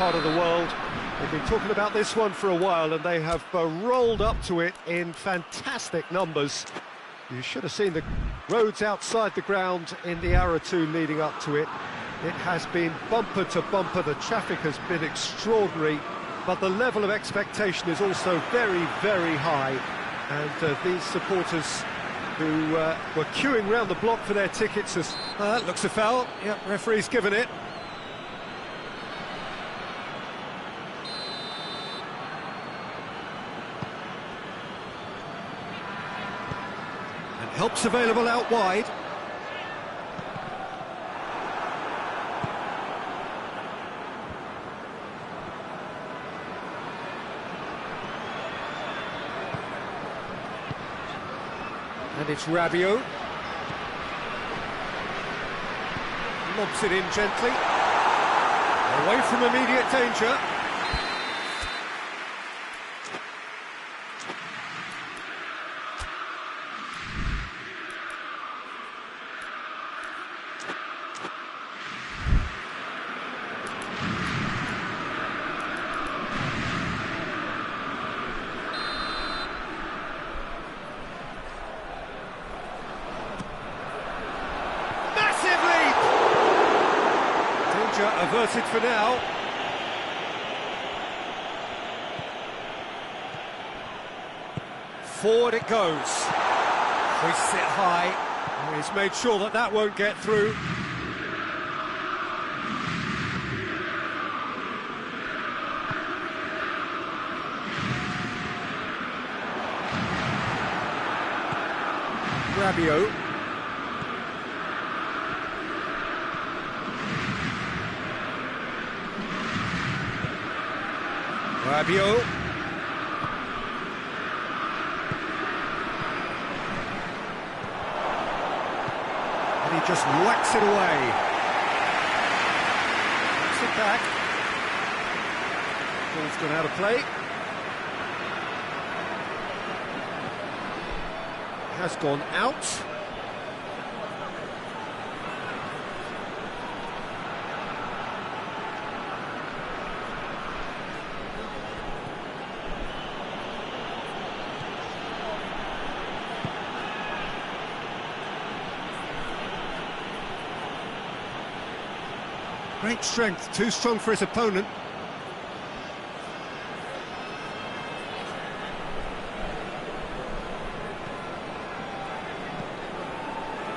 part of the world. They've been talking about this one for a while, and they have rolled up to it in fantastic numbers. You should have seen the roads outside the ground in the hour or two leading up to it. It has been bumper to bumper. The traffic has been extraordinary, but the level of expectation is also very, very high. And these supporters who were queuing round the block for their tickets as... that looks a foul. Yep, referee's given it. Help's available out wide. And it's Rabiot. Lobs it in gently. Away from immediate danger. Averted for now. Forward it goes. Hoists it high. And he's made sure that that won't get through. Rabiot. Rabiot. And he just whacks it away. Sit back. Ball's gone out of play. Has gone out. Great strength, too strong for his opponent.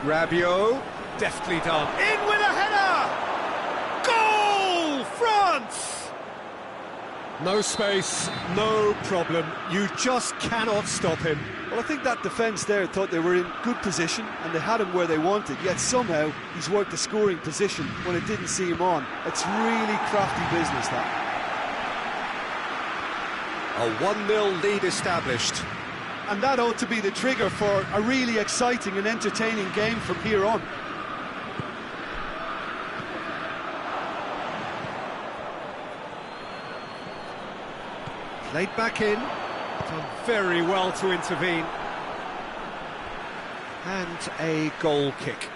Rabiot, deftly done. In with a header! Goal! France! No space, no problem. You just cannot stop him. Well, I think that defence there thought they were in good position and they had him where they wanted, yet somehow he's worked the scoring position when it didn't see him on. It's really crafty business, that. A 1-0 lead established. And that ought to be the trigger for a really exciting and entertaining game from here on. Played back in. Done very well to intervene. And a goal kick.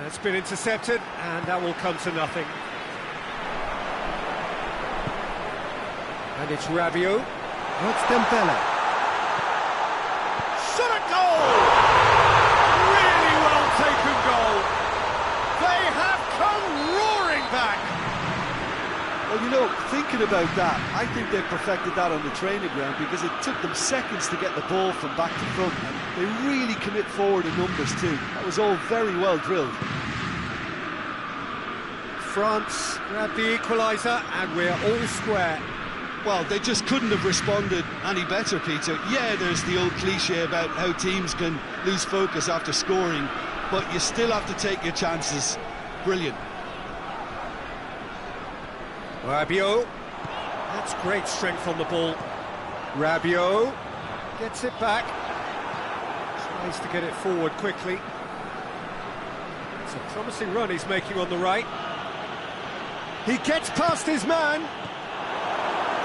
That's been intercepted, and that will come to nothing. And it's Rabiot. That's Dembele. Shot at goal! Really well taken goal. They have come roaring back. Well, you know, thinking about that, I think they perfected that on the training ground because it took them seconds to get the ball from back to front, and they really commit forward in numbers too. That was all very well drilled. France grab the equaliser, and we're all square. Well, they just couldn't have responded any better, Peter. Yeah, there's the old cliche about how teams can lose focus after scoring, but you still have to take your chances. Brilliant. Rabiot. That's great strength on the ball. Rabiot gets it back. Tries to get it forward quickly. It's a promising run he's making on the right. He gets past his man.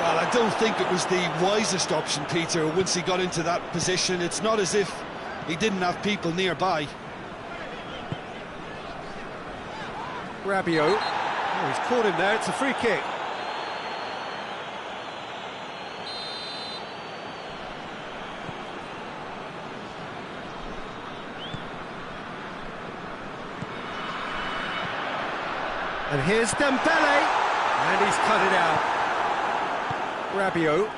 Well, I don't think it was the wisest option, Peter, once he got into that position. It's not as if he didn't have people nearby. Rabiot. Oh, he's caught him there, it's a free kick. And here's Dembele, and he's cut it out. Rabiot.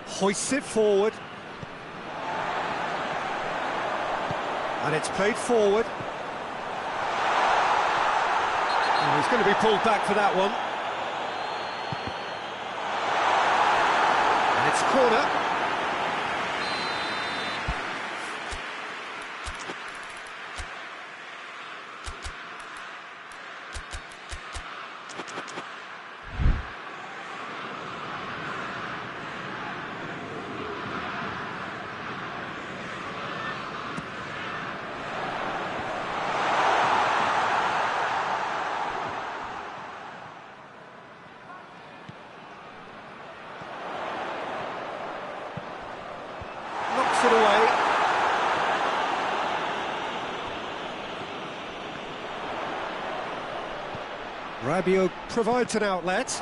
Hoists it forward. And it's played forward. And he's going to be pulled back for that one. And it's a corner. It away. Rabiot provides an outlet.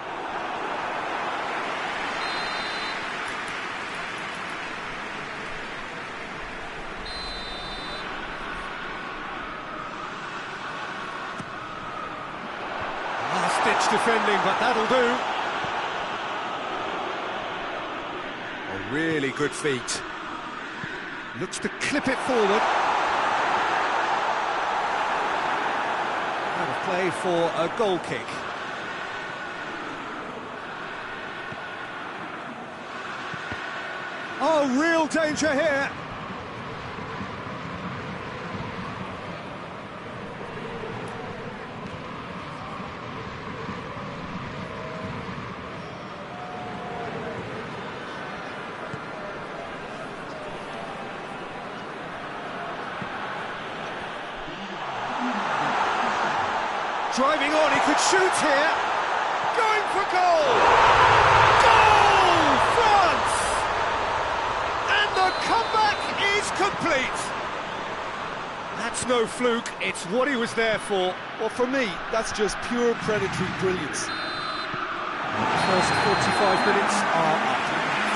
Last-ditch defending, but that'll do. A really good feat. Looks to clip it forward. Out of play for a goal kick. Oh, real danger here. Driving on, he could shoot here. Going for goal! Goal! France! And the comeback is complete. That's no fluke, it's what he was there for. Well, for me, that's just pure predatory brilliance. The first 45 minutes are up.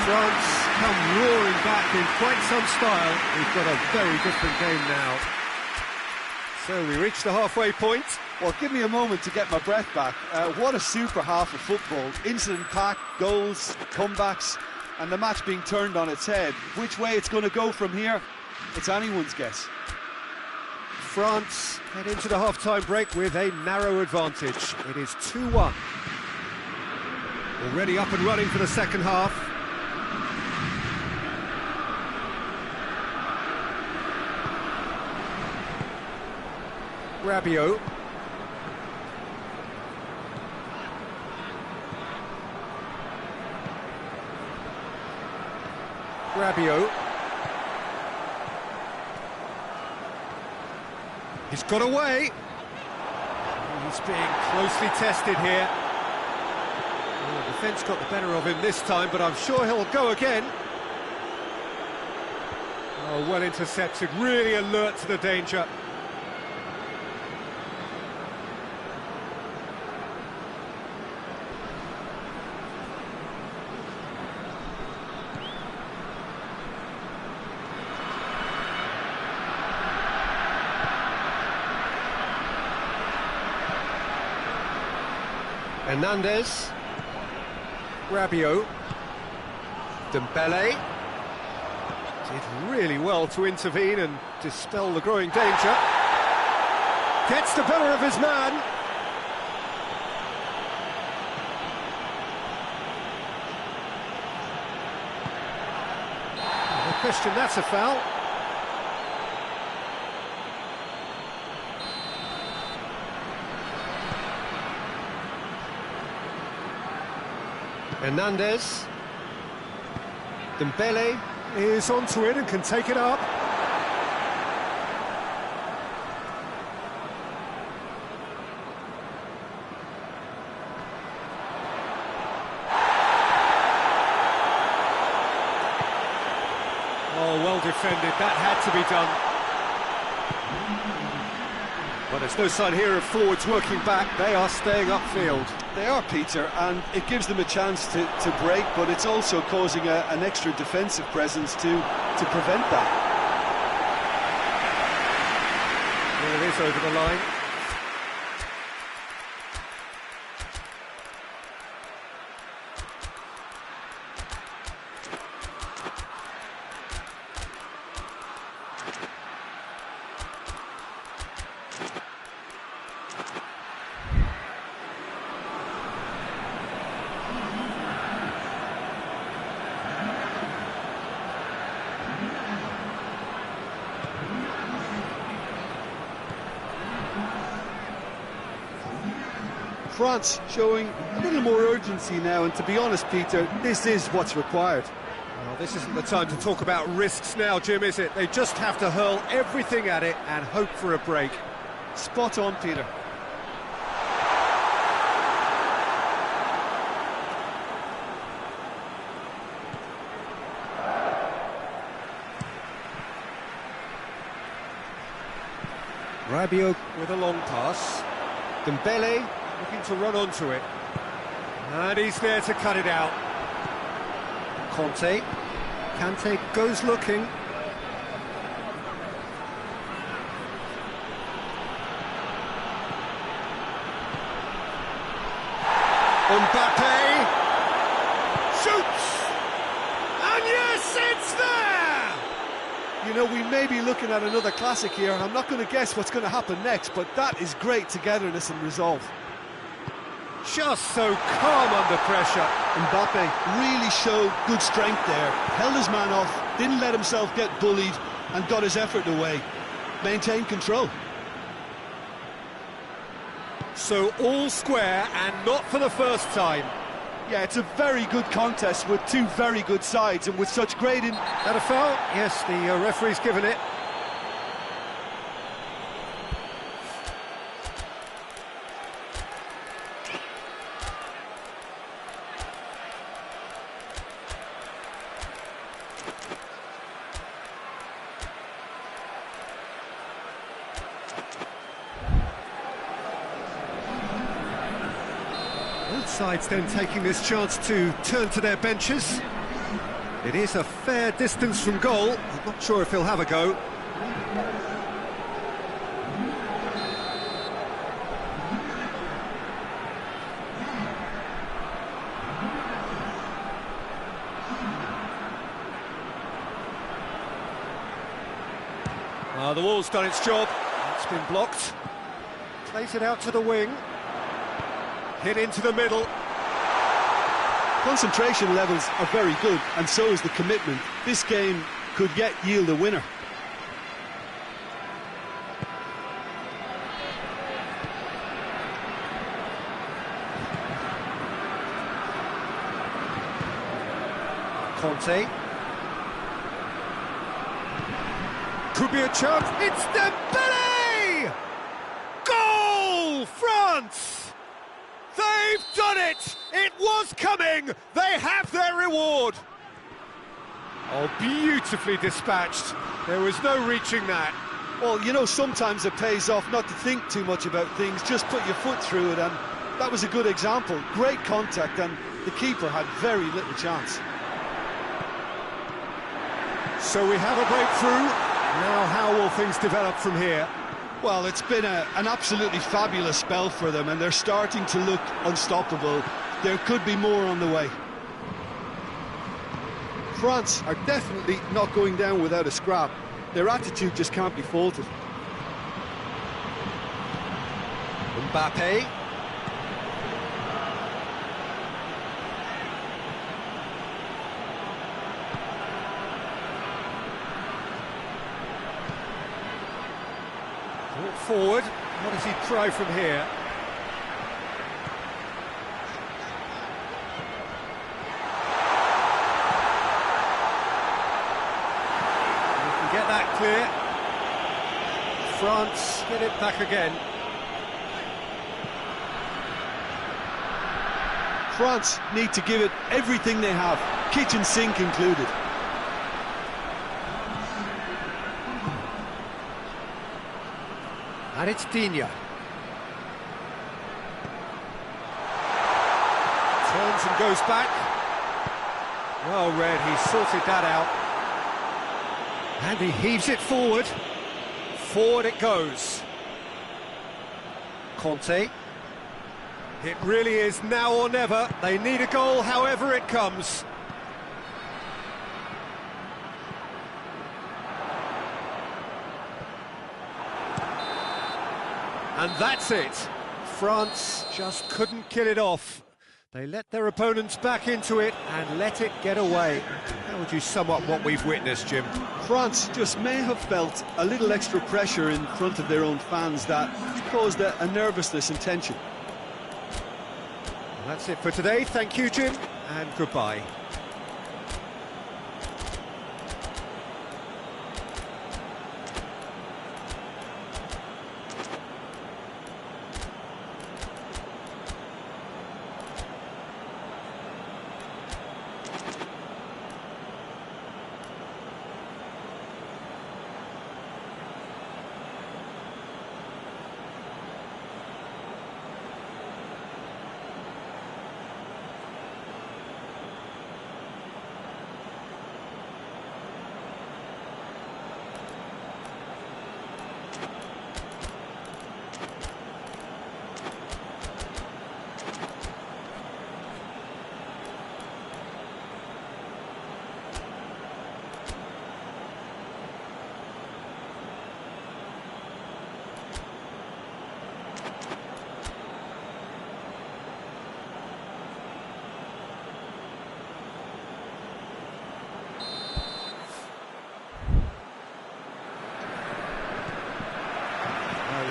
France come roaring back in quite some style. We've got a very different game now. So we reach the halfway point. Well, give me a moment to get my breath back. What a super half of football. Incident-packed, goals, comebacks, and the match being turned on its head. Which way it's going to go from here, it's anyone's guess. France head into the half-time break with a narrow advantage. It is 2-1. Already up and running for the second half. Rabiot. Rabiot. He's got away. He's being closely tested here. Oh, the defence got the better of him this time, but I'm sure he'll go again. Oh, well intercepted, really alert to the danger. Hernandez, Rabiot, Dembele did really well to intervene and dispel the growing danger. Gets the better of his man. No question, that's a foul. Hernandez. Dembele is onto it and can take it up. defended, that had to be done. Well, there's no sign here of forwards working back, they are staying upfield. They are, Peter, and it gives them a chance to break, but it's also causing an extra defensive presence to prevent that. There it is over the line. France showing a little more urgency now, and to be honest, Peter, this is what's required. Well, this isn't the time to talk about risks now, Jim, is it? They just have to hurl everything at it and hope for a break. Spot on, Peter. Rabiot with a long pass. Dembele looking to run onto it. And he's there to cut it out. Conte. Kante goes looking. Mbappe shoots! And yes, it's there! You know, we may be looking at another classic here. I'm not going to guess what's going to happen next, but that is great togetherness and resolve. Just so calm under pressure. Mbappe really showed good strength there, held his man off, didn't let himself get bullied, and got his effort away. Maintained control. So all square, and not for the first time. Yeah, it's a very good contest with two very good sides, and with such great... That a foul? Yes, the referee's given it. Both sides then taking this chance to turn to their benches. It is a fair distance from goal. I'm not sure if he'll have a go. The wall's done its job. It's been blocked. Plays it out to the wing. Hit into the middle. Concentration levels are very good, and so is the commitment. This game could yet yield a winner. Conte. Could be a chance. It's Dembele! Goal! France! They've done it! It was coming! They have their reward! Oh, beautifully dispatched. There was no reaching that. Well, you know, sometimes it pays off not to think too much about things, just put your foot through it, and that was a good example. Great contact, and the keeper had very little chance. So we have a breakthrough. Now how will things develop from here? Well, it's been an absolutely fabulous spell for them, and they're starting to look unstoppable. There could be more on the way. France are definitely not going down without a scrap. Their attitude just can't be faulted. Mbappe. Brought forward. What does he try from here? Get that clear. France get it back again. France need to give it everything they have, kitchen sink included. And it's Digne. Turns and goes back. Well read, he sorted that out. And he heaves it forward. Forward it goes. Conte. It really is now or never. They need a goal however it comes. And that's it. France just couldn't kill it off. They let their opponents back into it and let it get away. How would you sum up what we've witnessed, Jim? France just may have felt a little extra pressure in front of their own fans that caused a nervousness and tension. And that's it for today. Thank you, Jim, and goodbye.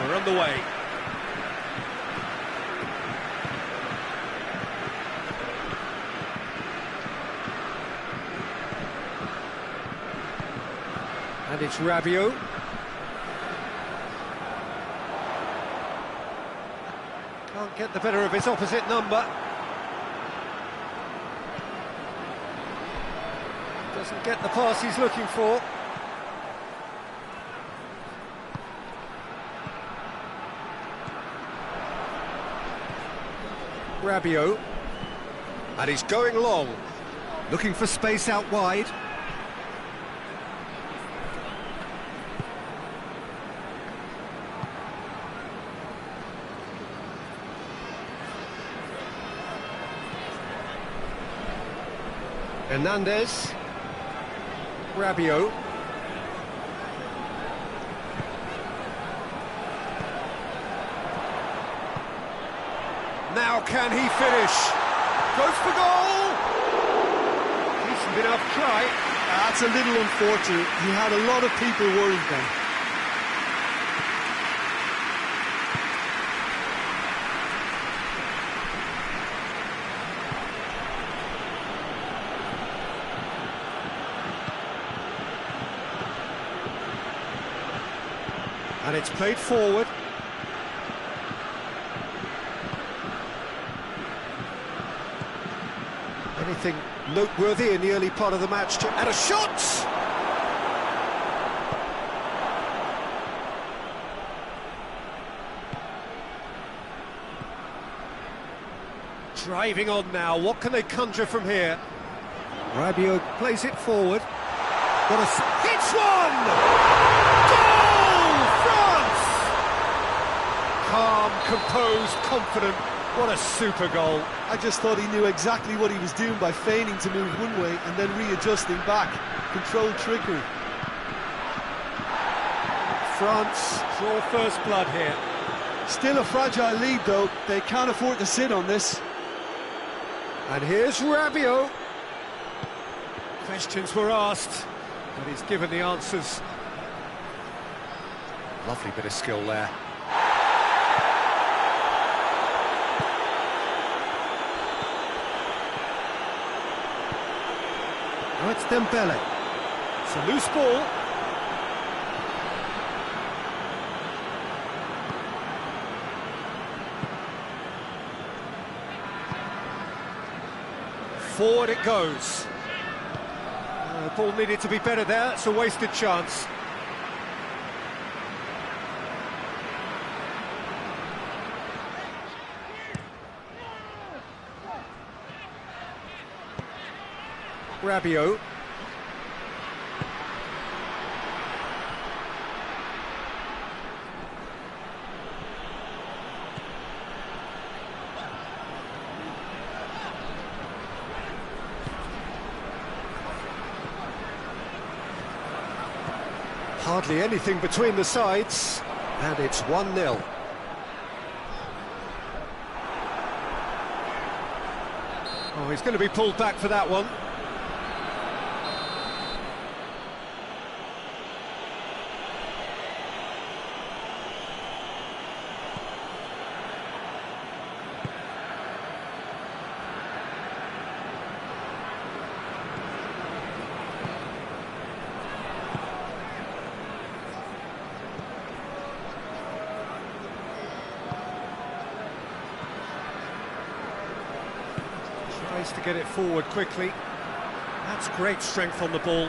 We're on the way. And it's Rabiot. Can't get the better of his opposite number. Doesn't get the pass he's looking for. Rabiot, and he's going long, looking for space out wide. Hernandez, Rabiot. Now can he finish? Goes for goal! Decent enough try. That's a little unfortunate. He had a lot of people worried then. And it's played forward. Anything noteworthy in the early part of the match? And a shot! Driving on now, what can they conjure from here? Rabiot plays it forward. Hits one! Goal! France! Calm, composed, confident. What a super goal. I just thought he knew exactly what he was doing by feigning to move one way and then readjusting back. Controlled trickery. France draw first blood here. Still a fragile lead though. They can't afford to sit on this. And here's Rabiot. Questions were asked, but he's given the answers. Lovely bit of skill there. Now it's Dembele. It's a loose ball. Forward it goes. The ball needed to be better there. It's a wasted chance. Rabiot. Hardly anything between the sides, and it's 1-0. Oh, he's going to be pulled back for that one. Tries to get it forward quickly. That's great strength on the ball.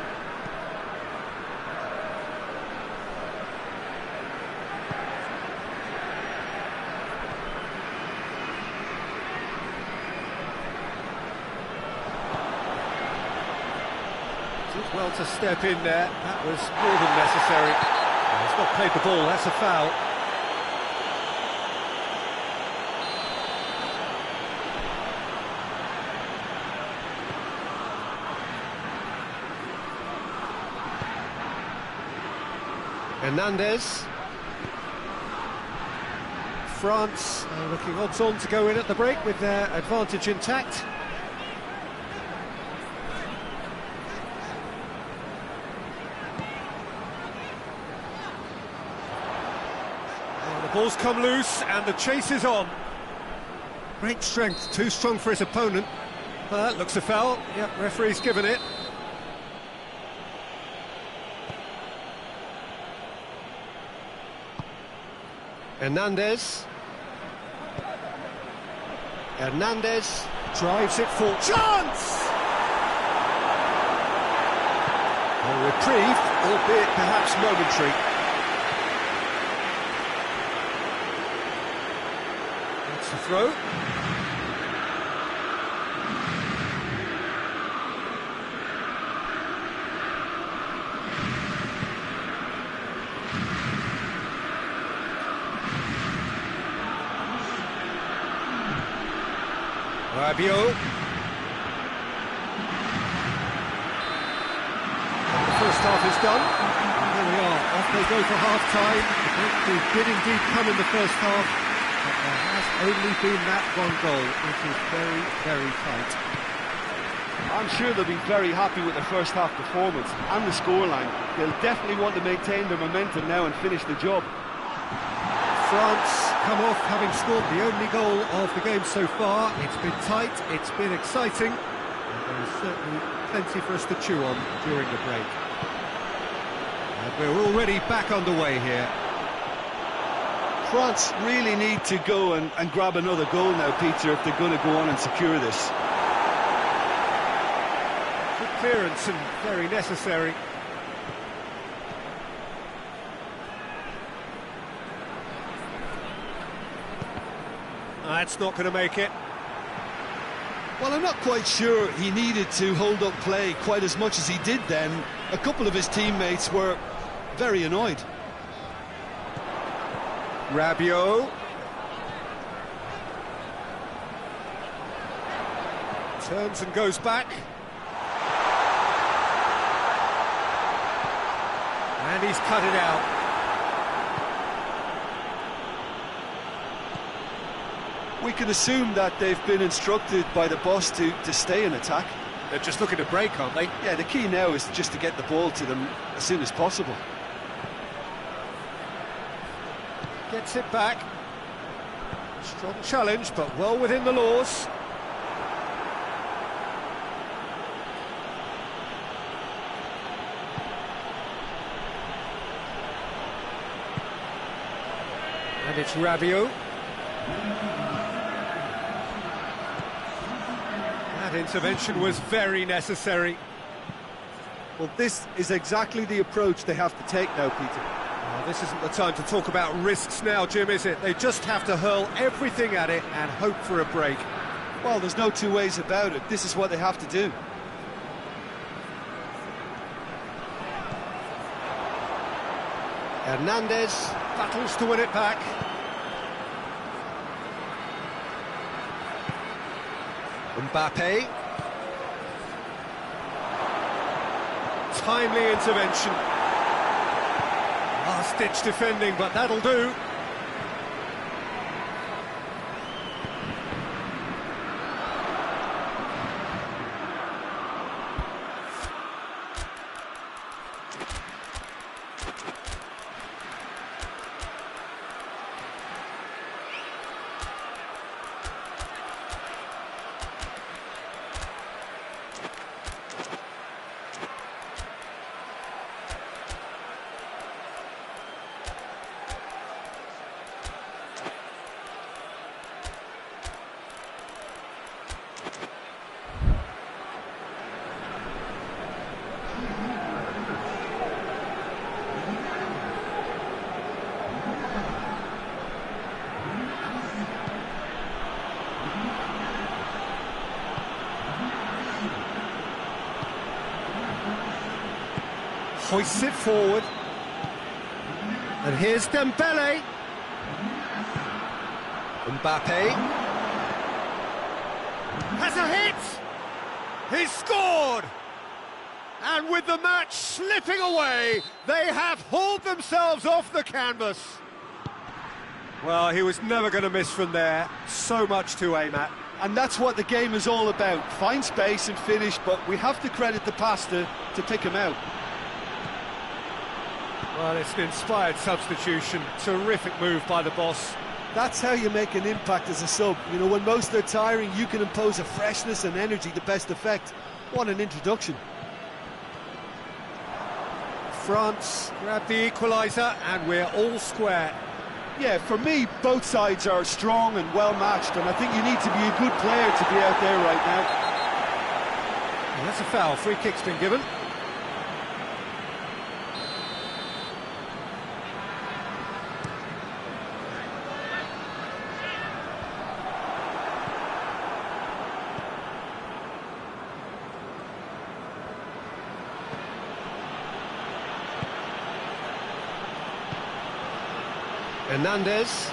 Did well to step in there. That was more than necessary. He's not played the ball, that's a foul. Hernandez. France looking odds-on to go in at the break with their advantage intact. Oh, the ball's come loose and the chase is on. Great strength, too strong for his opponent. That looks a foul. Yep, referee's given it. Hernandez. Hernandez drives it for chance! A reprieve, albeit perhaps momentary. That's the throw. Rabiot. The first half is done. Here we are, off they go for half-time. The breakthrough did indeed come in the first half, but there has only been that one goal, which is very, very tight. I'm sure they'll be very happy with their first half performance and the scoreline. They'll definitely want to maintain their momentum now and finish the job. France come off having scored the only goal of the game so far. It's been tight, it's been exciting, and there is certainly plenty for us to chew on during the break. And we're already back underway here. France really need to go and grab another goal now, Peter, if they're going to go on and secure this. Good clearance and very necessary. That's not going to make it. Well, I'm not quite sure he needed to hold up play quite as much as he did then. A couple of his teammates were very annoyed. Rabiot. Turns and goes back. And he's cut it out. We can assume that they've been instructed by the boss to stay in attack. They're just looking to break, aren't they? Yeah, the key now is just to get the ball to them as soon as possible. Gets it back. Strong challenge, but well within the laws. And it's Rabiot. That intervention was very necessary. Well, this is exactly the approach they have to take now, Peter. Oh, this isn't the time to talk about risks now, Jim, is it? They just have to hurl everything at it and hope for a break. Well, there's no two ways about it. This is what they have to do. Hernandez battles to win it back. Mbappe. Timely intervention. Last-ditch defending, but that'll do. Hoists it forward. And here's Dembele. Mbappe. Has a hit! He's scored! And with the match slipping away, they have hauled themselves off the canvas. Well, he was never going to miss from there. So much to aim at. And that's what the game is all about. Find space and finish, but we have to credit the passer to pick him out. Well, it's an inspired substitution. Terrific move by the boss. That's how you make an impact as a sub. You know, when most are tiring, you can impose a freshness and energy to best effect. What an introduction. France grab the equaliser, and we're all square. Yeah, for me, both sides are strong and well matched, and I think you need to be a good player to be out there right now. And that's a foul. Free kick's been given. Hernandez.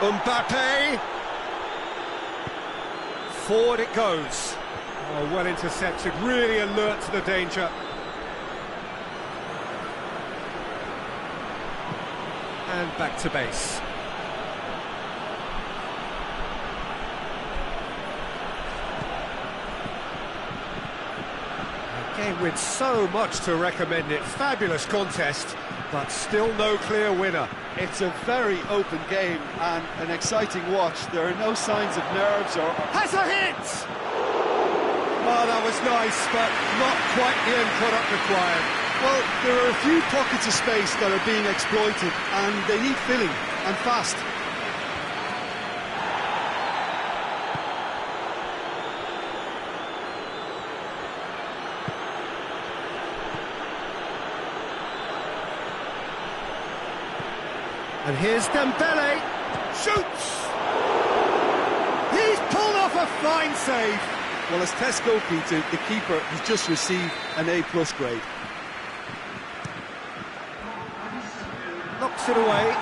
Mbappe. Forward it goes. Oh, well intercepted, really alert to the danger. And back to base. Game with so much to recommend it. Fabulous contest, but still no clear winner. It's a very open game and an exciting watch. There are no signs of nerves or... Has a hit! Oh, that was nice, but not quite the end product required. Well, there are a few pockets of space that are being exploited, and they need filling, and fast. And here's Dembele. Shoots! He's pulled off a fine save. Well, as Tesco, Peter, the keeper has just received an A+ grade. Knocks it away.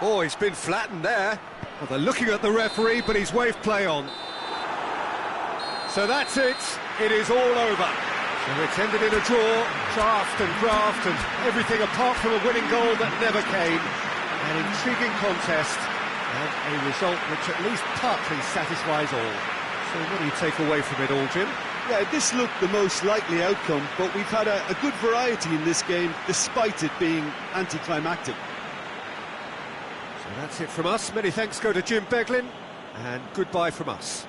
Oh, he's been flattened there. Well, they're looking at the referee, but he's waved play on. So that's it. It is all over. So it's ended in a draw, draft and everything apart from a winning goal that never came. An intriguing contest and a result which at least partly satisfies all. So what do you take away from it all, Jim? Yeah, this looked the most likely outcome, but we've had a good variety in this game, despite it being anticlimactic. So that's it from us. Many thanks go to Jim Beglin, and goodbye from us.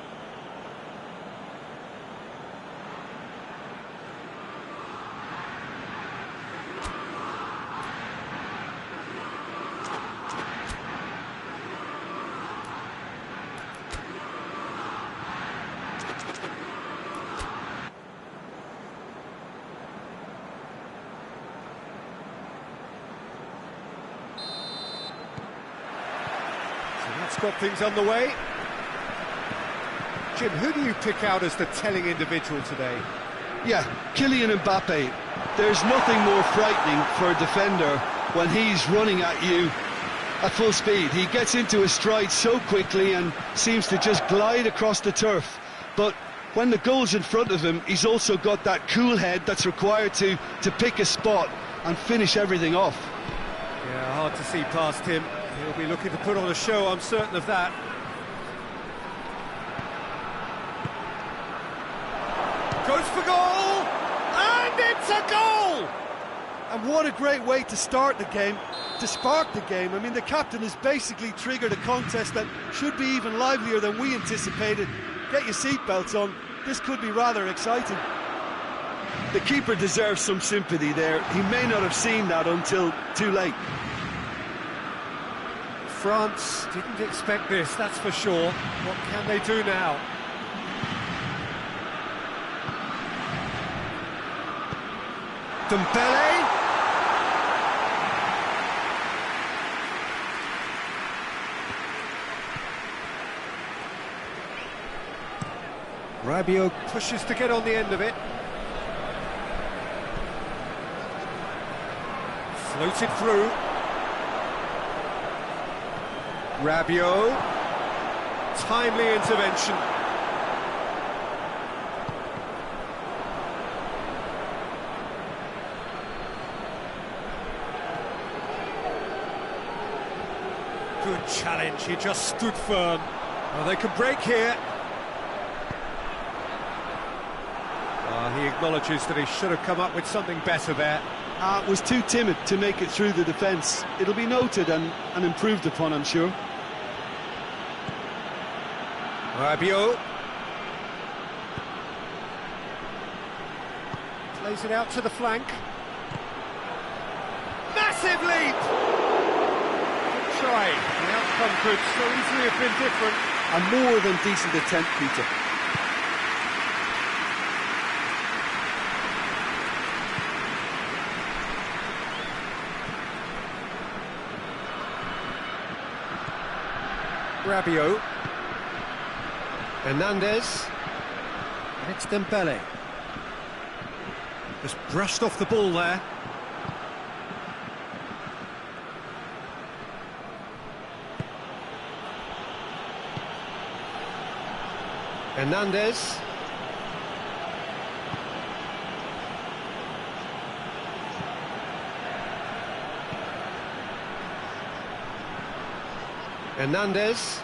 That's got things underway. Jim, who do you pick out as the telling individual today? Yeah, Kylian Mbappe. There's nothing more frightening for a defender when he's running at you at full speed. He gets into a stride so quickly and seems to just glide across the turf. But when the goal's in front of him, he's also got that cool head that's required to pick a spot and finish everything off. Yeah, hard to see past him. He'll be looking to put on a show, I'm certain of that. Goes for goal! And it's a goal! And what a great way to start the game, to spark the game. I mean, the captain has basically triggered a contest that should be even livelier than we anticipated. Get your seatbelts on, this could be rather exciting. The keeper deserves some sympathy there. He may not have seen that until too late. France didn't expect this, that's for sure. What can they do now? Dembele. Rabiot pushes to get on the end of it. Floated through. Rabiot. Timely intervention. Good challenge, he just stood firm. Well, they could break here. He acknowledges that he should have come up with something better there. Was too timid to make it through the defence. It'll be noted and improved upon, I'm sure. Rabiot. Plays it out to the flank. Massive leap! Good try. The outcome could so easily have been different. A more than decent attempt, Peter. Rabiot. Hernandez. And it's Dembele. Just brushed off the ball there. Hernandez. Hernandez.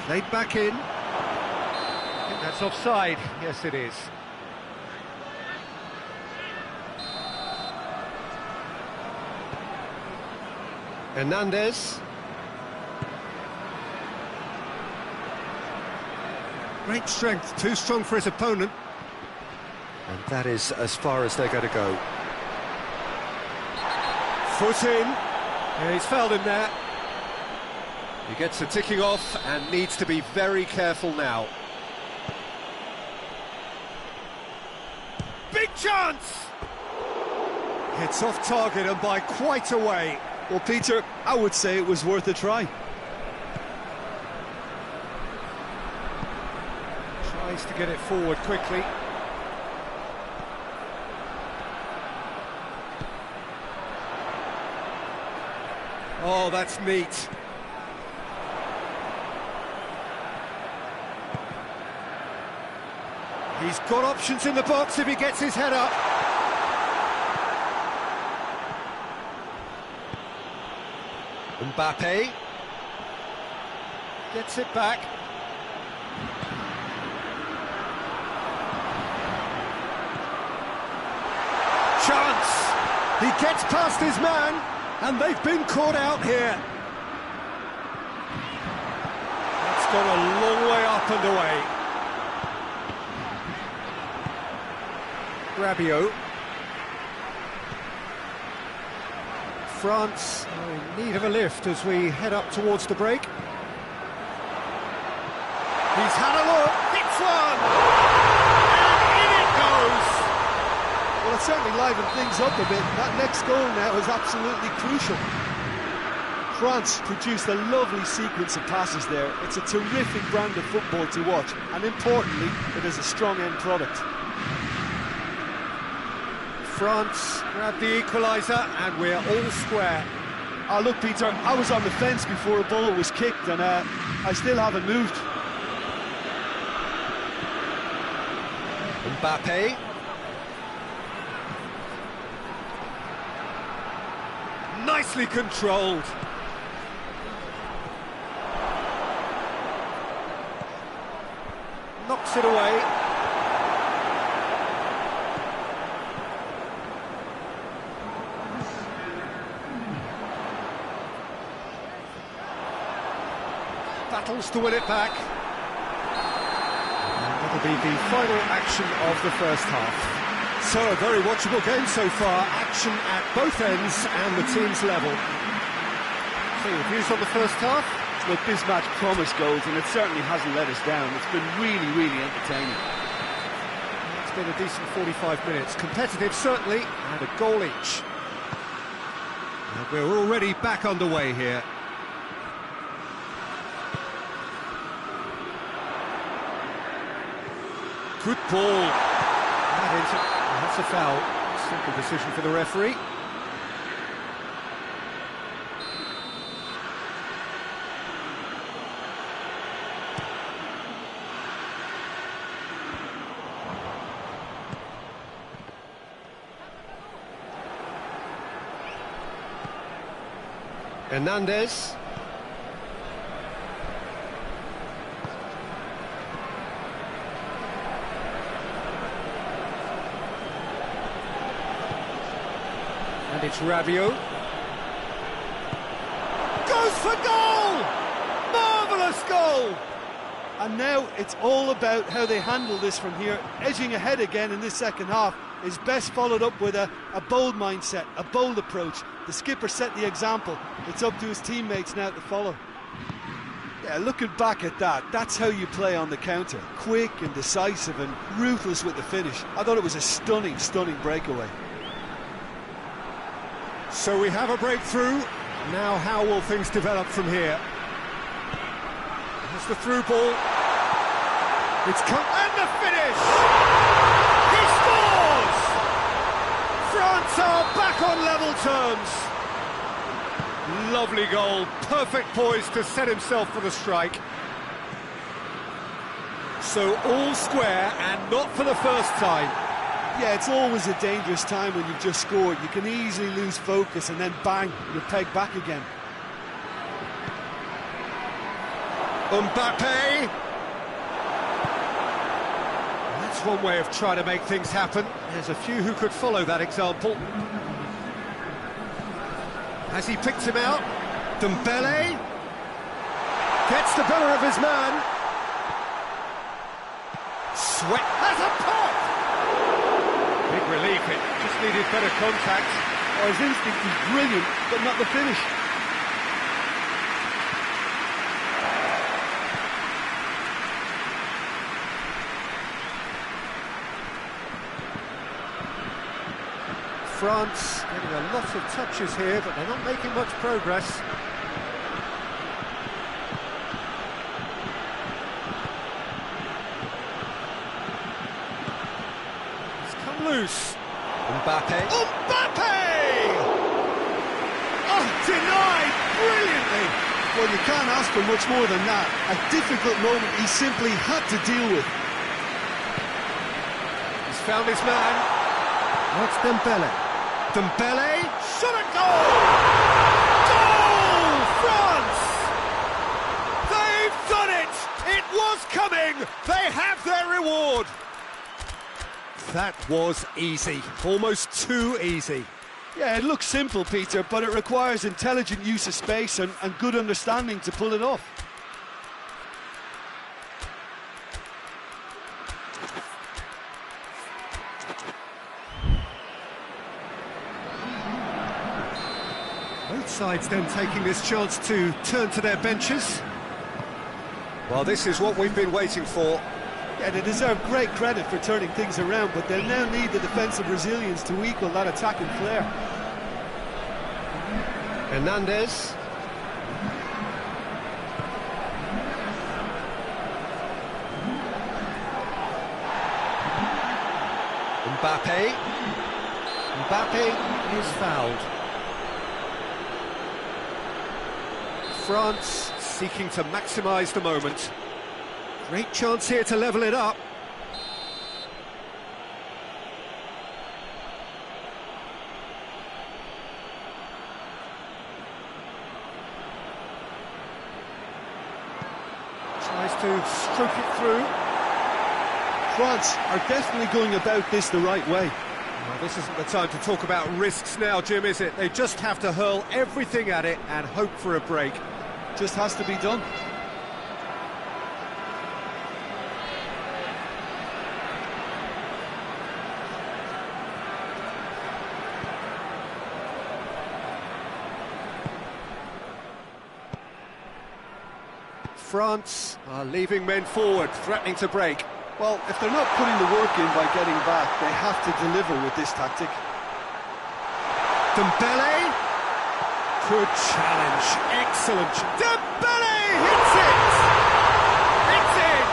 Played back in. I think that's offside. Yes, it is. Hernandez. Great strength, too strong for his opponent. And that is as far as they're going to go. Foot in. Yeah, he's fouled him there. He gets the ticking off and needs to be very careful now. Big chance! Hits off target and by quite a way. Well, Peter, I would say it was worth a try. Tries to get it forward quickly. Oh, that's neat. He's got options in the box if he gets his head up. Mbappe gets it back. Chance! He gets past his man, and they've been caught out here. It's gone a long way up and away. Rabiot. France are in need of a lift as we head up towards the break. He's had a look, hits one, and in it goes! Well, it's certainly livened things up a bit. That next goal now is absolutely crucial. France produced a lovely sequence of passes there. It's a terrific brand of football to watch, and importantly, it is a strong end product. France grab the equaliser, and we're all square. Oh, look, Peter, I was on the fence before a ball was kicked, and I still haven't moved. Mbappe. Nicely controlled. Knocks it away. Battles to win it back. And that'll be the final action of the first half. So, a very watchable game so far. Action at both ends and the team's level. So, your views on the first half? Look, this match promised goals, and it certainly hasn't let us down. It's been really, really entertaining. It's been a decent 45 minutes. Competitive, certainly, and a goal each. And we're already back underway here. Good ball. That's a foul. Simple decision for the referee. Hernandez. And it's Rabiot. Goes for goal! Marvellous goal! And now it's all about how they handle this from here. Edging ahead again in this second half is best followed up with a bold mindset, a bold approach. The skipper set the example. It's up to his teammates now to follow. Yeah, looking back at that, that's how you play on the counter. Quick and decisive and ruthless with the finish. I thought it was a stunning, stunning breakaway. So we have a breakthrough. Now how will things develop from here? Here's the through ball. It's come, and the finish! He scores! France are back on level terms. Lovely goal, perfect poise to set himself for the strike. So all square, and not for the first time. Yeah, it's always a dangerous time when you've just scored. You can easily lose focus and then bang, you're pegged back again. Mbappe. That's one way of trying to make things happen. There's a few who could follow that example. Has he picked him out? Dembele gets the better of his man. Sweat has a pop. Big relief, it just needed better contact. Oh, his instinct is brilliant, but not the finish. France getting a lot of touches here, but they're not making much progress. It's come loose. Mbappe. Mbappe! Oh, denied brilliantly. Well, you can't ask for much more than that. A difficult moment he simply had to deal with. He's found his man. That's Dembele. Dembele, shot a goal! Goal! France! They've done it! It was coming! They have their reward! That was easy, almost too easy. Yeah, it looks simple, Peter, but it requires intelligent use of space and good understanding to pull it off. Both sides then taking this chance to turn to their benches. Well, this is what we've been waiting for. Yeah, they deserve great credit for turning things around, but they'll now need the defensive resilience to equal that attacking flair. Hernandez. Mbappe. Mbappe is fouled. France seeking to maximise the moment. Great chance here to level it up. Tries to stroke it through. France are definitely going about this the right way. Well, this isn't the time to talk about risks now, Jim, is it? They just have to hurl everything at it and hope for a break. Just has to be done. France are leaving men forward, threatening to break. Well, if they're not putting the work in by getting back, they have to deliver with this tactic. Dembele. Good challenge. Excellent. Dembele hits it! It's in!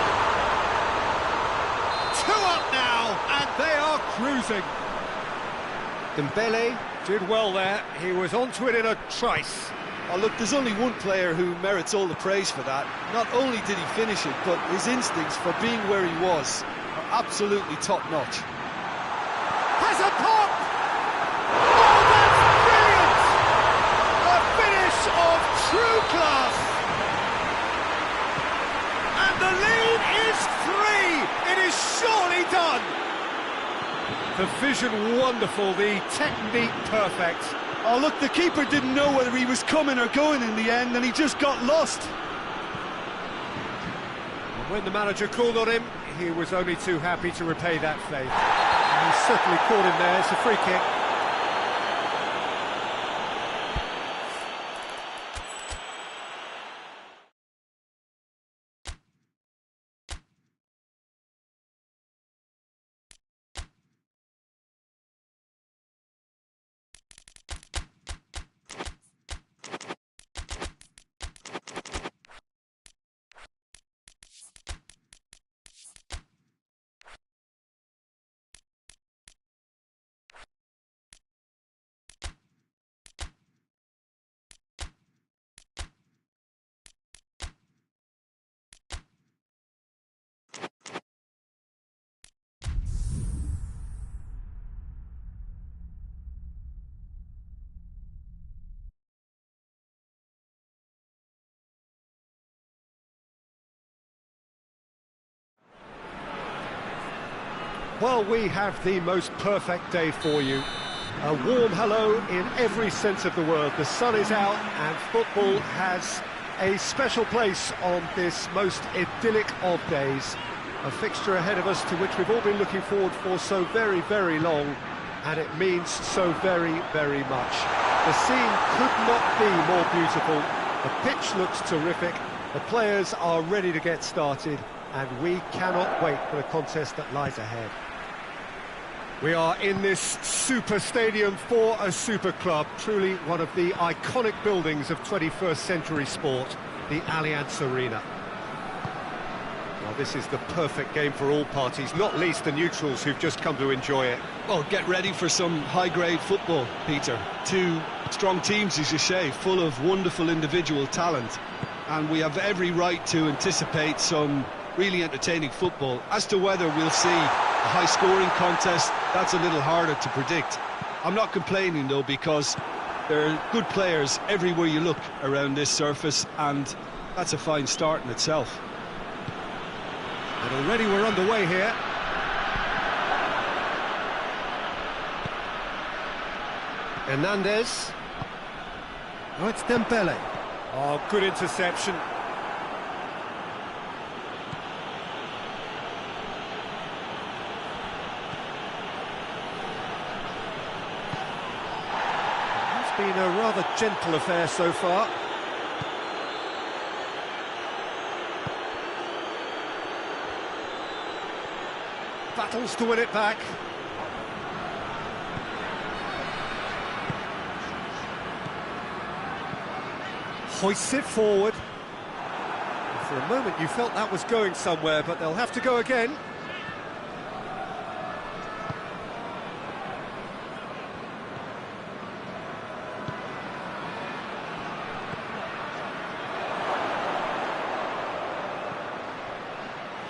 2 up now, and they are cruising. Dembele did well there. He was onto it in a trice. Oh, look, there's only one player who merits all the praise for that. Not only did he finish it, but his instincts for being where he was are absolutely top-notch. Has a pop! Oh, that's brilliant! A finish of true class! And the lead is 3! It is surely done! The vision wonderful, the technique perfect. Oh, look, the keeper didn't know whether he was coming or going in the end, and he just got lost. And when the manager called on him, he was only too happy to repay that faith. And he certainly caught him there. It's a free kick. Well, we have the most perfect day for you. A warm hello in every sense of the word. The sun is out and football has a special place on this most idyllic of days. A fixture ahead of us to which we've all been looking forward for so very, very long, and it means so very, very much. The scene could not be more beautiful. The pitch looks terrific. The players are ready to get started, and we cannot wait for the contest that lies ahead. We are in this super stadium for a super club, truly one of the iconic buildings of 21st century sport, the Allianz Arena. Well, this is the perfect game for all parties, not least the neutrals who've just come to enjoy it. Well, get ready for some high-grade football, Peter. Two strong teams, as you say, full of wonderful individual talent. And we have every right to anticipate some really entertaining football. As to whether we'll see a high-scoring contest, that's a little harder to predict. I'm not complaining, though, because there are good players everywhere you look around this surface, and that's a fine start in itself. And already we're underway here. Hernandez. Oh, it's Dembele. Oh, good interception. It's been a rather gentle affair so far. battles to win it back. Hoists it forward. For a moment you felt that was going somewhere, but they'll have to go again.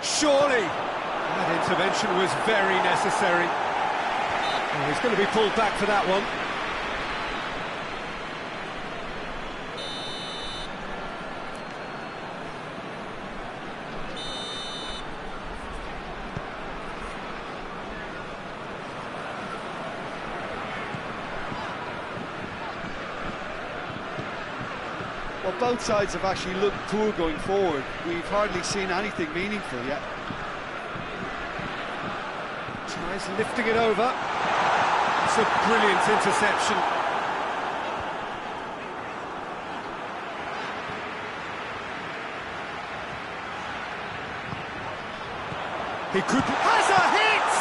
Surely that intervention was very necessary. Oh, he's going to be pulled back for that one. Well, both sides have actually looked poor going forward. We've hardly seen anything meaningful yet. Tries lifting it over. It's a brilliant interception. He could... has a hit!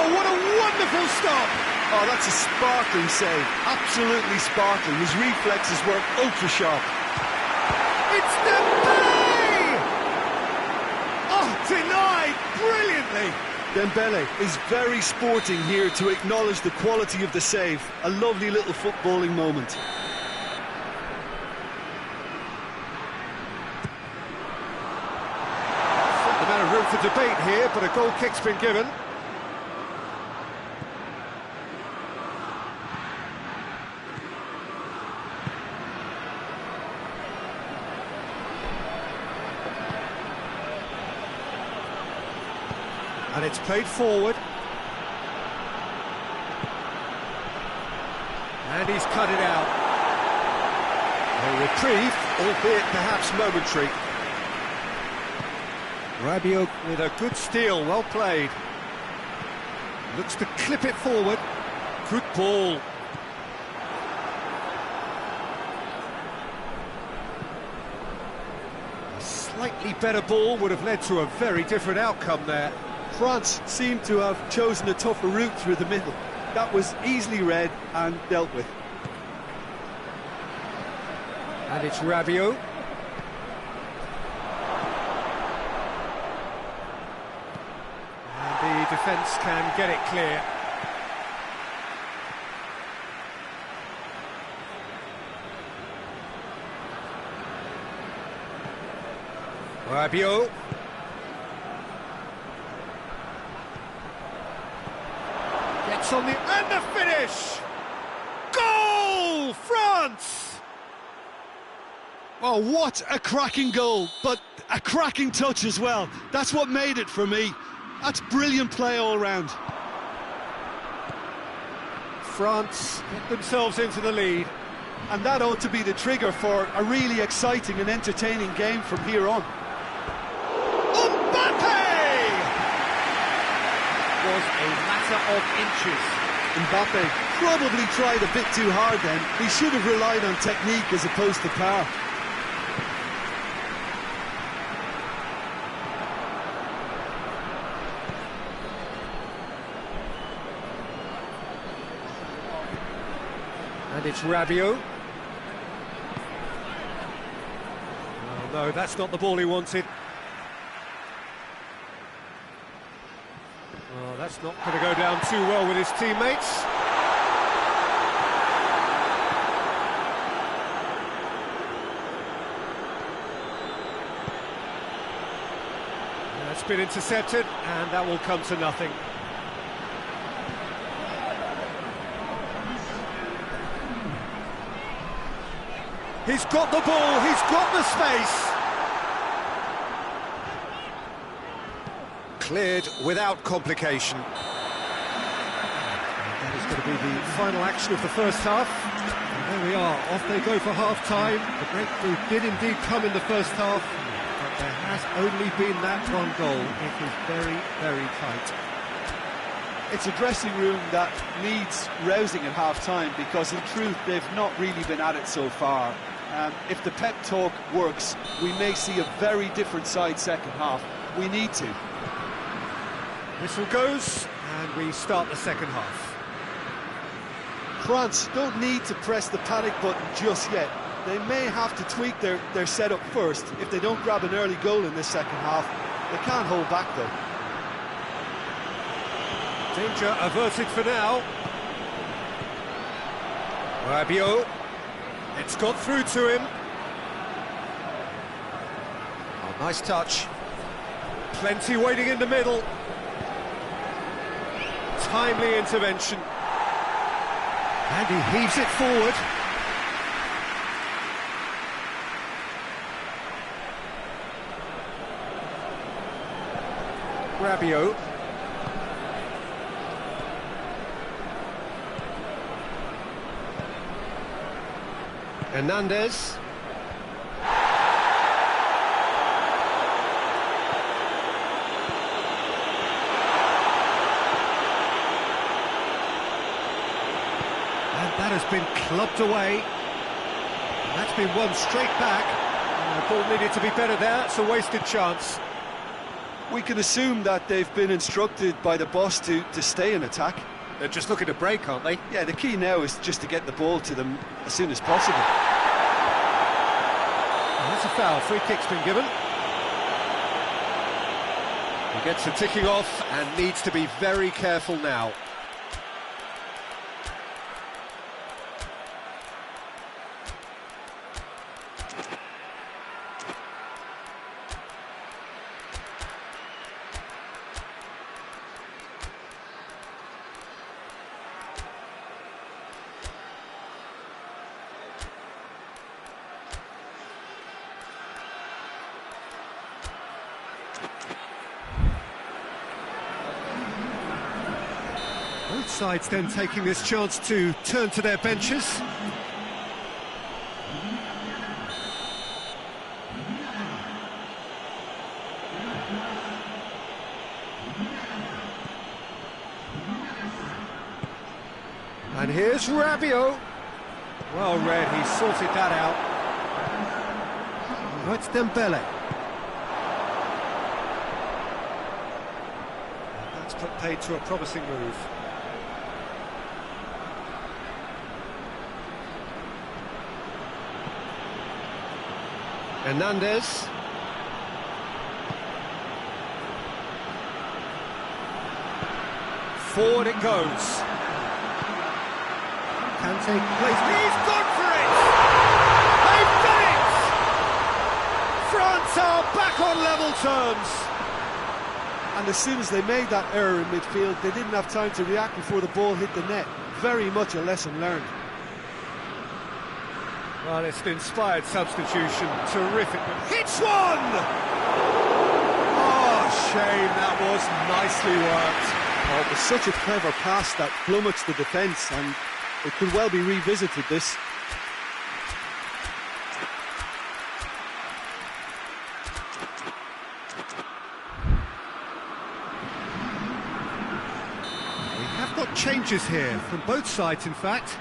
Oh, what a wonderful stop! Oh, that's a sparkling save. Absolutely sparkling. His reflexes were ultra sharp. It's Dembele! Oh, denied brilliantly! Dembele is very sporting here to acknowledge the quality of the save. A lovely little footballing moment. The amount of room for debate here, but a goal kick's been given. And it's played forward. And he's cut it out. A reprieve, albeit perhaps momentary. Rabiot with a good steal, well played. Looks to clip it forward. Good ball. A slightly better ball would have led to a very different outcome there. France seemed to have chosen a tougher route through the middle. That was easily read and dealt with. And it's Rabiot. And the defence can get it clear. Rabiot. Gets on and the finish! Goal! France! Oh, what a cracking goal, but a cracking touch as well. That's what made it for me. That's brilliant play all round. France get themselves into the lead. And that ought to be the trigger for a really exciting and entertaining game from here on. Was a matter of inches. Mbappe probably tried a bit too hard then. He should have relied on technique as opposed to power. And it's Rabiot. Oh, no, that's not the ball he wanted. Oh, that's not going to go down too well with his teammates. That's been intercepted, and that will come to nothing. He's got the ball, he's got the space. Cleared without complication. That is going to be the final action of the first half. And there we are, off they go for half-time. The breakthrough did indeed come in the first half, but there has only been that one goal. It is very, very tight. It's a dressing room that needs rousing at half-time because, in truth, they've not really been at it so far. If the pep talk works, we may see a very different side second half. We need to. Whistle goes, and we start the second half. France don't need to press the panic button just yet. They may have to tweak their setup first if they don't grab an early goal in this second half. They can't hold back though. Danger averted for now. Rabiot. It's got through to him. Oh, nice touch. Plenty waiting in the middle. Timely intervention. And he heaves it forward. Rabiot. Hernandez. And that has been clubbed away. And that's been one straight back. And the ball needed to be better there. It's a wasted chance. We can assume that they've been instructed by the boss to stay in attack. They're just looking to break, aren't they? Yeah, the key now is just to get the ball to them as soon as possible. And that's a foul. Free kick's been given. He gets the ticking off and needs to be very careful now. Both sides then taking this chance to turn to their benches. And here's Rabiot. Well read, he sorted that out. Now it's Dembele. That's put paid to a promising move. Hernandez. Forward it goes. Can take place. He's gone for it! They've done it! France are back on level terms. And as soon as they made that error in midfield, they didn't have time to react before the ball hit the net. Very much a lesson learned. Well, it's an inspired substitution. Terrific. Hits one! Oh, shame. That was nicely worked. Oh, it was such a clever pass that flummoxed the defence, and it could well be revisited, this. We have got changes here, from both sides, in fact.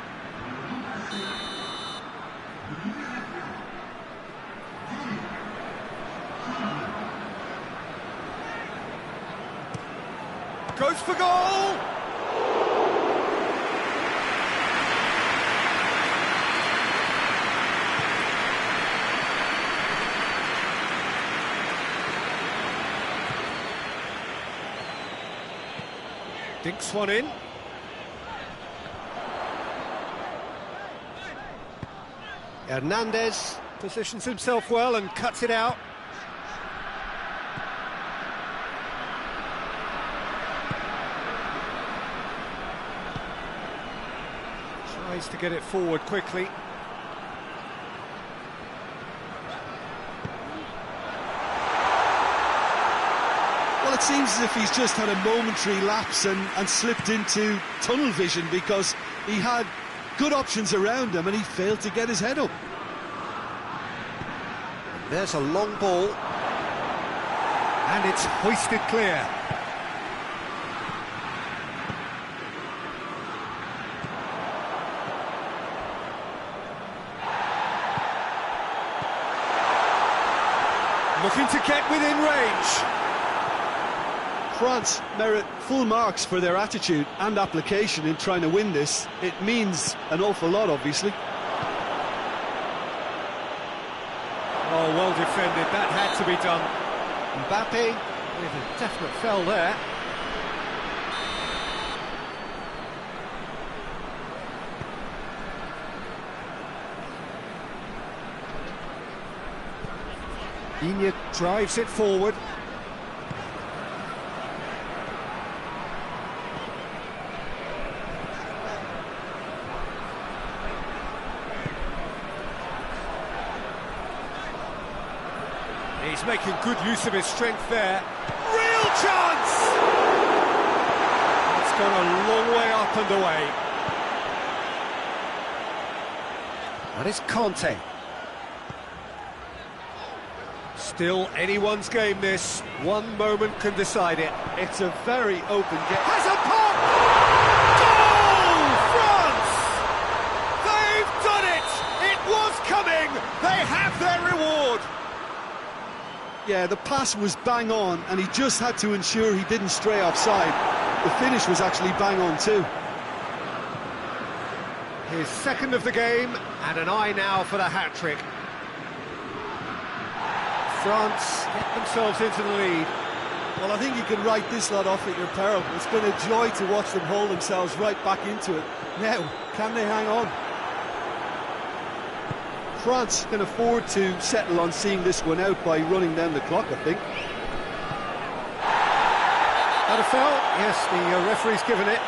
Goes for goal! Dinks one in. Hernandez positions himself well and cuts it out. Tries to get it forward quickly. Well, it seems as if he's just had a momentary lapse and slipped into tunnel vision, because he had good options around him and he failed to get his head up. There's a long ball. And it's hoisted clear. Looking to get within range. France merit full marks for their attitude and application in trying to win this. It means an awful lot, obviously. Oh, well defended, that had to be done. Mbappe with a definite foul there. Digne drives it forward. He's making good use of his strength there. Real chance! It's gone a long way up and away. That is Conte. Still anyone's game, this. One moment can decide it. It's a very open game. Has a pop! Goal! France! They've done it! It was coming! They have their reward! Yeah, the pass was bang on, and he just had to ensure he didn't stray offside. The finish was actually bang on too. His second of the game, and an eye now for the hat-trick. France get themselves into the lead. Well, I think you can write this lot off at your peril. It's been a joy to watch them hold themselves right back into it. Now, can they hang on? France can afford to settle on seeing this one out by running down the clock, I think. That a foul? Yes, the referee's given it.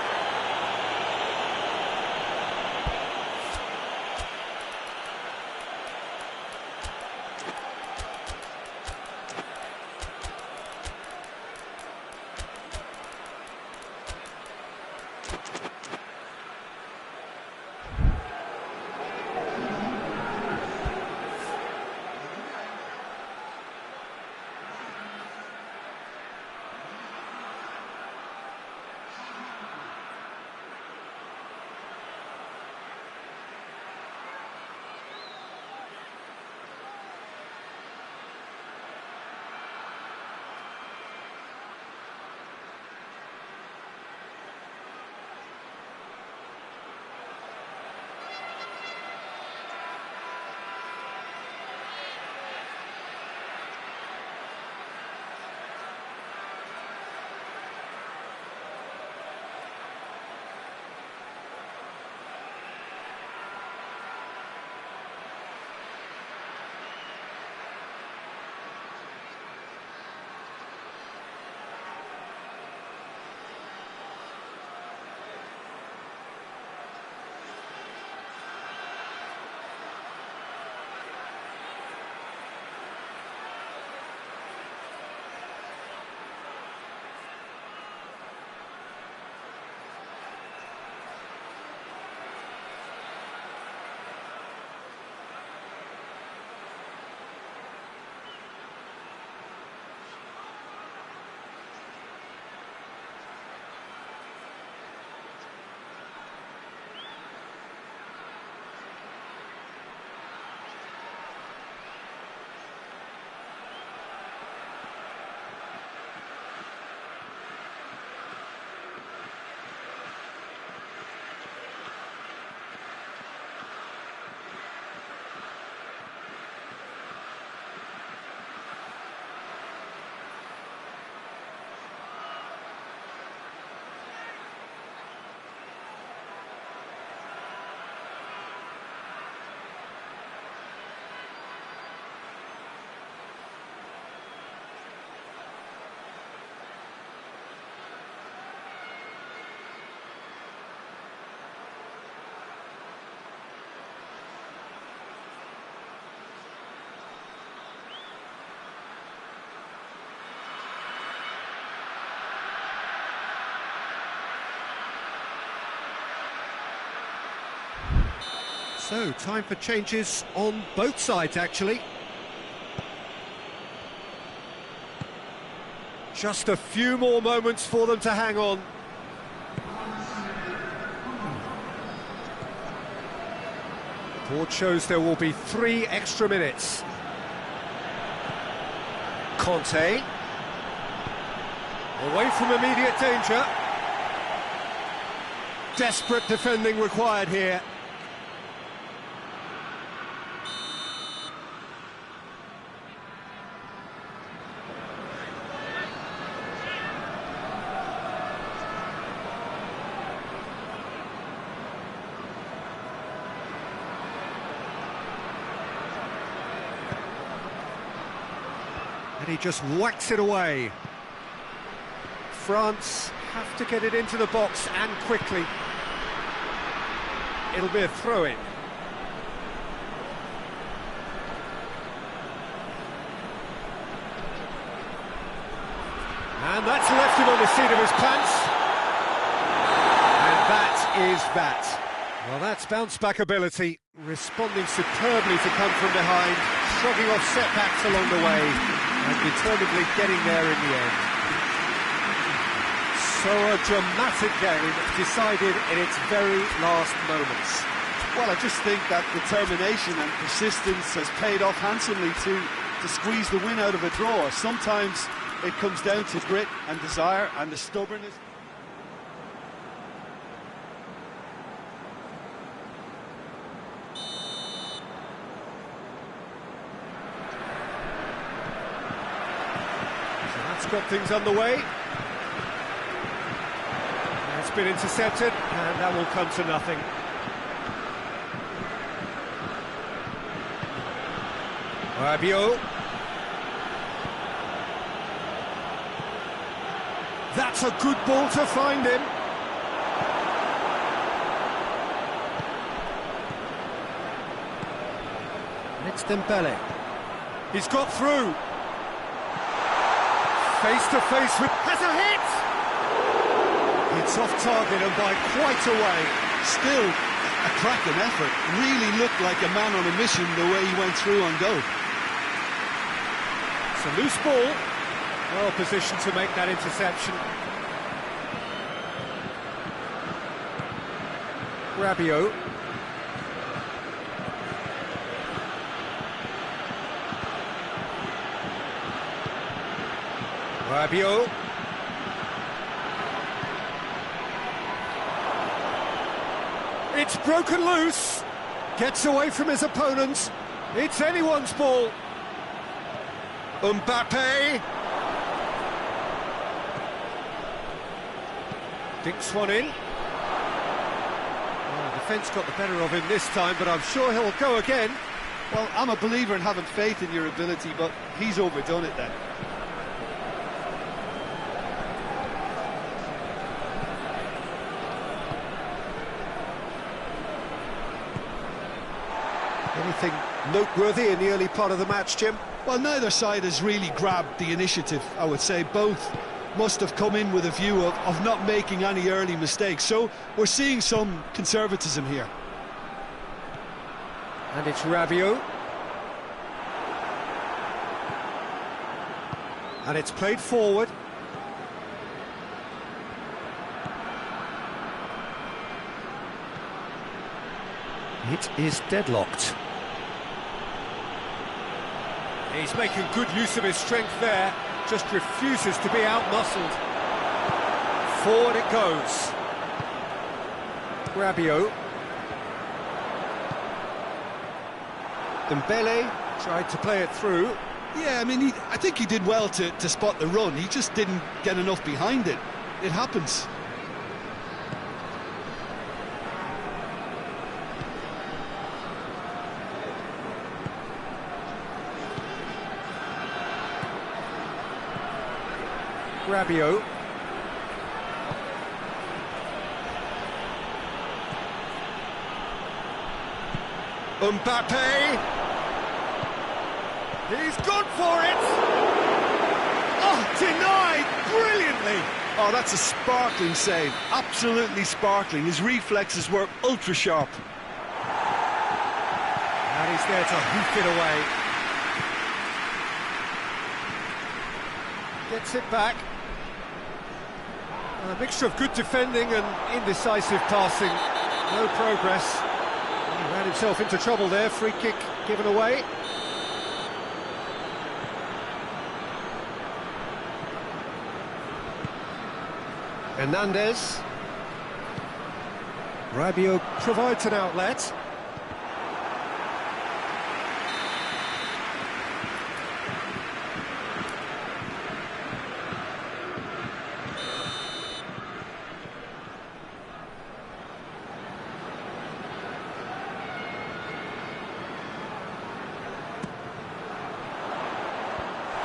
So, time for changes on both sides, actually. Just a few more moments for them to hang on. Report shows there will be 3 extra minutes. Conte. Away from immediate danger. Desperate defending required here. And he just whacks it away. France have to get it into the box and quickly. It'll be a throw-in. And that's left him on the seat of his pants. And that is that. Well, that's bounce-back ability, responding superbly to come from behind, shrugging off setbacks along the way, and determinedly getting there in the end. So a dramatic game decided in its very last moments. Well, I just think that determination and persistence has paid off handsomely to squeeze the win out of a draw. Sometimes it comes down to grit and desire and the stubbornness. So that's got things underway. It's been intercepted, and that will come to nothing. Rabiot. That's a good ball to find him. It's Dembele. He's got through. Face to face with... has a hit! It's off target and by quite a way. Still a cracking effort. Really looked like a man on a mission the way he went through on goal. It's a loose ball. Well positioned to make that interception. Rabiot. Rabiot. It's broken loose. Gets away from his opponent. It's anyone's ball. Mbappe. Dinks one in. Well, the defence got the better of him this time, but I'm sure he'll go again. Well, I'm a believer in having faith in your ability, but he's overdone it then. Anything noteworthy in the early part of the match, Jim? Well, neither side has really grabbed the initiative, I would say. Both must have come in with a view of not making any early mistakes. So we're seeing some conservatism here. And it's Rabiot. And it's played forward. It is deadlocked. He's making good use of his strength there, just refuses to be outmuscled. Forward it goes. Rabiot. Dembele tried to play it through. Yeah, I mean, I think he did well to spot the run. He just didn't get enough behind it. It happens. Rabiot. Mbappe. He's gone for it. Oh, denied brilliantly. Oh, that's a sparkling save. Absolutely sparkling. His reflexes were ultra sharp. And he's there to hoof it away. Gets it back. A mixture of good defending and indecisive passing. No progress. He ran himself into trouble there. Free kick given away. Hernandez. Rabiot provides an outlet.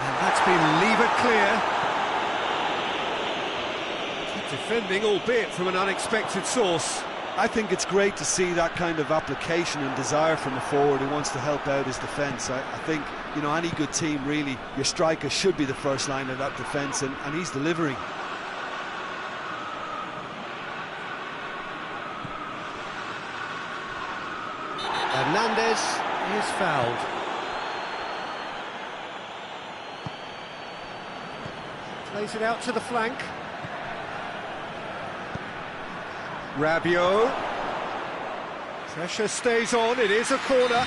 And that's been levered clear. Defending, albeit from an unexpected source. I think it's great to see that kind of application and desire from a forward who wants to help out his defence. I think, you know, any good team, really, your striker should be the first line of that defence, and he's delivering. Hernandez is fouled. Plays it out to the flank. Rabiot. Pressure stays on, it is a corner.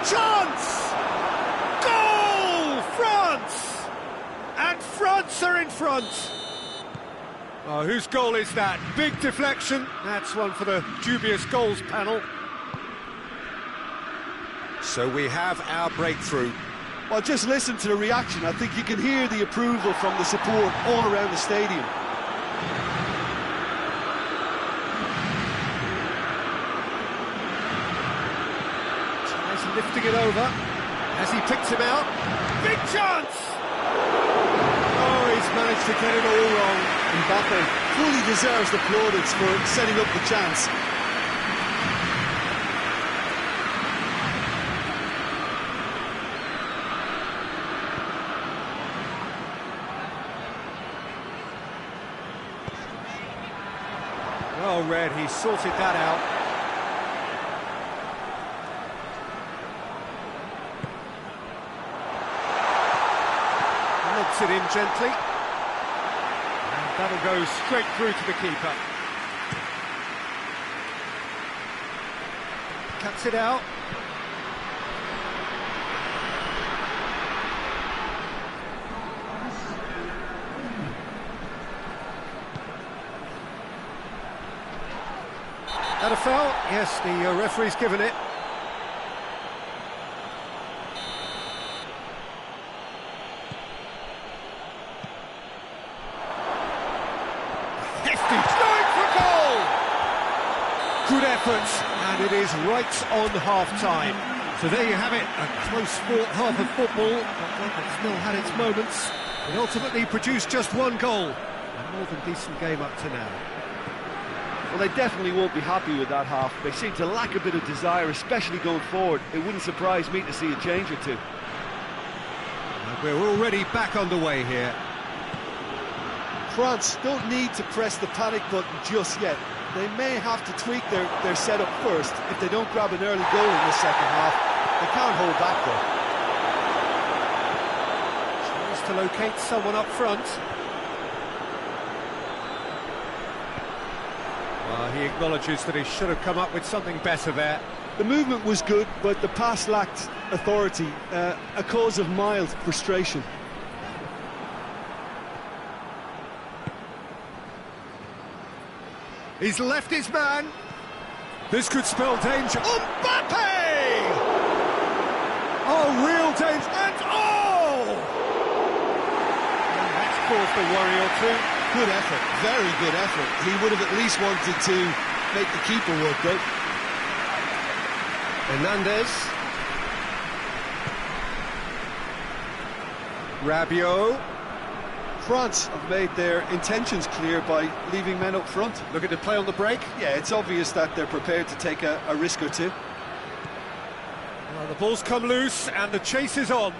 Chance! Goal! France! And France are in front. Oh, whose goal is that? Big deflection. That's one for the dubious goals panel. So we have our breakthrough. Well, just listen to the reaction. I think you can hear the approval from the support all around the stadium. Tries lifting it over as he picks him out. Big chance! Oh, he's managed to get it all wrong. Mbappe fully deserves the plaudits for setting up the chance. Well read, he sorted that out. Lobs it in gently. And that'll go straight through to the keeper. Cuts it out. That a foul? Yes, the referee's given it. Hefty, going for goal! Good effort, and it is right on half-time. So there you have it, a close-fought half of football, but one that still had its moments. It ultimately produced just one goal. A more than decent game up to now. Well, they definitely won't be happy with that half. They seem to lack a bit of desire, especially going forward. It wouldn't surprise me to see a change or two. And we're already back underway here. France don't need to press the panic button just yet. They may have to tweak their setup first. If they don't grab an early goal in the second half, they can't hold back though. Tries to locate someone up front. He acknowledges that he should have come up with something better there. The movement was good, but the pass lacked authority, a cause of mild frustration. He's left his man. This could spell danger. Mbappe! Oh, real danger. And and that's caused a worry or two. Good effort, very good effort. He would have at least wanted to make the keeper work though. Hernandez. Rabiot. France have made their intentions clear by leaving men up front. Looking to play on the break. Yeah, it's obvious that they're prepared to take a risk or two. Well, the ball's come loose and the chase is on.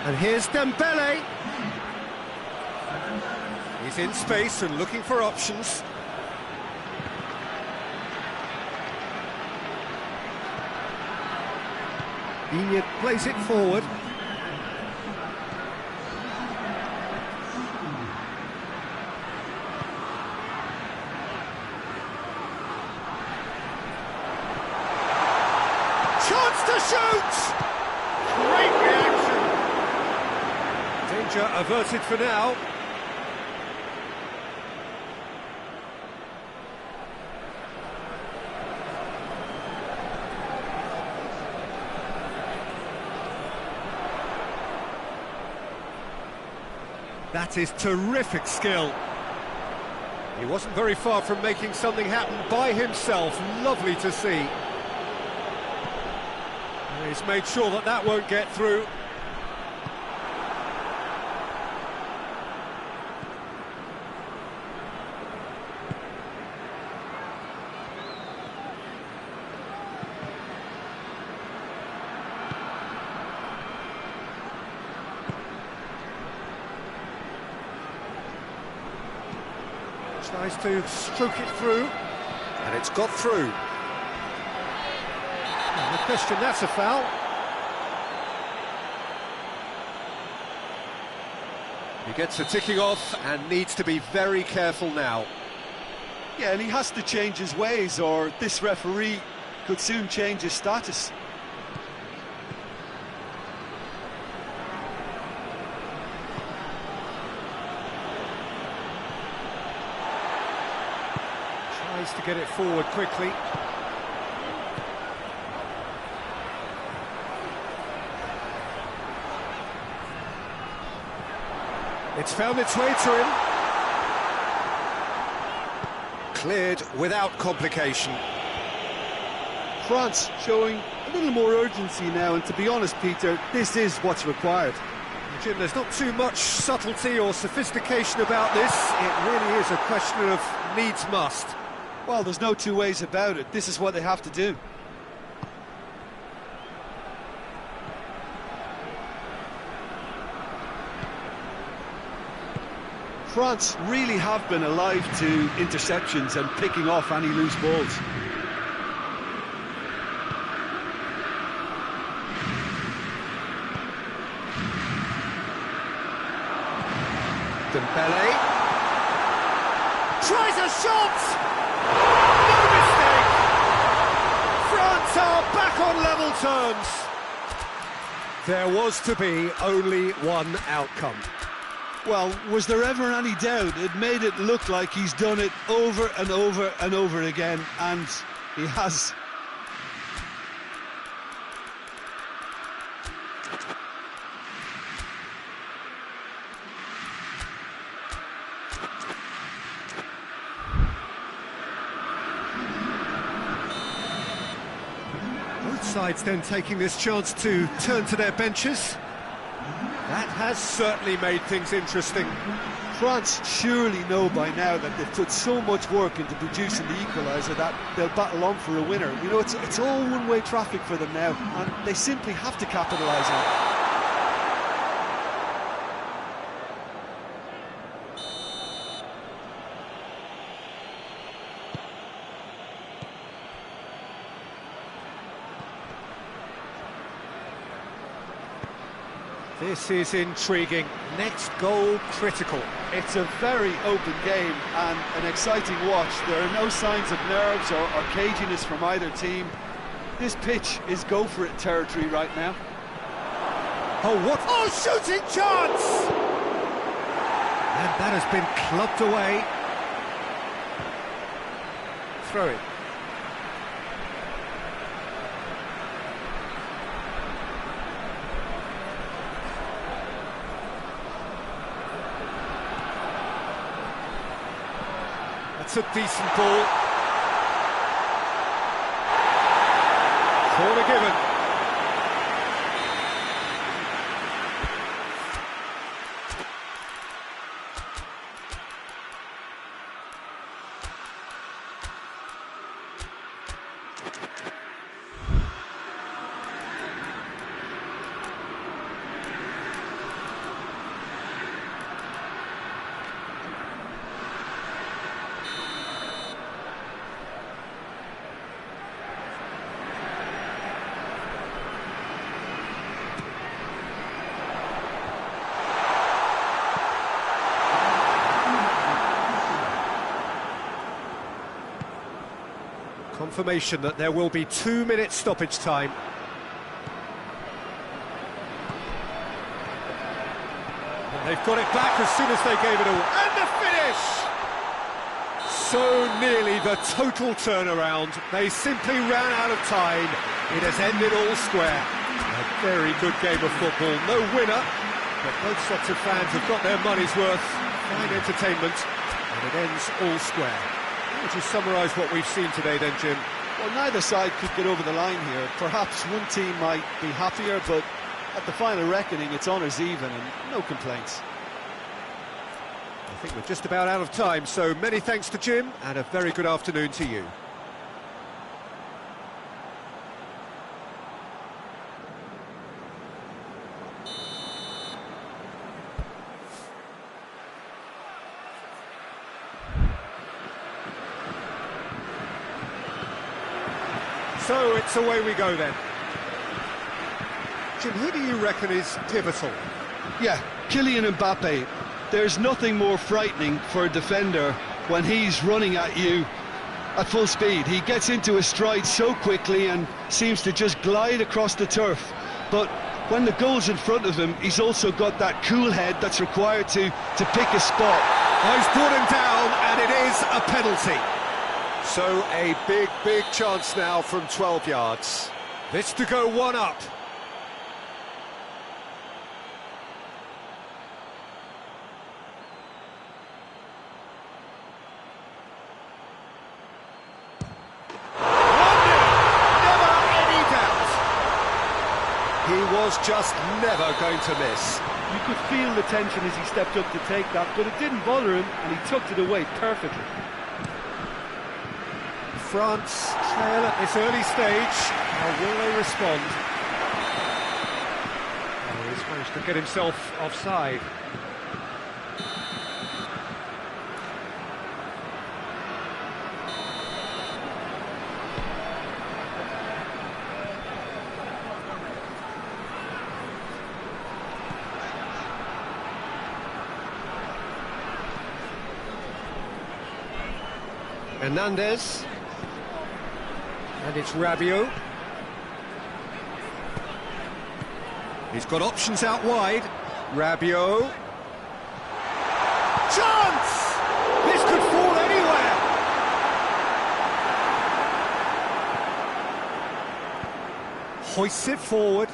And here's Dembele. He's in space and looking for options. Iñak plays it forward. Chance to shoot! Great reaction! Danger averted for now. That is terrific skill. He wasn't very far from making something happen by himself. Lovely to see. And he's made sure that that won't get through. Tries to stroke it through, and it's got through. No question, that's a foul. He gets a ticking off and needs to be very careful now. Yeah, and he has to change his ways, or this referee could soon change his status. To get it forward quickly. It's found its way to him. Cleared without complication. France showing a little more urgency now, and to be honest, Peter, this is what's required. Jim, there's not too much subtlety or sophistication about this. It really is a question of needs must. Well, there's no two ways about it. This is what they have to do. France really have been alive to interceptions and picking off any loose balls. Dembele tries a shot! No mistake! France are back on level terms. There was to be only one outcome. Well, was there ever any doubt? It made it look like he's done it over and over and over again, and he has. Both sides then taking this chance to turn to their benches. That has certainly made things interesting. France surely know by now that they've put so much work into producing the equaliser that they'll battle on for a winner. You know, it's all one-way traffic for them now, and they simply have to capitalise on it. This is intriguing. Next goal critical. It's a very open game and an exciting watch. There are no signs of nerves or caginess from either team. This pitch is go-for-it territory right now. Oh, what? Oh, shooting chance! And that has been clubbed away. Throw it. That's a decent ball. Corner given. confirmation that there will be 2 minutes stoppage time. And they've got it back as soon as they gave it all. And the finish! So nearly the total turnaround. They simply ran out of time. It has ended all square. A very good game of football. No winner, but both sets of fans have got their money's worth. Fine entertainment, and it ends all square. How would you summarise what we've seen today then, Jim? Well, neither side could get over the line here. Perhaps one team might be happier, but at the final reckoning, it's honours even and no complaints. I think we're just about out of time, so many thanks to Jim, and a very good afternoon to you. So it's away we go then. Jim, who do you reckon is pivotal? Yeah, Kylian Mbappe. There's nothing more frightening for a defender when he's running at you at full speed. He gets into his stride so quickly and seems to just glide across the turf. But when the goal's in front of him, he's also got that cool head that's required to pick a spot. Oh, he's brought him down, and it is a penalty. So a big chance now from 12 yards. This to go one up. He was just never going to miss. You could feel the tension as he stepped up to take that, but it didn't bother him, and he tucked it away perfectly. France trail at this early stage. How will they respond? Oh, he's managed to get himself offside. Hernandez, and it's Rabiot. He's got options out wide. Rabiot. Chance! This could fall anywhere. Hoists it forward.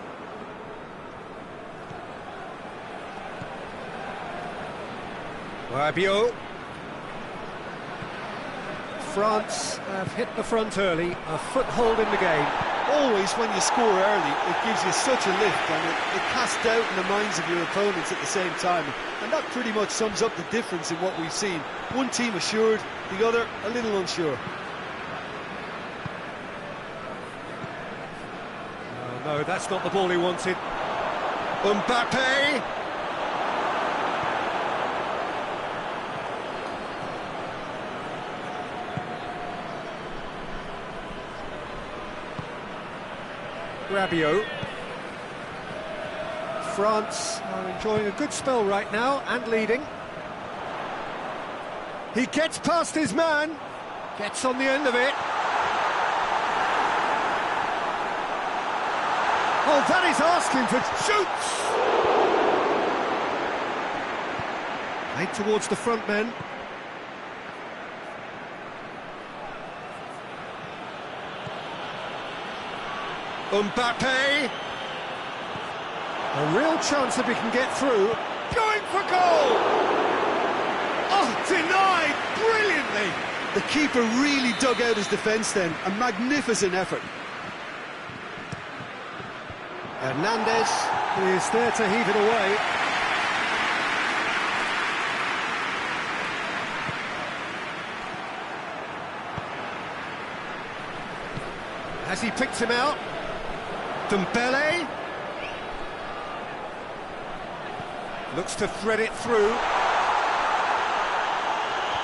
Rabiot. France have hit the front early, a foothold in the game. Always when you score early, it gives you such a lift, and it casts doubt in the minds of your opponents at the same time. And that pretty much sums up the difference in what we've seen. One team assured, the other a little unsure. Oh, no, that's not the ball he wanted. Mbappe! Rabiot. France are enjoying a good spell right now and leading. He gets past his man, gets on the end of it. Oh, that is asking for shoots! Played towards the front men. Mbappe, a real chance if he can get through, going for goal! Oh, denied brilliantly! The keeper really dug out his defence then, a magnificent effort. Hernandez is there to heave it away. Has he picked him out? Dembele looks to thread it through.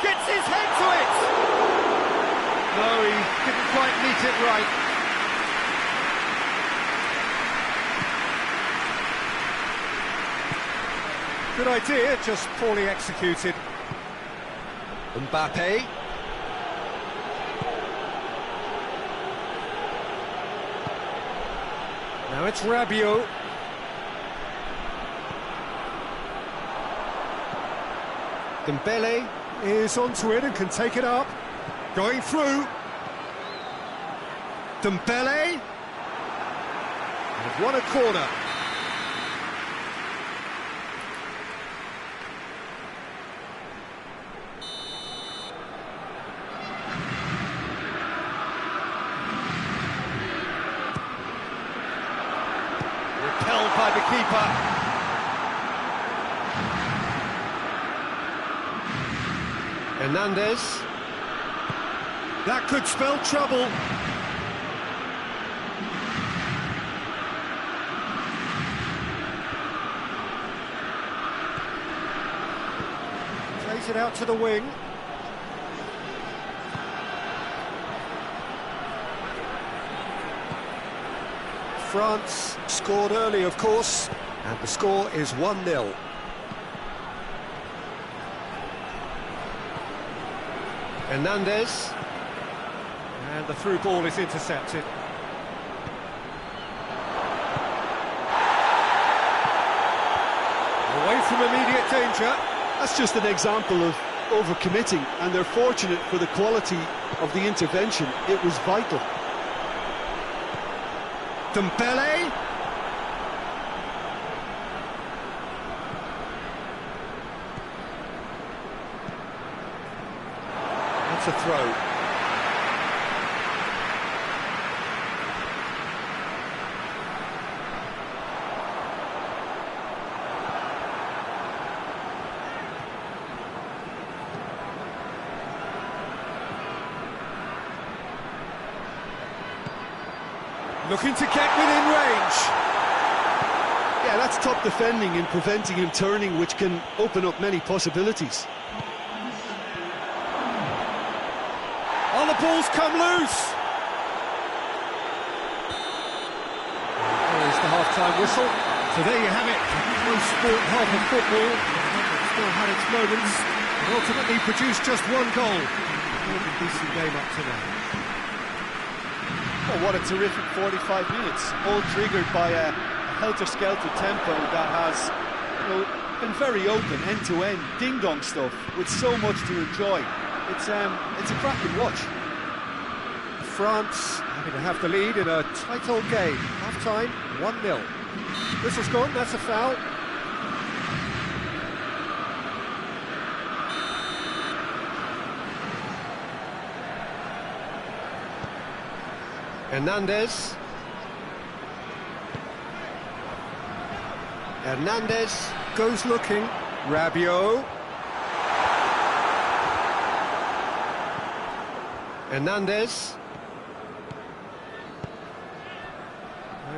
Gets his head to it! No, he didn't quite meet it right. Good idea, just poorly executed. Mbappe. Now it's Rabiot. Dembele is onto it and can take it up. Going through. Dembele. They've won a corner. Repelled by the keeper. Hernandez. That could spell trouble. Plays it out to the wing. France scored early, of course, and the score is 1-0. Hernandez, and the through ball is intercepted. Away from immediate danger. That's just an example of overcommitting, and they're fortunate for the quality of the intervention. It was vital. Dembele. That's a throw. Looking to get within range. Yeah, that's top defending and preventing him turning, which can open up many possibilities. Oh, the ball's come loose. There's the half-time whistle. So there you have it. Close sport, half of football. It's still had its moments, and ultimately produced just one goal. What a decent game up to now. Oh, what a terrific 45 minutes, all triggered by a helter-skelter tempo that has, been very open, end-to-end, ding-dong stuff, with so much to enjoy. It's a cracking watch. France having to have the lead in a tight old game. Half-time, 1-0. Whistle's gone, that's a foul. Hernandez. Hernandez goes looking. Rabiot. Hernandez.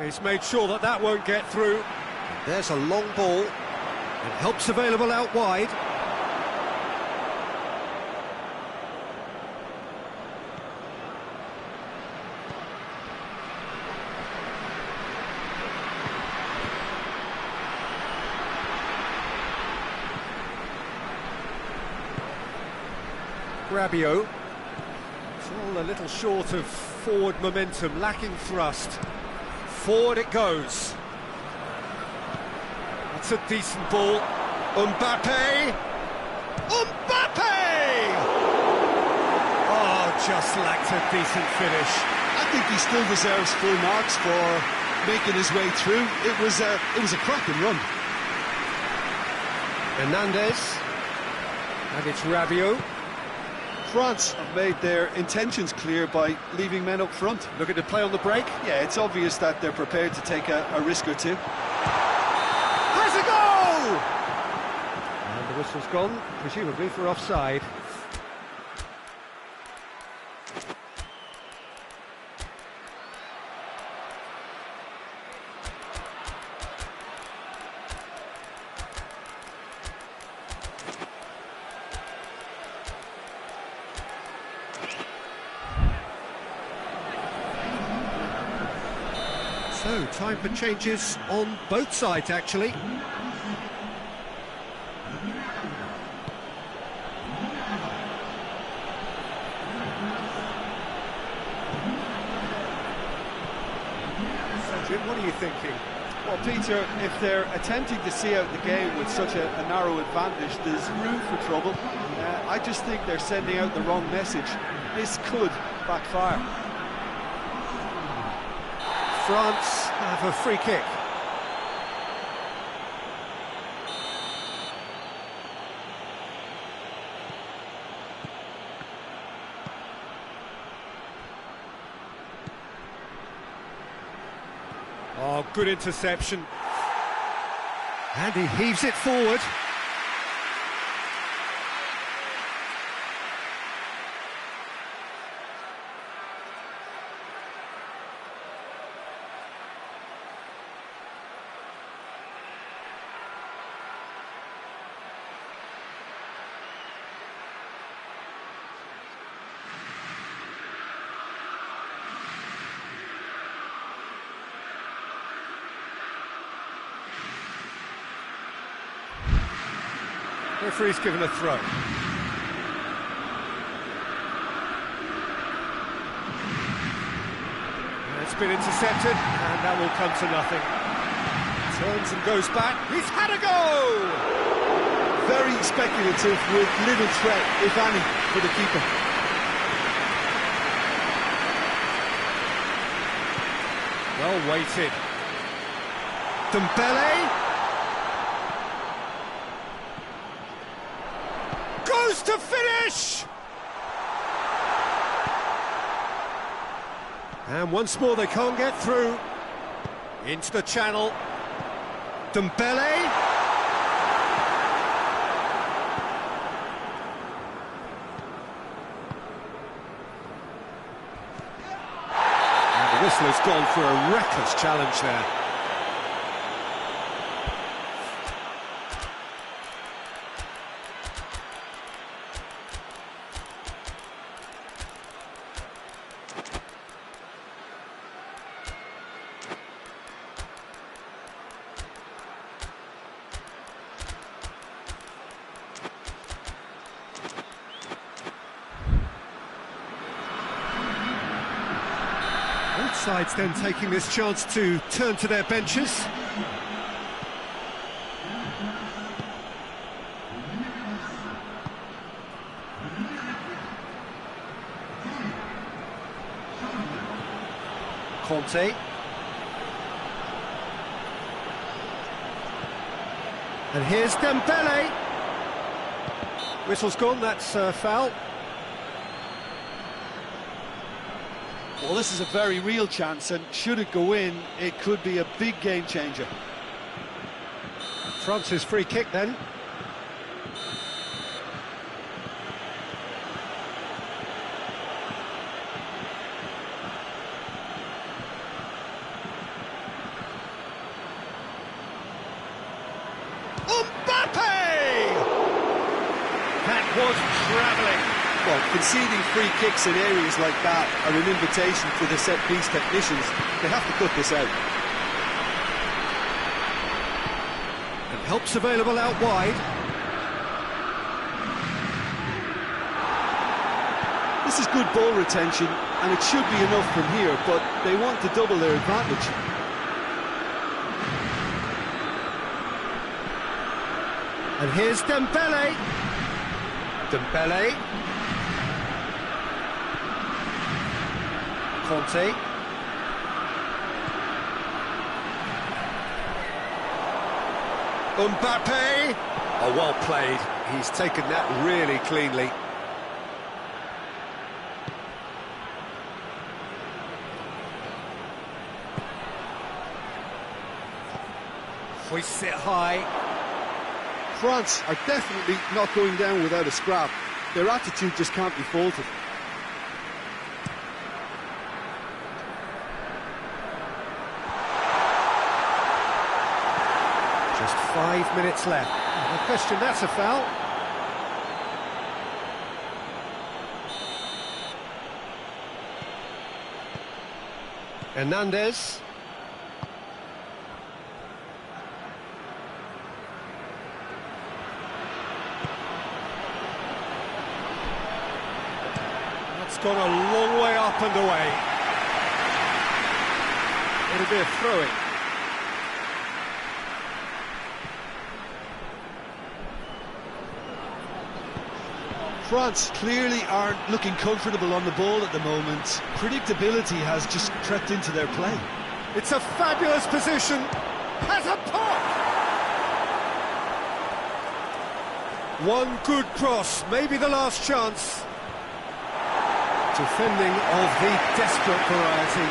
He's made sure that that won't get through. There's a long ball. And help's available out wide. Rabiot. It's all a little short of forward momentum, lacking thrust. Forward it goes. That's a decent ball. Mbappe! Mbappe! Oh, just lacked a decent finish. I think he still deserves full marks for making his way through. It was a cracking run. Hernandez. And it's Rabiot. France have made their intentions clear by leaving men up front. Looking to play on the break. Yeah, it's obvious that they're prepared to take a risk or two. Has a goal! And the whistle's gone, presumably for offside. So, time for changes on both sides, actually. Jim, what are you thinking? Well, Peter, if they're attempting to see out the game with such a narrow advantage, there's room for trouble. I just think they're sending out the wrong message. This could backfire. France have a free kick. Oh, good interception. And he heaves it forward. Referee's given a throw. It's been intercepted, and that will come to nothing. Turns and goes back. He's had a go! Very speculative with little threat, if any, for the keeper. Well weighted. Dembele. Goes to finish! And once more they can't get through. Into the channel. Dembele. And the whistle has gone for a reckless challenge there. Both sides then taking this chance to turn to their benches. Conte. And here's Dembele. Whistle's gone, that's foul. Well, this is a very real chance, and should it go in, it could be a big game changer. France's free kick then. Mbappe! That was travelling. Well, conceding free kicks in areas like that are an invitation for the set-piece technicians. They have to cut this out. And help's available out wide. This is good ball retention, and it should be enough from here, but they want to double their advantage. And here's Dembele. Dembele. Conte. Mbappe. Oh, well played. He's taken that really cleanly. Hoists it high. France are definitely not going down without a scrap. Their attitude just can't be faulted. Just 5 minutes left. No question, that's a foul. Hernandez. That's gone a long way up and away. it'll be a throw-in. France clearly aren't looking comfortable on the ball at the moment. Predictability has just crept into their play. It's a fabulous position. Has a pop! One good cross, maybe the last chance. Defending of the desperate variety.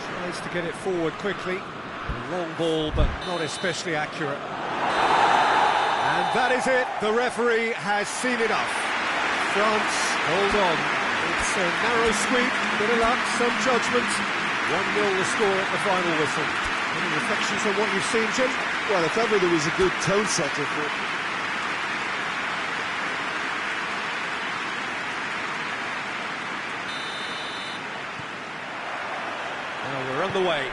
Tries to get it forward quickly. A long ball, but not especially accurate. And that is it. The referee has seen enough. France, hold on. It's a narrow squeak, bit of luck, some judgment. 1-0 the score at the final whistle. Any reflections on what you've seen, Jim? Well, if ever there was a good tone setter for it. Now we're on the way.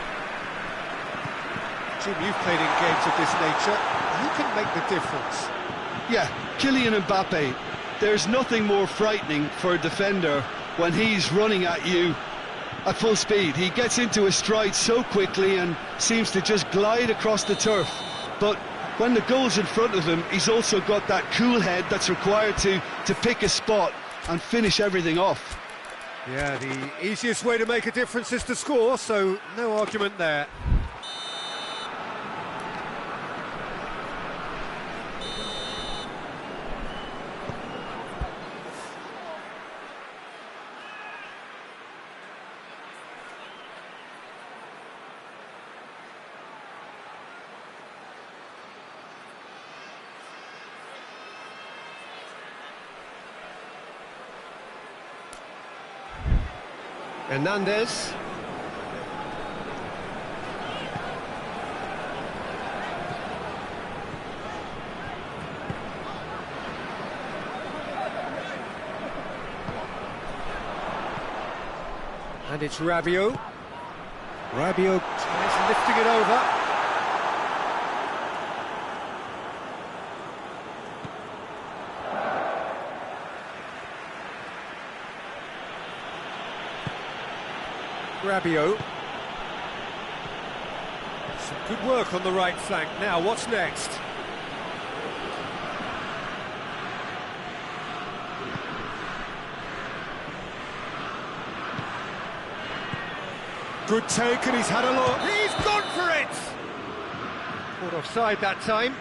Jim, you've played in games of this nature. Who can make the difference? Yeah, Kylian Mbappe. There's nothing more frightening for a defender when he's running at you at full speed. He gets into his stride so quickly and seems to just glide across the turf. But when the goal's in front of him, he's also got that cool head that's required to pick a spot and finish everything off. Yeah, the easiest way to make a difference is to score, so no argument there. Hernandez. And it's Rabiot. Rabiot tries lifting it over. Rabiot. Some good work on the right flank. Now, what's next? Good take, and he's had a look. He's gone for it! Caught offside that time.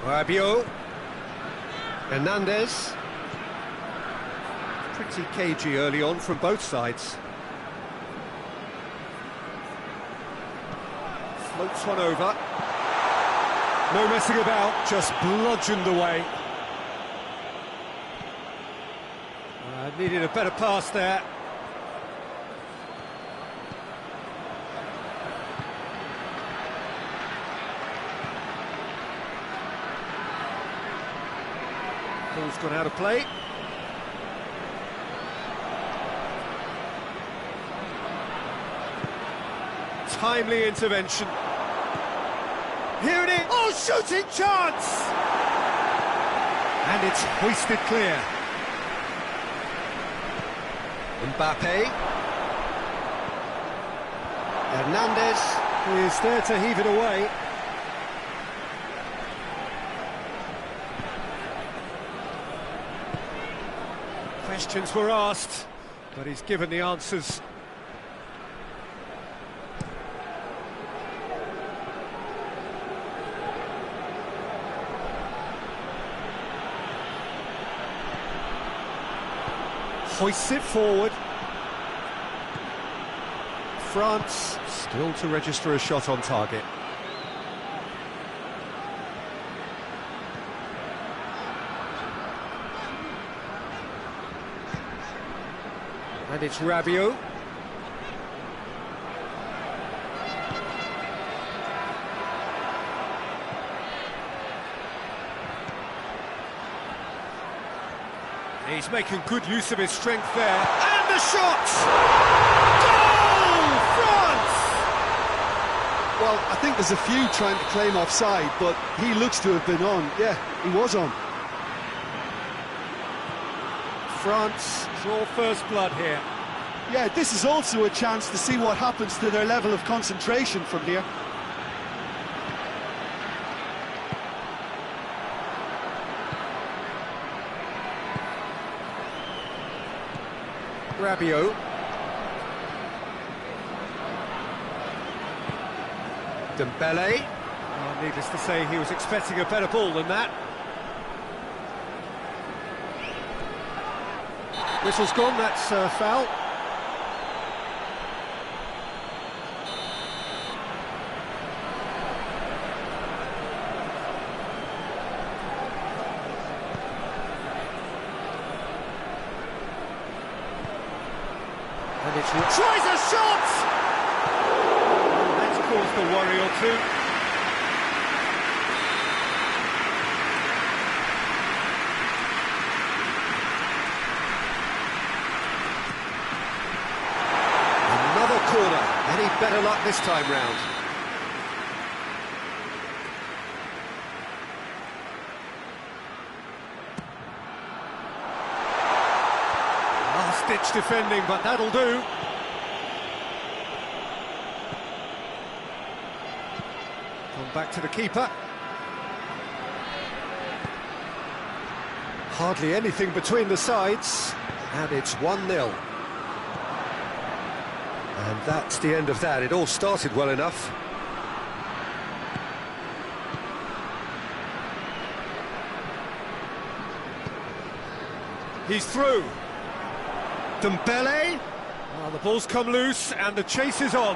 Rabiot. Hernandez. Pretty cagey early on from both sides. Floats one over. No messing about, just bludgeoned away. Needed a better pass there. Ball's gone out of play. Timely intervention. Here it is. Oh, shooting chance! And it's hoisted clear. Mbappe. Hernandez is there to heave it away. Questions were asked, but he's given the answers. Hoists it forward. France still to register a shot on target. And it's Rabiot. He's making good use of his strength there. And the shot! Goal! France! Well, I think there's a few trying to claim offside, but he looks to have been on. Yeah, he was on. France, it's all first blood here. Yeah, this is also a chance to see what happens to their level of concentration from here. Rabiot. Dembele. Oh, needless to say, he was expecting a better ball than that. Whistle's gone, that's a foul. And it's tries a shot! That's caused a worry or two. Another corner. Any better luck this time round? Last-ditch defending, but that'll do. Come back to the keeper. Hardly anything between the sides, and it's 1-0. And that's the end of that. It all started well enough. He's through. Dembele. Oh, the ball's come loose and the chase is on.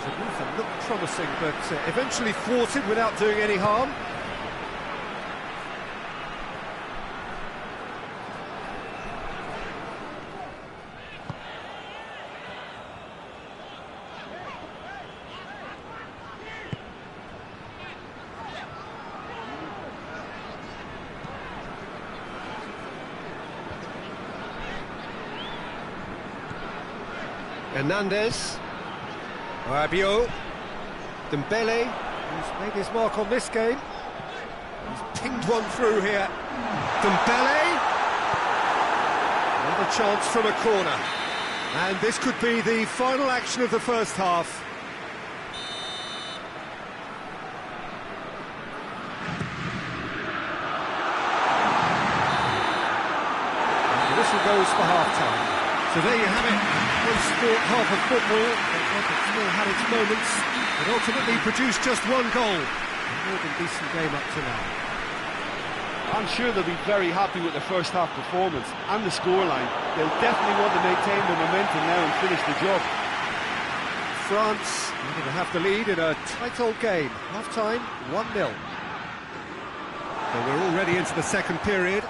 The move looked promising, but eventually thwarted without doing any harm. Hernandez, Rabiot, Dembele, who's made his mark on this game. He's pinged one through here. Dembele, another chance from a corner. And this could be the final action of the first half. And the whistle goes for half-time. So there you have it. One sport, half of football, but still had its moments, but ultimately produced just one goal. A more than decent game up to now. I'm sure they'll be very happy with their first half performance and the scoreline. They'll definitely want to maintain the momentum now and finish the job. France looking to have the lead in a tight old game. Half-time, 1-0. So we're already into the second period.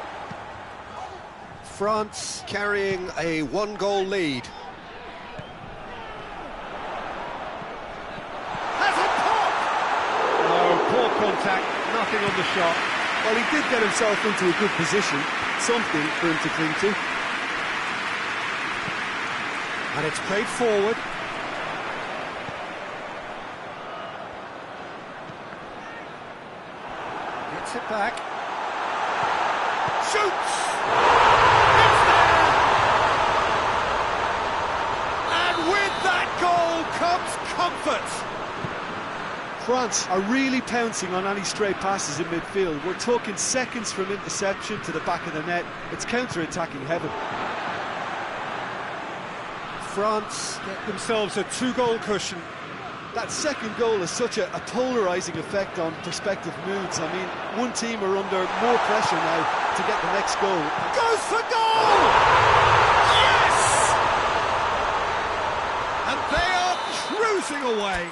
France carrying a one-goal lead. Has a pop! No, poor contact, nothing on the shot. Well, he did get himself into a good position, something for him to cling to. And it's played forward. Gets it back. Shoots! Comfort. France are really pouncing on any stray passes in midfield. We're talking seconds from interception to the back of the net. It's counter-attacking heaven. France get themselves a two-goal cushion. That second goal has such a polarising effect on prospective moods. I mean, one team are under more pressure now to get the next goal. Goes for goal! Yes! And they are cruising away.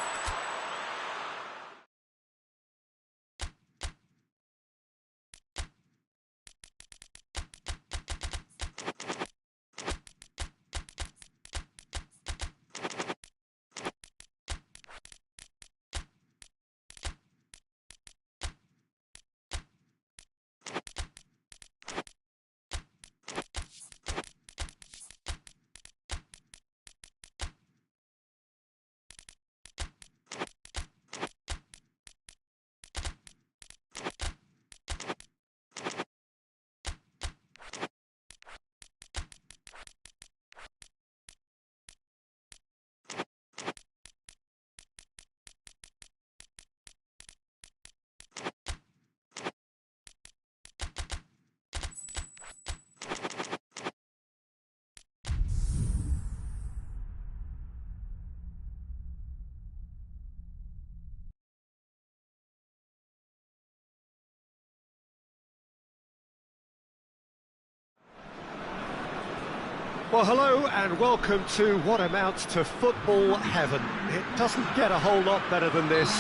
Well, hello and welcome to what amounts to football heaven. It doesn't get a whole lot better than this.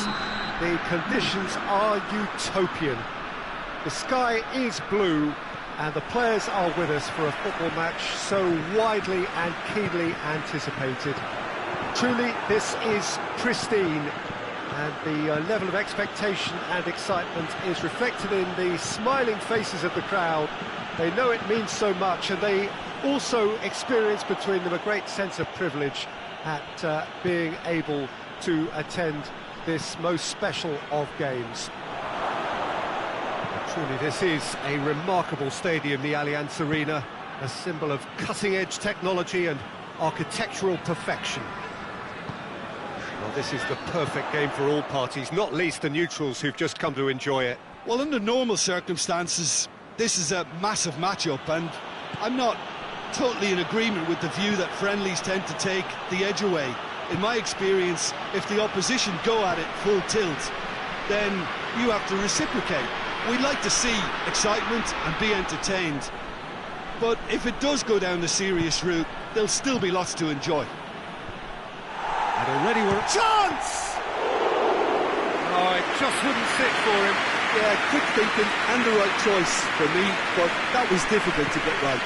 The conditions are utopian. The sky is blue and the players are with us for a football match so widely and keenly anticipated. Truly, this is pristine, and the level of expectation and excitement is reflected in the smiling faces of the crowd. They know it means so much, and they also experience between them a great sense of privilege at being able to attend this most special of games. Truly, this is a remarkable stadium, the Allianz Arena, a symbol of cutting-edge technology and architectural perfection. Well, this is the perfect game for all parties, not least the neutrals who've just come to enjoy it. Well, under normal circumstances, this is a massive matchup, and I'm not totally in agreement with the view that friendlies tend to take the edge away. In my experience, if the opposition go at it full tilt, then you have to reciprocate. We'd like to see excitement and be entertained, but if it does go down the serious route, there'll still be lots to enjoy. And already we're... Chance! Oh, it just wouldn't sit for him. Yeah, quick thinking and the right choice for me, but that was difficult to get right.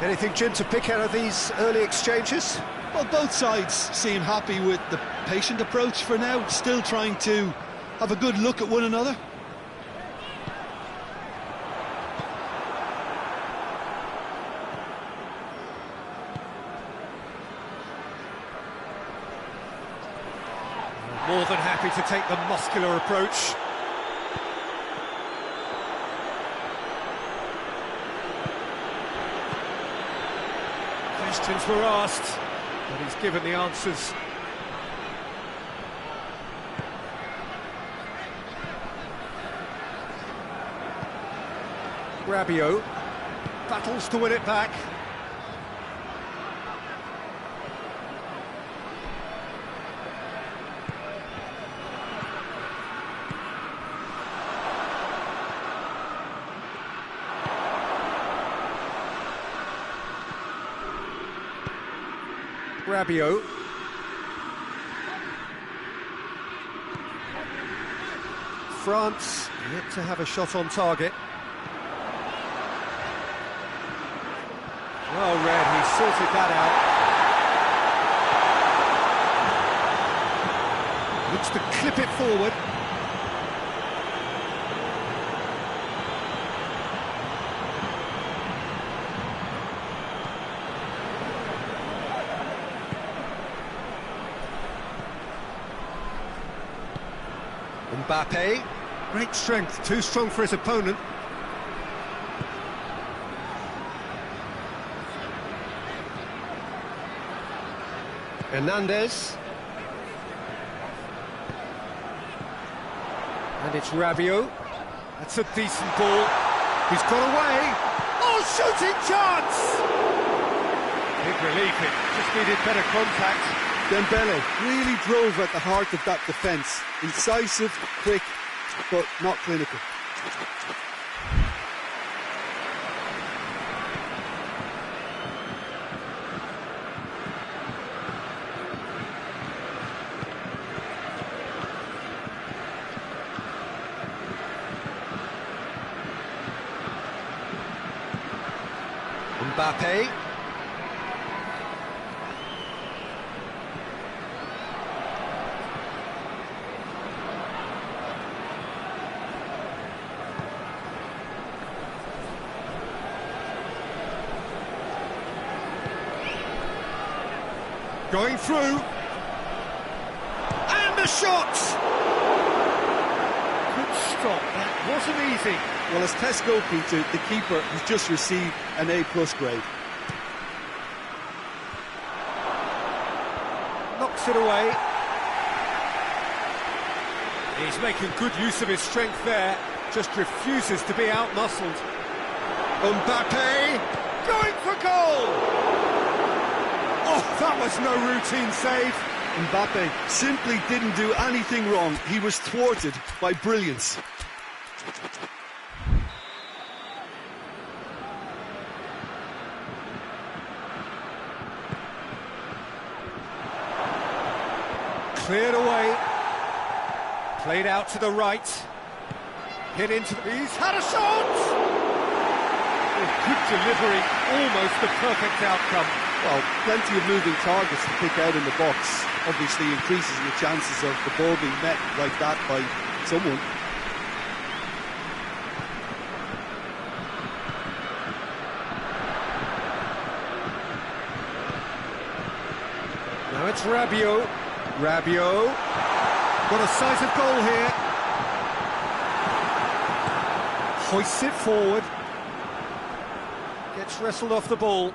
Anything, Jim, to pick out of these early exchanges? Well, both sides seem happy with the patient approach for now, still trying to have a good look at one another. More than happy to take the muscular approach. Questions were asked, but he's given the answers. Rabiot battles to win it back. Rabiot. France yet to have a shot on target. Well read, he sorted that out. Looks to clip it forward. Mbappe, great strength, too strong for his opponent. Hernandez. And it's Rabiot. That's a decent ball. He's got away. Oh, shooting chance! Big relief, it just needed better contact. Dembele really drove at the heart of that defence. Incisive, quick, but not clinical. Mbappe. Going through. And the shot! Good stop, that wasn't easy. Well, as tests go, Peter, the keeper has just received an A+ grade. Knocks it away. He's making good use of his strength there, just refuses to be out-muscled. Mbappe, going for goal! Oh, that was no routine save. Mbappe simply didn't do anything wrong. He was thwarted by brilliance. Cleared away. Played out to the right. Hit into the... He's had a shot! Oh, good delivery. Almost the perfect outcome. Well, plenty of moving targets to pick out in the box. Obviously increases the chances of the ball being met like that by someone. Now it's Rabiot. Rabiot. Got a sight of goal here. Hoists it forward. Gets wrestled off the ball.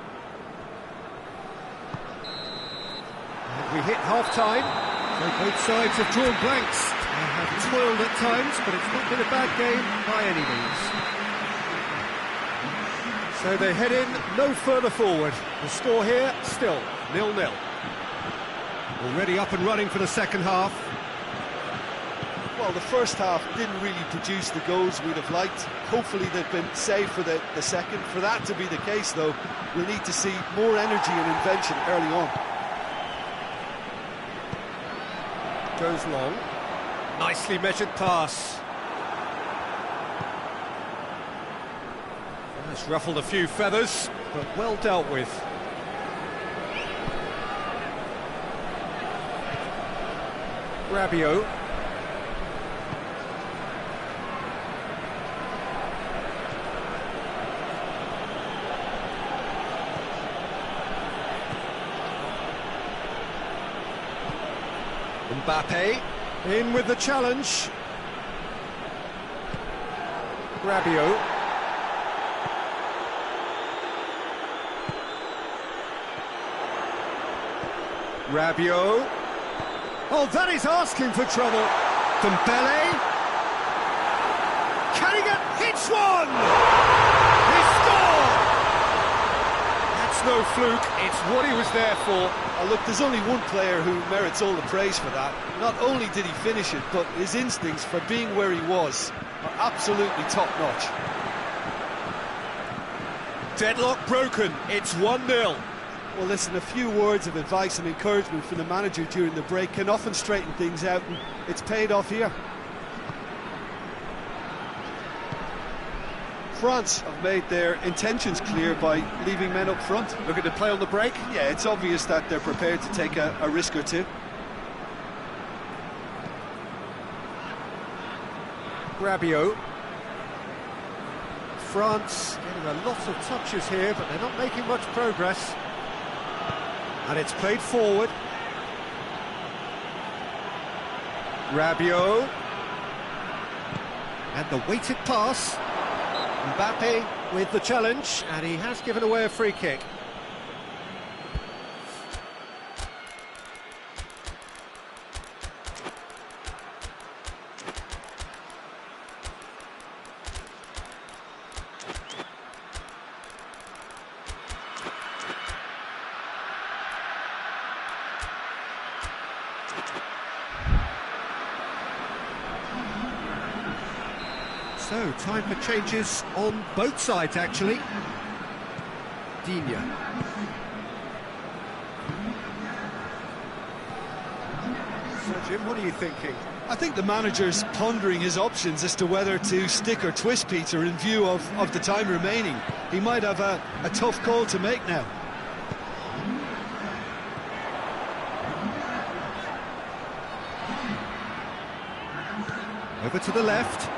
And we hit half-time. So both sides have drawn blanks. They have toiled at times, but it's not been a bad game by any means. So they head in no further forward. The score here, still 0-0. Already up and running for the second half. Well, the first half didn't really produce the goals we'd have liked. Hopefully they've been saved for the second. For that to be the case, though, we'll need to see more energy and invention early on. Goes long. Nicely measured pass. That's ruffled a few feathers, but well dealt with. Rabiot. Mbappe in with the challenge. Rabiot. Rabiot. Oh, that is asking for trouble. Dembele. Can he get... Hits one! He scored! That's no fluke, it's what he was there for. Look, there's only one player who merits all the praise for that. Not only did he finish it, but his instincts for being where he was are absolutely top-notch. Deadlock broken, it's 1-0. Well, listen, a few words of advice and encouragement from the manager during the break can often straighten things out, and it's paid off here. France have made their intentions clear by leaving men up front. Looking to play on the break? Yeah, it's obvious that they're prepared to take a risk or two. Rabiot. France getting a lot of touches here, but they're not making much progress. And it's played forward. Rabiot. And the weighted pass. Mbappe with the challenge, and he has given away a free kick. So, time for changes on both sides, actually. Digne. So, Jim, what are you thinking? I think the manager's pondering his options as to whether to stick or twist Peter in view of the time remaining. He might have a tough call to make now. Over to the left.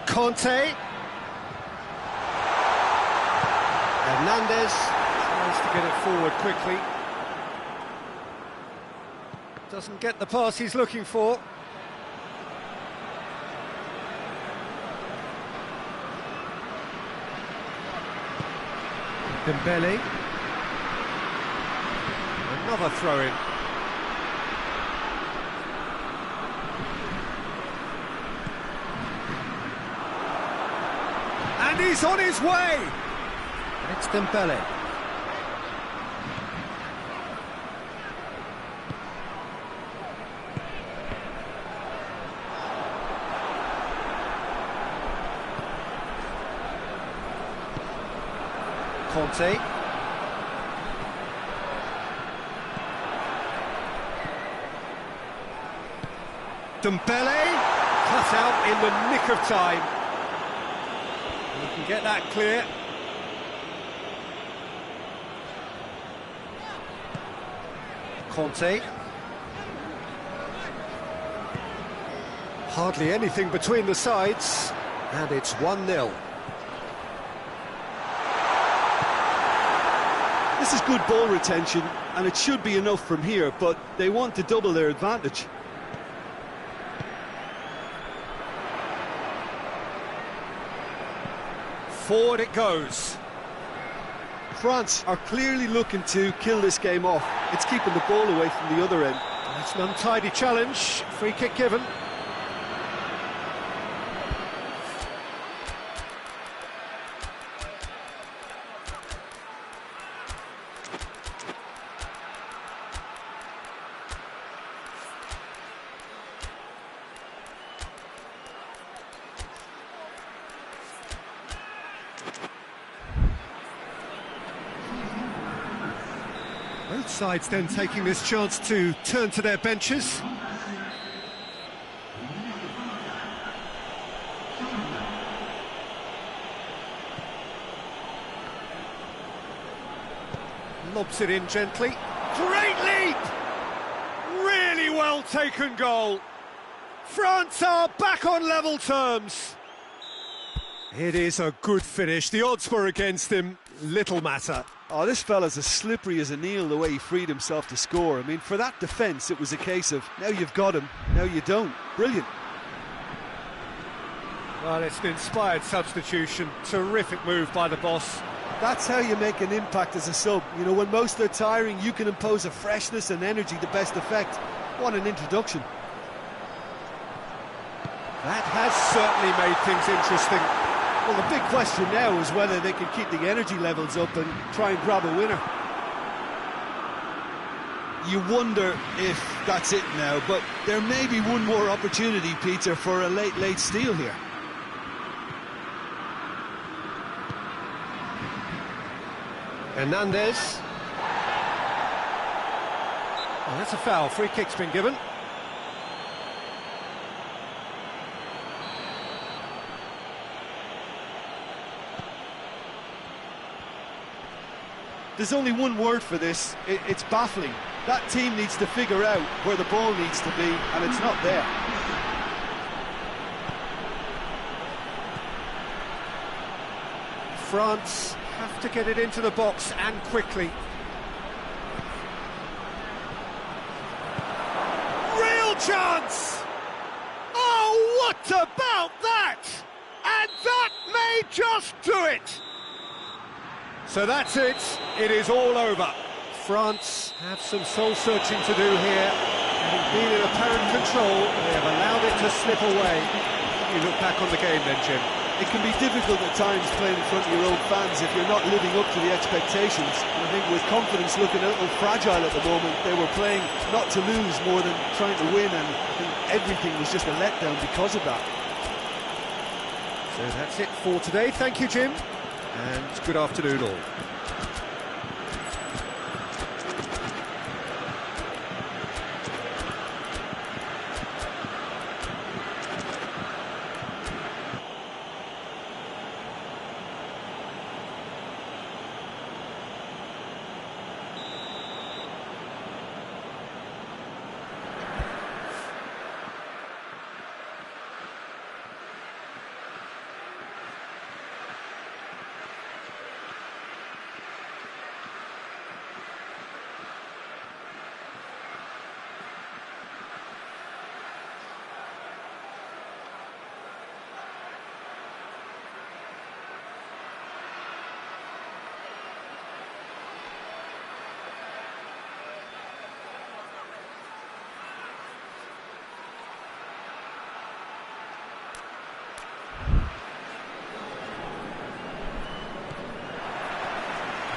Conte. Hernandez tries to get it forward quickly. Doesn't get the pass he's looking for. Dembele. Another throw-in. And he's on his way! And it's Dembele. Conte. Dembele, cut out in the nick of time. You can get that clear. Conte. Hardly anything between the sides, and it's 1-0. This is good ball retention, and it should be enough from here, but they want to double their advantage. Forward it goes. France are clearly looking to kill this game off. It's keeping the ball away from the other end. It's an untidy challenge. Free kick given. Both sides then taking this chance to turn to their benches. Lobs it in gently. Great leap! Really well taken goal. France are back on level terms. It is a good finish. The odds were against him. Little matter. Oh, this fella's as slippery as an eel the way he freed himself to score. I mean, for that defence, it was a case of, now you've got him, now you don't. Brilliant. Well, it's an inspired substitution. Terrific move by the boss. That's how you make an impact as a sub. You know, when most are tiring, you can impose a freshness and energy to best effect. What an introduction. That has certainly made things interesting. Well, the big question now is whether they can keep the energy levels up and try and grab a winner. You wonder if that's it now, but there may be one more opportunity, Peter, for a late steal here. Hernandez. Oh, that's a foul. Free kick's been given. There's only one word for this, it's baffling. That team needs to figure out where the ball needs to be, and it's not there. France have to get it into the box, and quickly. Real chance! Oh, what about that? And that may just do it! So that's it. It is all over. France have some soul-searching to do here. Having been in apparent control, they have allowed it to slip away. You look back on the game then, Jim. It can be difficult at times playing in front of your own fans if you're not living up to the expectations. And I think with confidence looking a little fragile at the moment, they were playing not to lose more than trying to win, and I think everything was just a letdown because of that. So that's it for today. Thank you, Jim. And good afternoon all.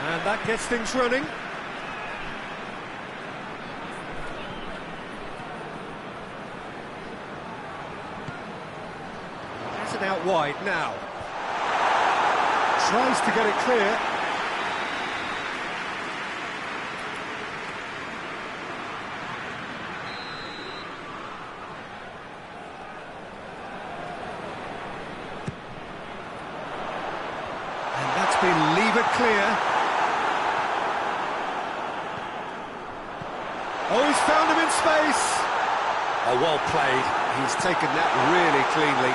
And that gets things running. Has it out wide now. Tries to get it clear. clear. Oh, he's found him in space. Oh, well played. He's taken that really cleanly.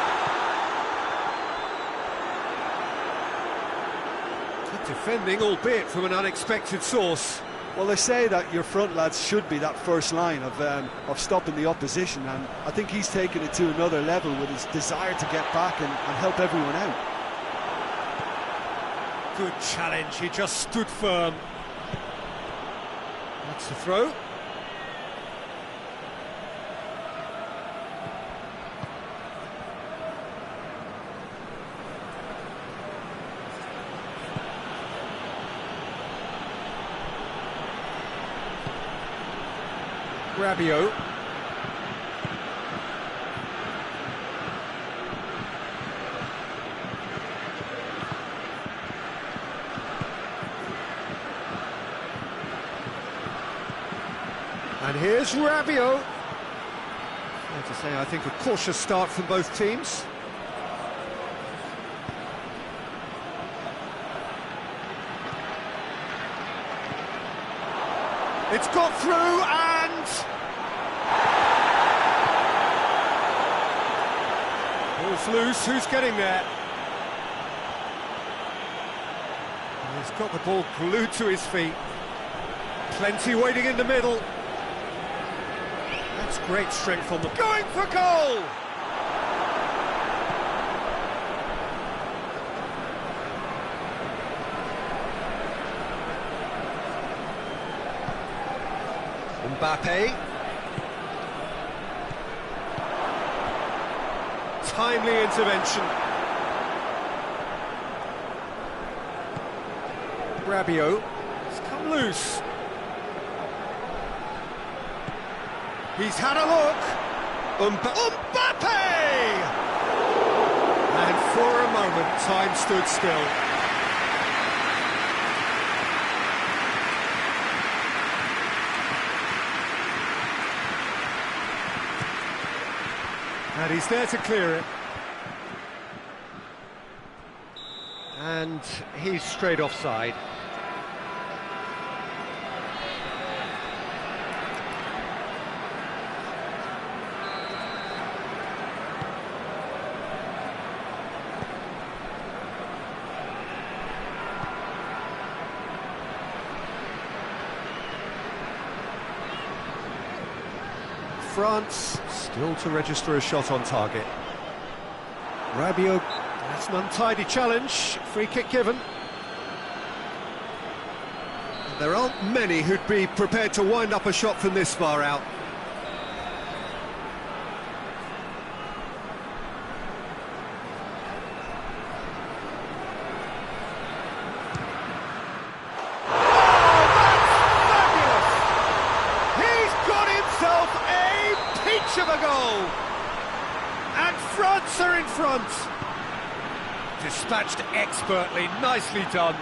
Good defending, albeit from an unexpected source. Well, they say that your front lads should be that first line of stopping the opposition, and I think he's taken it to another level with his desire to get back and help everyone out. Good challenge, he just stood firm. That's the throw. Rabiot. And here's Rabiot. Fair to say, I think a cautious start from both teams. It's got through and... ball's loose, who's getting there? And he's got the ball glued to his feet. Plenty waiting in the middle. That's great strength on the... going for goal! Mbappe. Timely intervention. Rabiot. It's come loose. He's had a look. Mbappe! And for a moment, time stood still. And he's there to clear it. And he's straight offside. France still to register a shot on target. Rabiot, that's an untidy challenge, free kick given. There aren't many who'd be prepared to wind up a shot from this far out. Of a goal, and France are in front. Dispatched expertly, nicely done.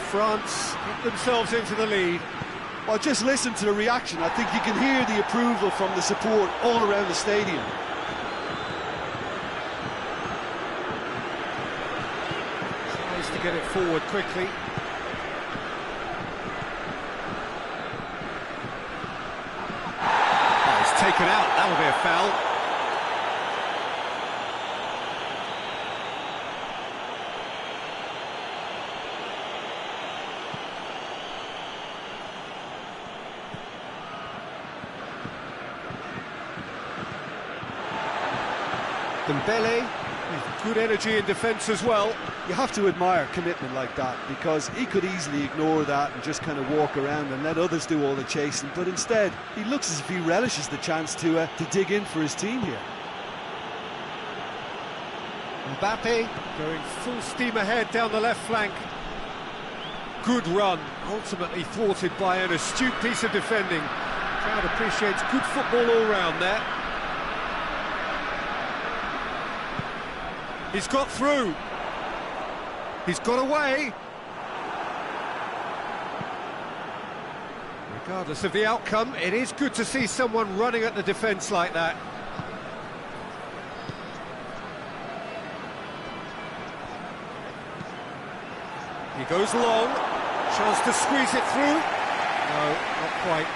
France put themselves into the lead. Well, just listen to the reaction. I think you can hear the approval from the support all around the stadium. Tries to get it forward quickly. Taken out, that will be a foul. Dembele with good energy in defence as well. You have to admire commitment like that, because he could easily ignore that and just kind of walk around and let others do all the chasing, but instead he looks as if he relishes the chance to dig in for his team here. Mbappe going full steam ahead down the left flank. Good run, ultimately thwarted by an astute piece of defending. Crowd appreciates good football all round there. He's got through. He's got away. Regardless of the outcome, it is good to see someone running at the defence like that. He goes long, chance to squeeze it through. No, not quite.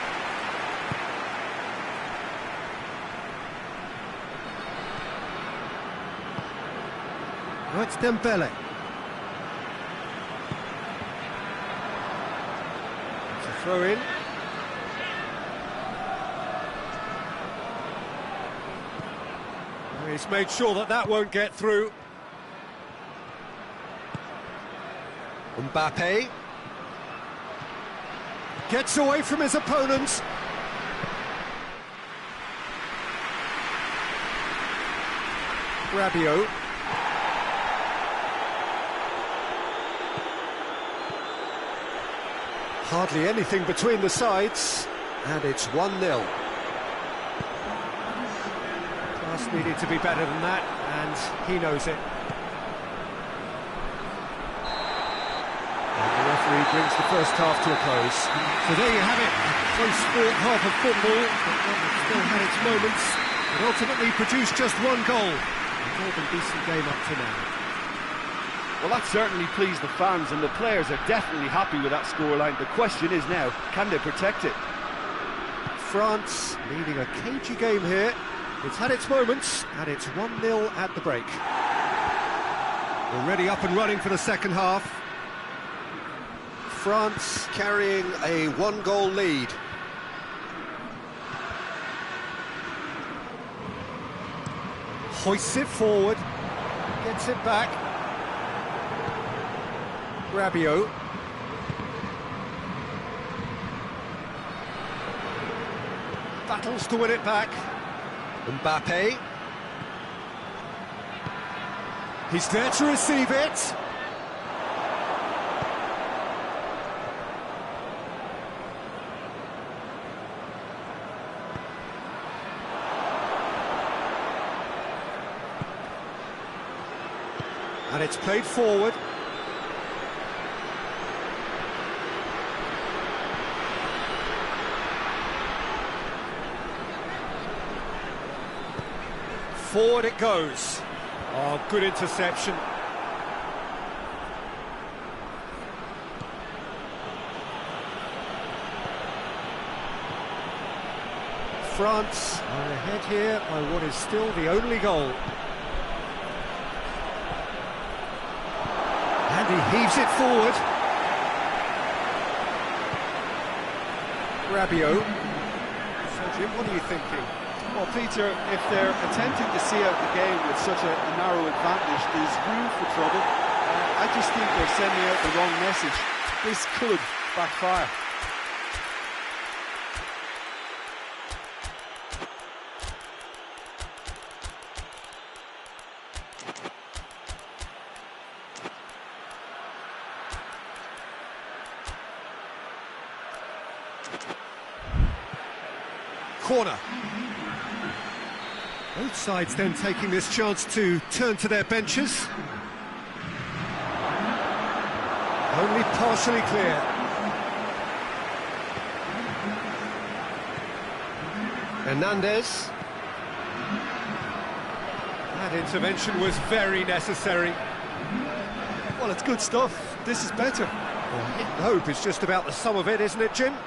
Now it's Dembele. It's a throw in. He's made sure that that won't get through. Mbappe gets away from his opponents. Rabiot. Hardly anything between the sides, and it's 1-0. Pass needed to be better than that, and he knows it. Referee brings the first half to a close. So there you have it, a close sport half of football, but one that still had its moments, but ultimately produced just one goal. A more than decent game up to now. Well, that certainly pleased the fans, and the players are definitely happy with that scoreline. The question is now, can they protect it? France leading a cagey game here. It's had its moments, and it's 1-0 at the break. Already up and running for the second half. France carrying a one-goal lead. Hoists it forward, gets it back. Rabiot. Battles to win it back. Mbappe. He's there to receive it. And it's played forward. Forward it goes. Oh, good interception. France are ahead here by what is still the only goal. And he heaves it forward. Rabiot. So, Jim, what are you thinking? Well, Peter, if they're attempting to see out the game with such a narrow advantage, there's room for trouble. I just think they're sending out the wrong message. This could backfire. Corner. Both sides then taking this chance to turn to their benches. Only partially clear. Hernandez. That intervention was very necessary. Well, it's good stuff. This is better. Well, hit and hope is just about the sum of it, isn't it, Jim?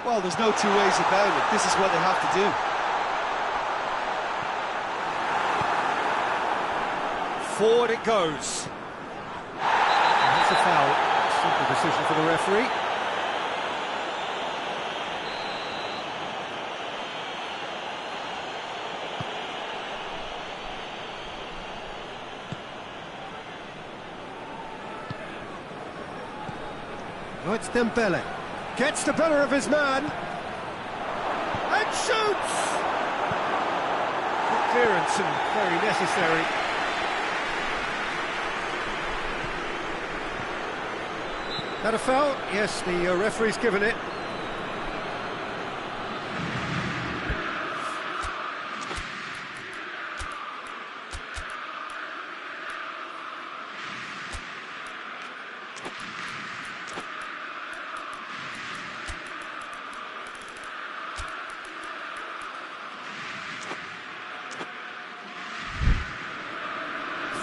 Well, there's no two ways about it. This is what they have to do. Forward it goes. And that's a foul. Simple decision for the referee. Now it's Dembele. Gets the better of his man. And shoots! Good clearance and very necessary. That a foul? Yes, the referee's given it.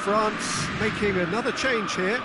France making another change here.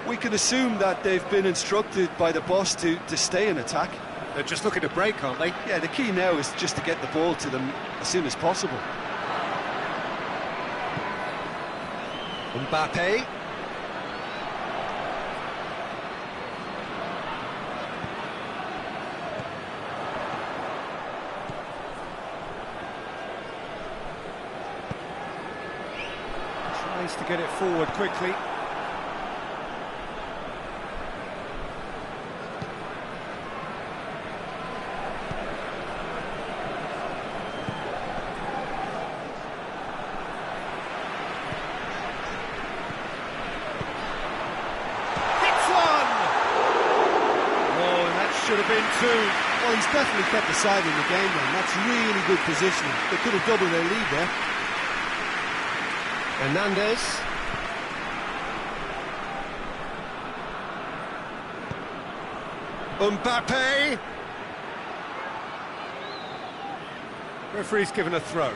We can assume that they've been instructed by the boss to stay in attack. They're just looking to break, aren't they? Yeah, the key now is just to get the ball to them as soon as possible. Mbappe. Tries to get it forward quickly. Should have been two. Well, he's definitely kept the side in the game then. That's really good positioning. They could have doubled their lead there. Hernandez. Mbappe. Referee's given a throw.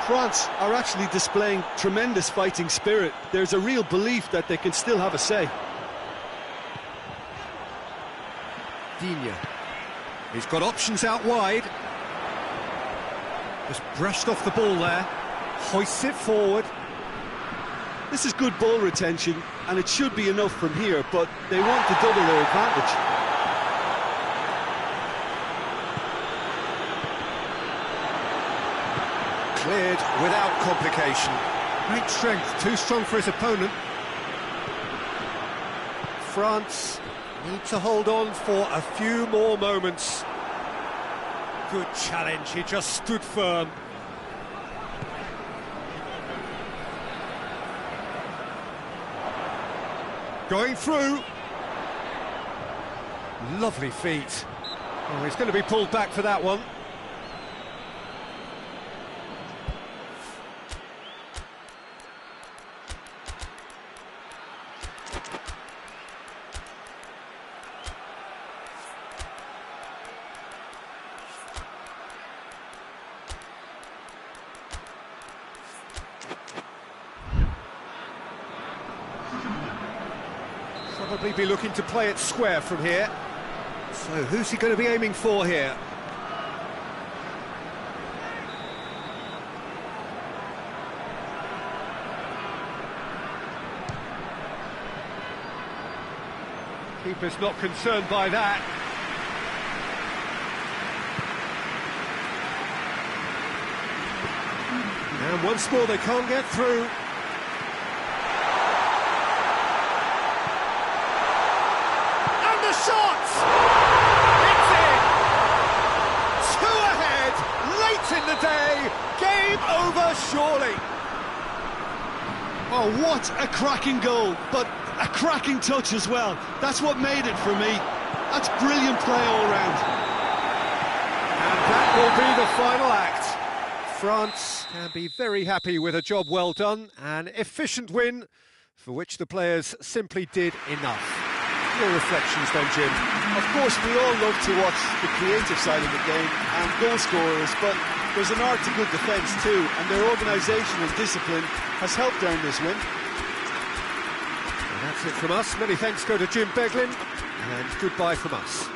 France are actually displaying tremendous fighting spirit. There's a real belief that they can still have a say. Digne. He's got options out wide. Just brushed off the ball there. Hoists it forward. This is good ball retention, and it should be enough from here, but they want to double their advantage. Cleared without complication. Great strength, too strong for his opponent. France need to hold on for a few more moments. Good challenge, he just stood firm. Going through. Lovely feet. Oh, he's going to be pulled back for that one. Probably be looking to play it square from here. So who's he going to be aiming for here? Keeper's not concerned by that. And once more they can't get through. Shots! It's in! Two ahead, late in the day, game over surely. Oh, what a cracking goal, but a cracking touch as well. That's what made it for me. That's brilliant play all round. And that will be the final act. France can be very happy with a job well done, an efficient win for which the players simply did enough. Your reflections then, Jim? Of course, we all love to watch the creative side of the game and goal scorers, but there's an art to good defence too, and their organisation and discipline has helped earn this win. And that's it from us. Many thanks go to Jim Beglin, and goodbye from us.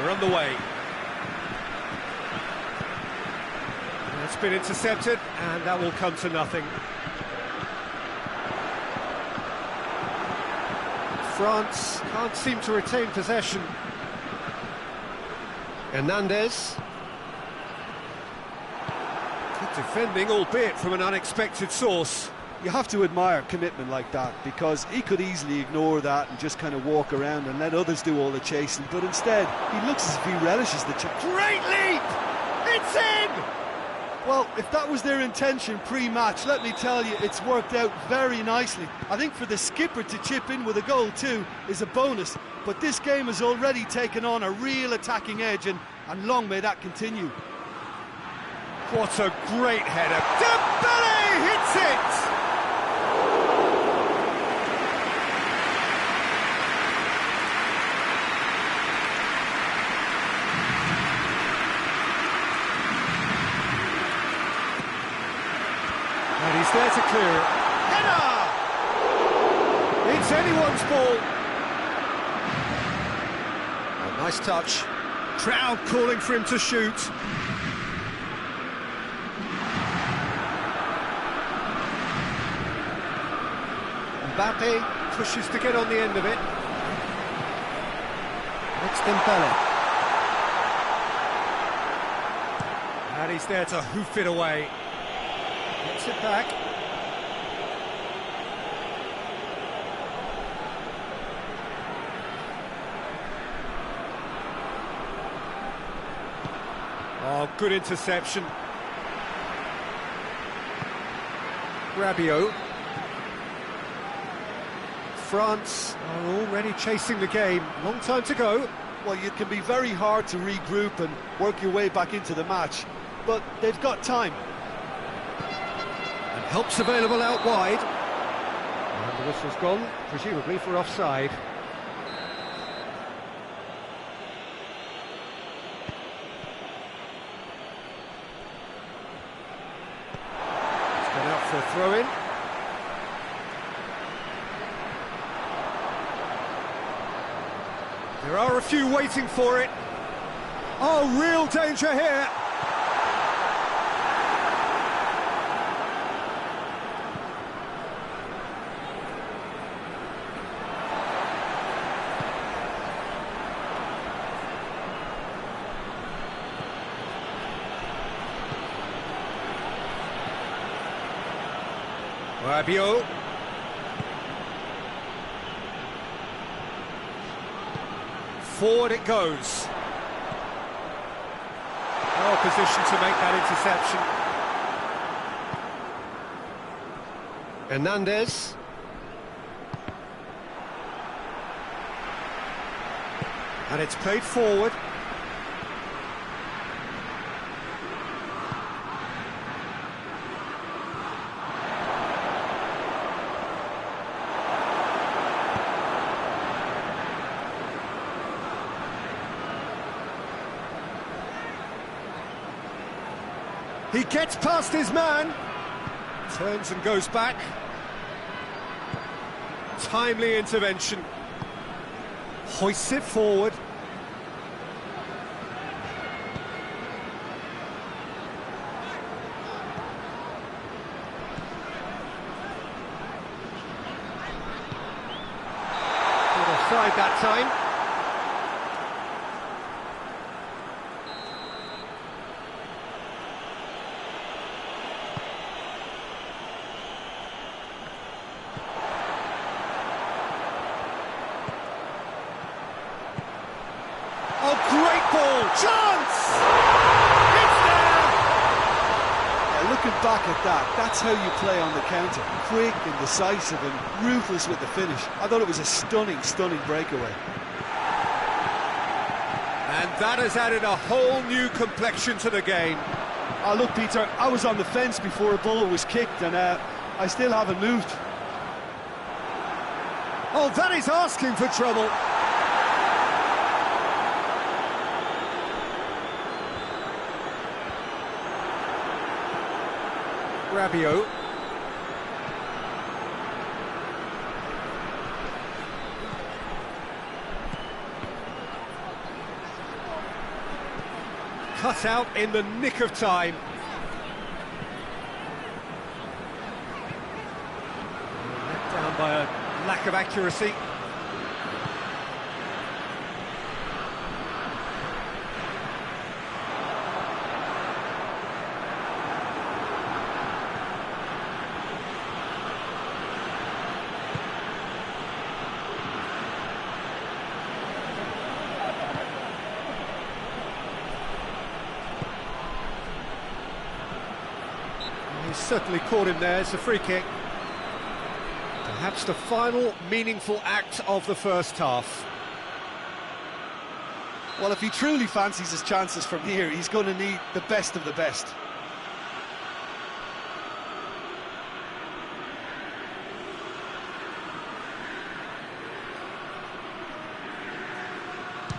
We're on the way. It's been intercepted, and that will come to nothing. France can't seem to retain possession. Hernandez. Good defending, albeit from an unexpected source. You have to admire commitment like that, because he could easily ignore that and just kind of walk around and let others do all the chasing, but instead he looks as if he relishes the chance. Great leap! It's in! Well, if that was their intention pre-match, let me tell you, it's worked out very nicely. I think for the skipper to chip in with a goal too is a bonus, but this game has already taken on a real attacking edge, and long may that continue. What a great header. Dembele hits it! And he's there to clear it. Header! It's anyone's ball. Oh, nice touch. Crowd calling for him to shoot. Mbappe pushes to get on the end of it. It's Dembele. And he's there to hoof it away. Gets it back. Oh, good interception. Rabiot. France are already chasing the game. Long time to go. Well, it can be very hard to regroup and work your way back into the match, but they've got time. And help's available out wide. And the whistle's gone, presumably for offside. It's gone out for a throw-in. There are a few waiting for it. Oh, real danger here. Rabiot. Forward it goes. Well positioned to make that interception. Hernandez. And it's played forward. He gets past his man, turns and goes back. Timely intervention. Hoists it forward. Good offside that time. Oh, great ball! Chance! It's there! Yeah, looking back at that, that's how you play on the counter. Quick and decisive and ruthless with the finish. I thought it was a stunning, stunning breakaway. And that has added a whole new complexion to the game. Oh, look, Peter, I was on the fence before a ball was kicked, and I still haven't moved. Oh, that is asking for trouble. Rabiot. Cut out in the nick of time. Let down by a lack of accuracy. He's certainly caught him there. It's a free kick. Perhaps the final meaningful act of the first half. Well, if he truly fancies his chances from here, he's going to need the best of the best.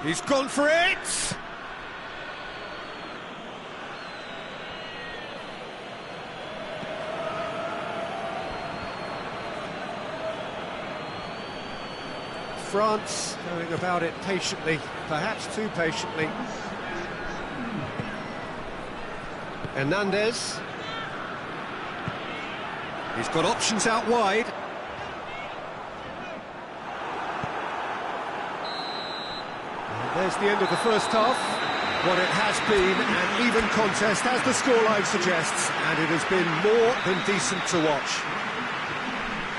He's gone for it! France going about it patiently, perhaps too patiently. Hernandez. He's got options out wide. And there's the end of the first half. What it has been an even contest, as the scoreline suggests, and it has been more than decent to watch.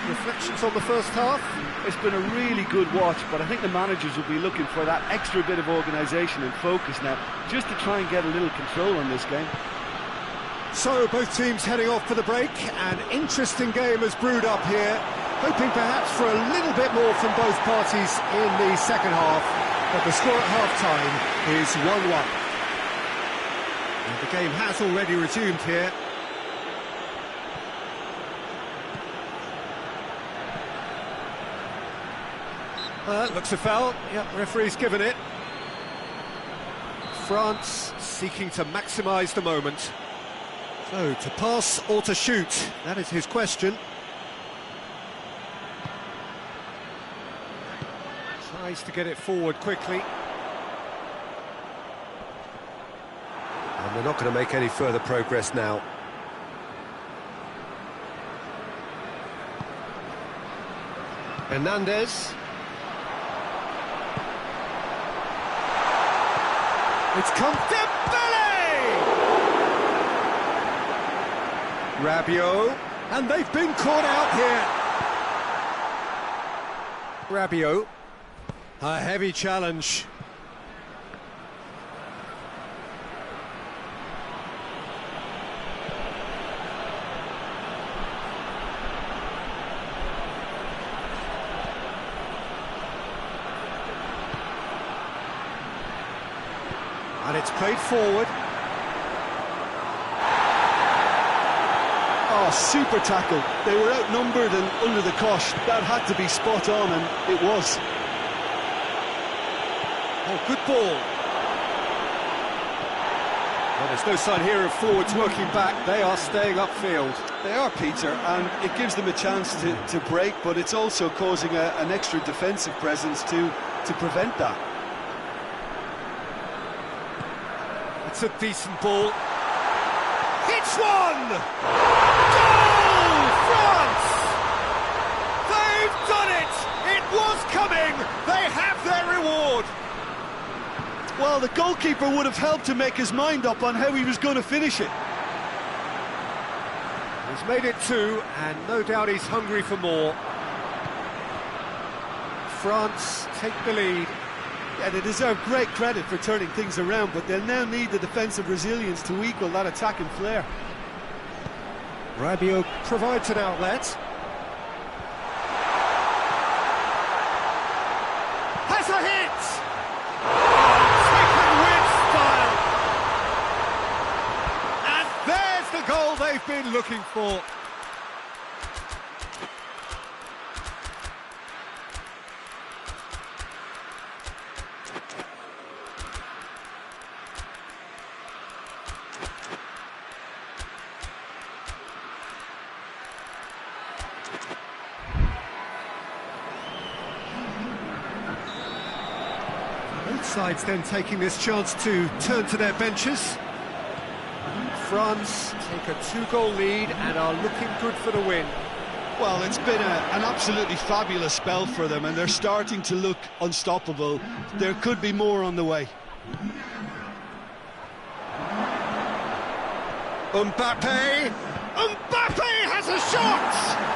Reflections on the first half? It's been a really good watch, but I think the managers will be looking for that extra bit of organisation and focus now, just to try and get a little control on this game. So, both teams heading off for the break. An interesting game has brewed up here, hoping perhaps for a little bit more from both parties in the second half, but the score at half-time is 1-1. And the game has already resumed here. Looks a foul. Yep, referee's given it. France seeking to maximise the moment. So, to pass or to shoot? That is his question. Tries to get it forward quickly. And they're not going to make any further progress now. Hernandez. It's come Dembele! Rabiot, and they've been caught out here. Rabiot, a heavy challenge. And it's played forward. Oh, super tackle. They were outnumbered and under the cosh. That had to be spot on, and it was. Oh, good ball. Well, there's no sign here of forwards working back. They are staying upfield. They are, Peter, and it gives them a chance to break, but it's also causing an extra defensive presence to prevent that. It's a decent ball. It's one! Goal! France! They've done it! It was coming! They have their reward! Well, the goalkeeper would have helped to make his mind up on how he was going to finish it. He's made it two, and no doubt he's hungry for more. France take the lead. Yeah, they deserve great credit for turning things around, but they'll now need the defensive resilience to equal that attacking flair. Rabiot provides an outlet. Has a hit! Taken with style! And there's the goal they've been looking for. Both sides then taking this chance to turn to their benches. France take a two-goal lead and are looking good for the win. Well, it's been an absolutely fabulous spell for them, and they're starting to look unstoppable. There could be more on the way. Mbappe! Mbappe has a shot!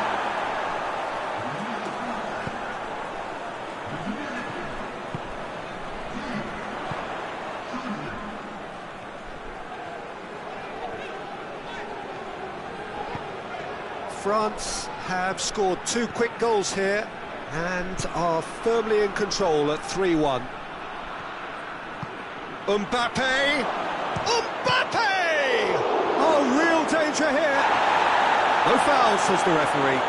France have scored 2 quick goals here and are firmly in control at 3-1. Mbappe! Mbappe! Oh, real danger here. No foul, says the referee.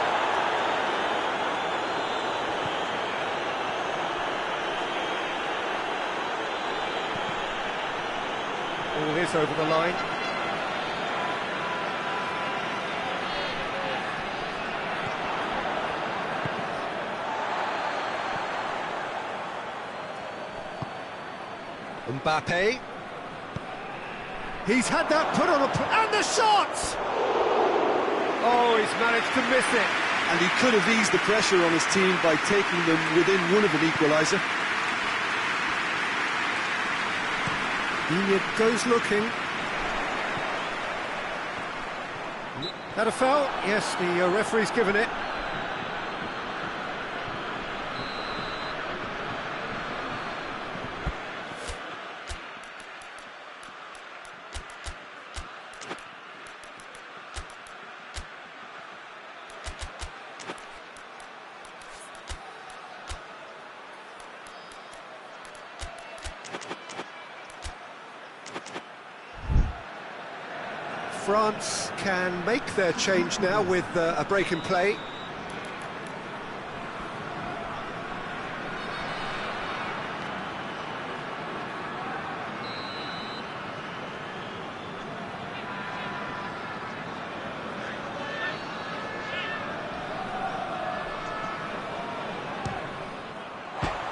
All is over the line. Mbappe. He's had that put on and the shot! Oh, he's managed to miss it. And he could have eased the pressure on his team by taking them within one of an equaliser. He goes looking. That a foul? Yes, the referee's given it. France can make their change now with a break in play.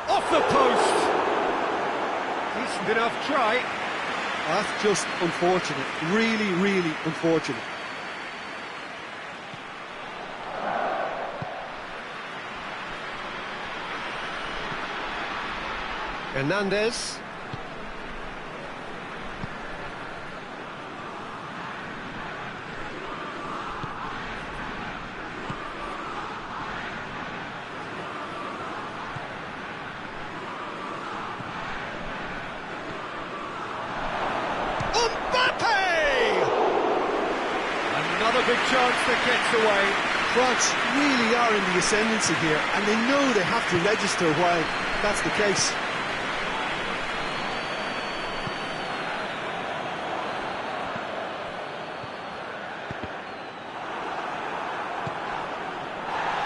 Off the post! Decent enough try. That's just unfortunate, really, really unfortunate. Hernandez. Another big chance that gets away. France really are in the ascendancy here, and they know they have to register while that's the case.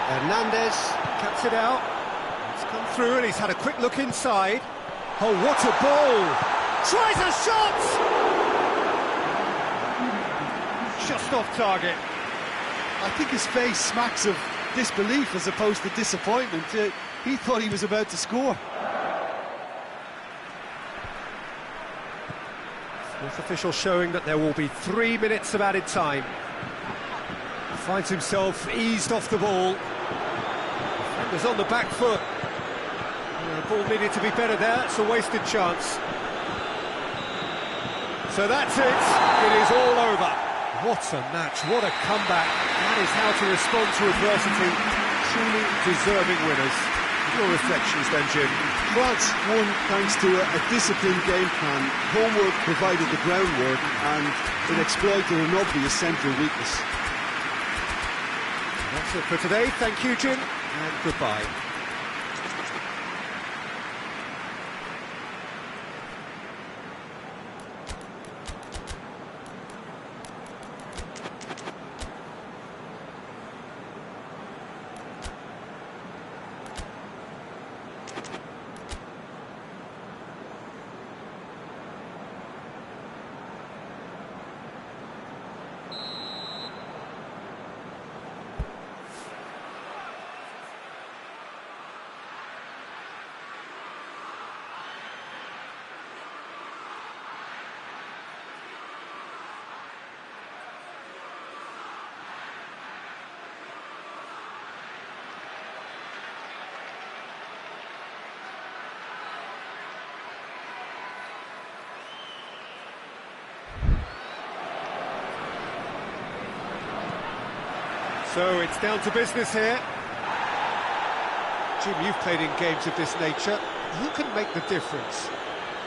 Hernandez cuts it out. It's come through and he's had a quick look inside. Oh, what a ball! Tries a shot! Just off target. I think his face smacks of disbelief as opposed to disappointment. He thought he was about to score. Fourth official showing that there will be 3 minutes of added time. He finds himself eased off the ball. Defender's on the back foot. The ball needed to be better there. It's a wasted chance. So that's it. It is all over. What a match, what a comeback. That is how to respond to adversity. Truly deserving winners. Your reflections then, Jim? France won thanks to a disciplined game plan. Homework provided the groundwork and it exploited an obvious central weakness. That's it for today. Thank you, Jim, and goodbye. So it's down to business here. Jim, you've played in games of this nature. Who can make the difference?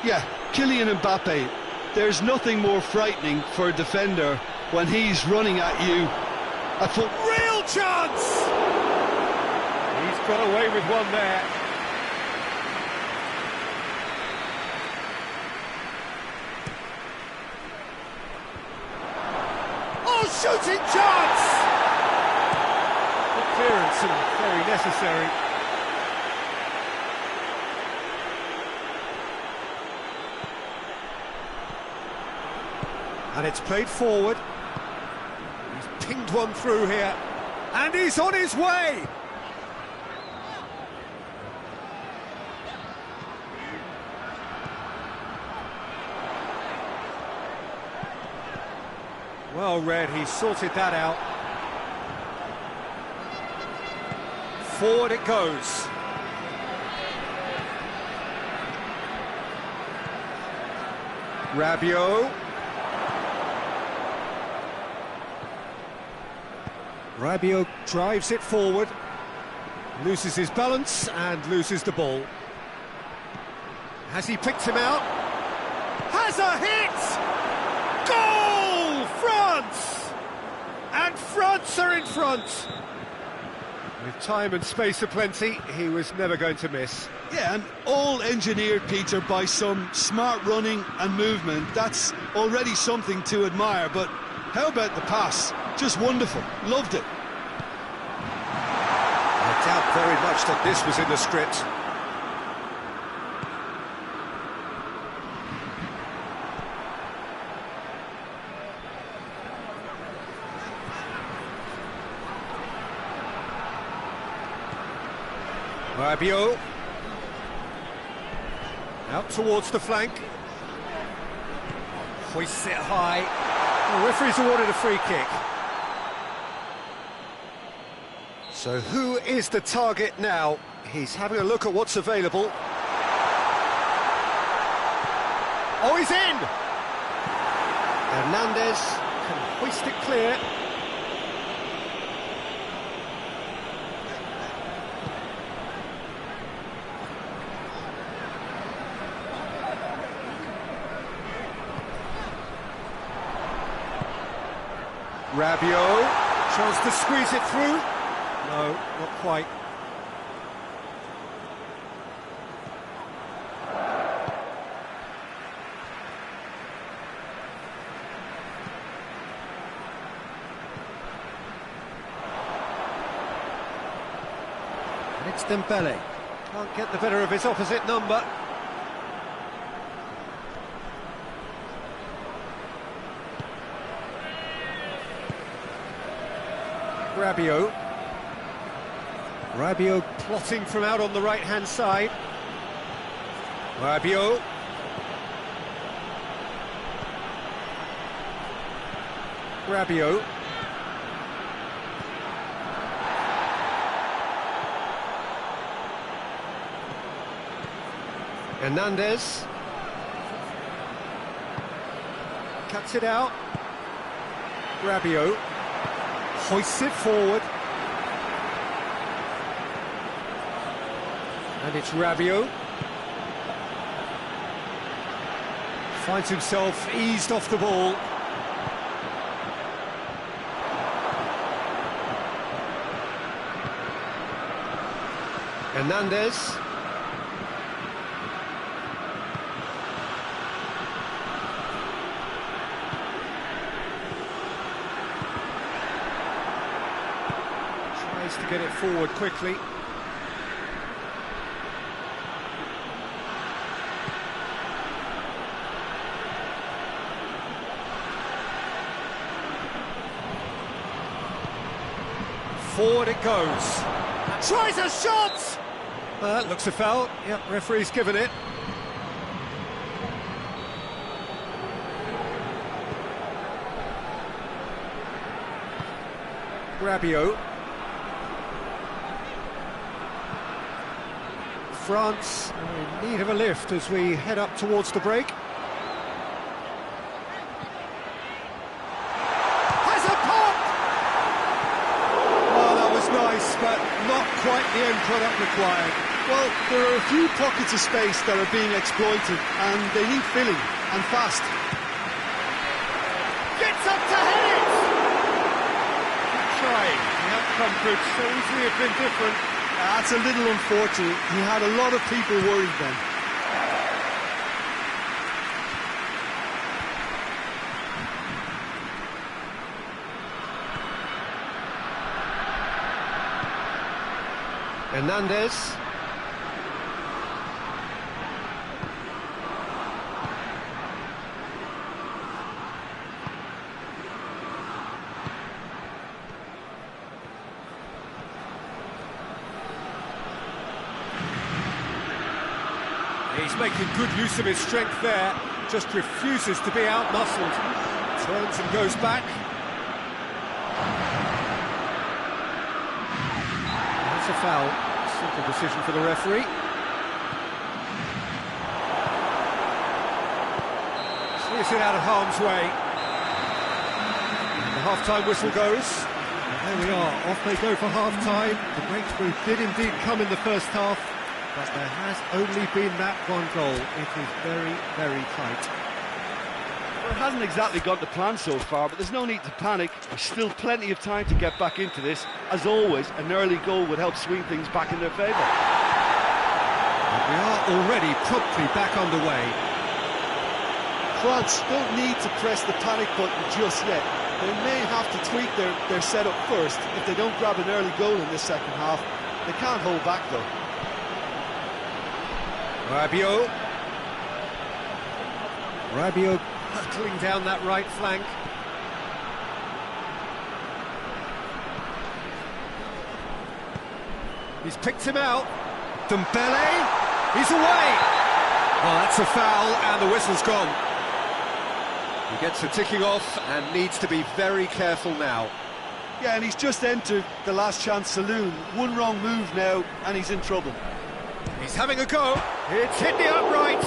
Yeah, Kylian Mbappe. There's nothing more frightening for a defender when he's running at you. Real chance! He's got away with one there. Oh, shooting chance! Good clearance and very necessary. And it's played forward. He's pinged one through here. And he's on his way! Well read, he sorted that out. Forward it goes. Rabiot. Rabiot drives it forward, loses his balance and loses the ball. Has he picked him out? Has a hit! Goal! France! And France are in front. With time and space aplenty, he was never going to miss. Yeah, and all engineered, Peter, by some smart running and movement. That's already something to admire, but how about the pass? Just wonderful. Loved it. I doubt very much that this was in the script. Rabiot. Out towards the flank. Hoists it high. The referee's awarded a free kick. So who is the target now? He's having a look at what's available. Oh, he's in! Hernandez can hoist it clear. Rabiot tries to squeeze it through. No, not quite. And it's Dembele. Can't get the better of his opposite number. Rabiot. Rabiot plotting from out on the right-hand side. Rabiot. Rabiot. Hernandez. Cuts it out. Rabiot. Hoists it forward. And it's Rabiot. Finds himself eased off the ball. Hernandez. Tries to get it forward quickly. Forward it goes. Tries a shot! That looks a foul. Yep, referee's given it. Rabiot. France are in need of a lift as we head up towards the break. Has a pop! Oh, that was nice, but not quite the end product required. Well, there are a few pockets of space that are being exploited, and they need filling, and fast. Gets up to head it! Trying. outcome could so easily have been different. That's a little unfortunate. He had a lot of people worried then. Hernandez. He's making good use of his strength there, just refuses to be out-muscled. Turns and goes back. That's a foul. Simple decision for the referee. Clears it out of harm's way. The half-time whistle goes. And there we are, off they go for half-time. The breakthrough did indeed come in the first half, but there has only been that one goal. It is very, very tight. Well, it hasn't exactly got the plan so far, but there's no need to panic. There's still plenty of time to get back into this. As always, an early goal would help swing things back in their favour. And we are already promptly back underway. France don't need to press the panic button just yet. They may have to tweak their setup first if they don't grab an early goal in this second half. They can't hold back though. Rabiot hurtling down that right flank. He's picked him out. Dembele, he's away. Oh, that's a foul, and the whistle's gone. He gets the ticking off and needs to be very careful now. Yeah, and he's just entered the last chance saloon. One wrong move now, and he's in trouble. He's having a go. It's hit the upright.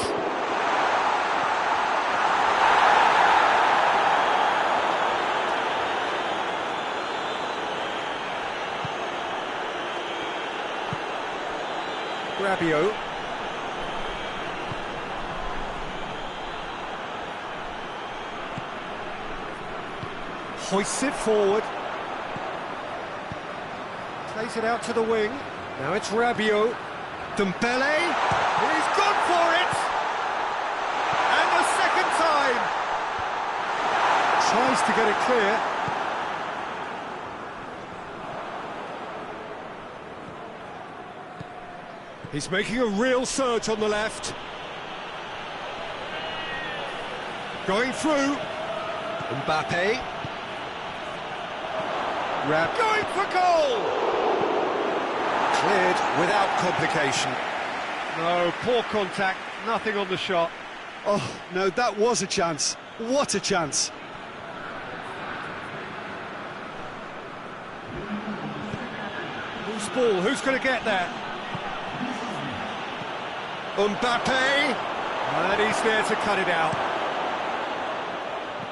Rabiot. Hoists it forward. Plays it out to the wing. Now it's Rabiot. Dembele. He's gone for it. And the second time. Tries to get it clear. He's making a real surge on the left. Going through. Mbappe. Going for goal! Cleared without complication. No, poor contact, nothing on the shot. Oh, no, that was a chance. What a chance. Who's ball? Who's going to get there? Mbappe! And he's there to cut it out.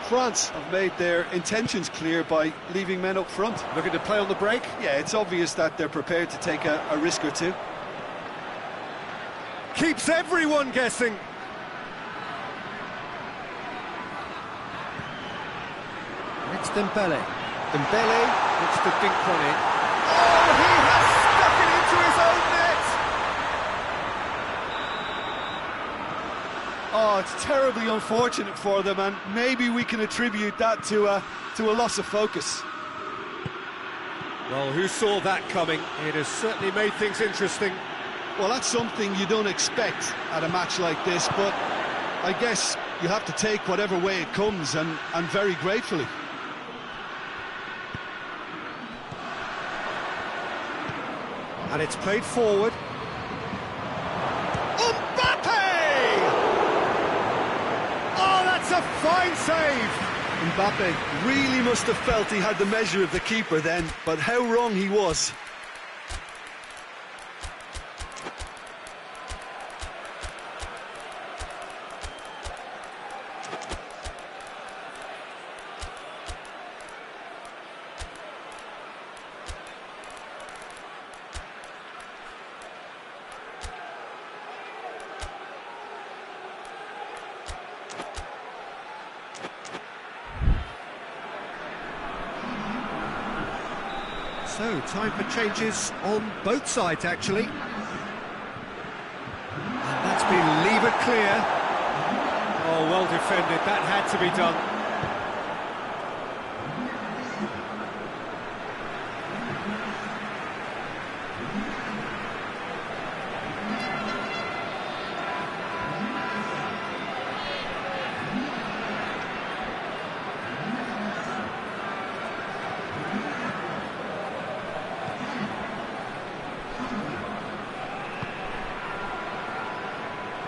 France have made their intentions clear by leaving men up front. Looking to play on the break? Yeah, it's obvious that they're prepared to take a risk or two. Keeps everyone guessing. It's Dembele. Dembele looks to dink one in. Oh, he has stuck it into his own net! Oh, it's terribly unfortunate for them, and maybe we can attribute that to a loss of focus. Well, who saw that coming? It has certainly made things interesting. Well, that's something you don't expect at a match like this, but I guess you have to take whatever way it comes, and very gratefully. And it's played forward. Mbappe! Oh, that's a fine save! Mbappe really must have felt he had the measure of the keeper then, but how wrong he was. So, time for changes on both sides, actually. And that's been levered clear. Oh, well defended, that had to be done.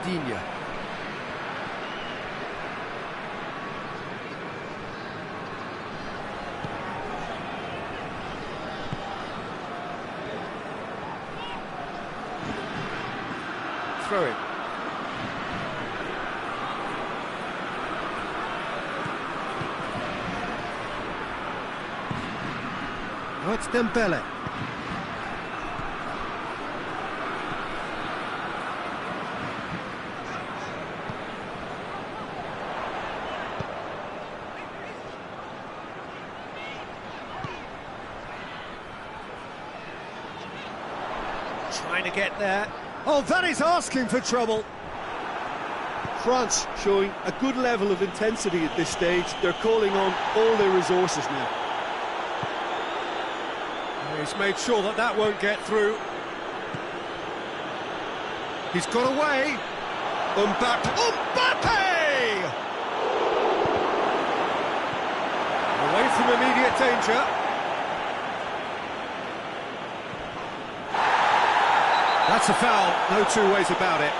Digne. Throw it. Oh, it's Dembele. Trying to get there. Oh, that is asking for trouble. France showing a good level of intensity at this stage. They're calling on all their resources now. He's made sure that that won't get through. He's got away. Mbappe! Away from immediate danger. That's a foul, no two ways about it.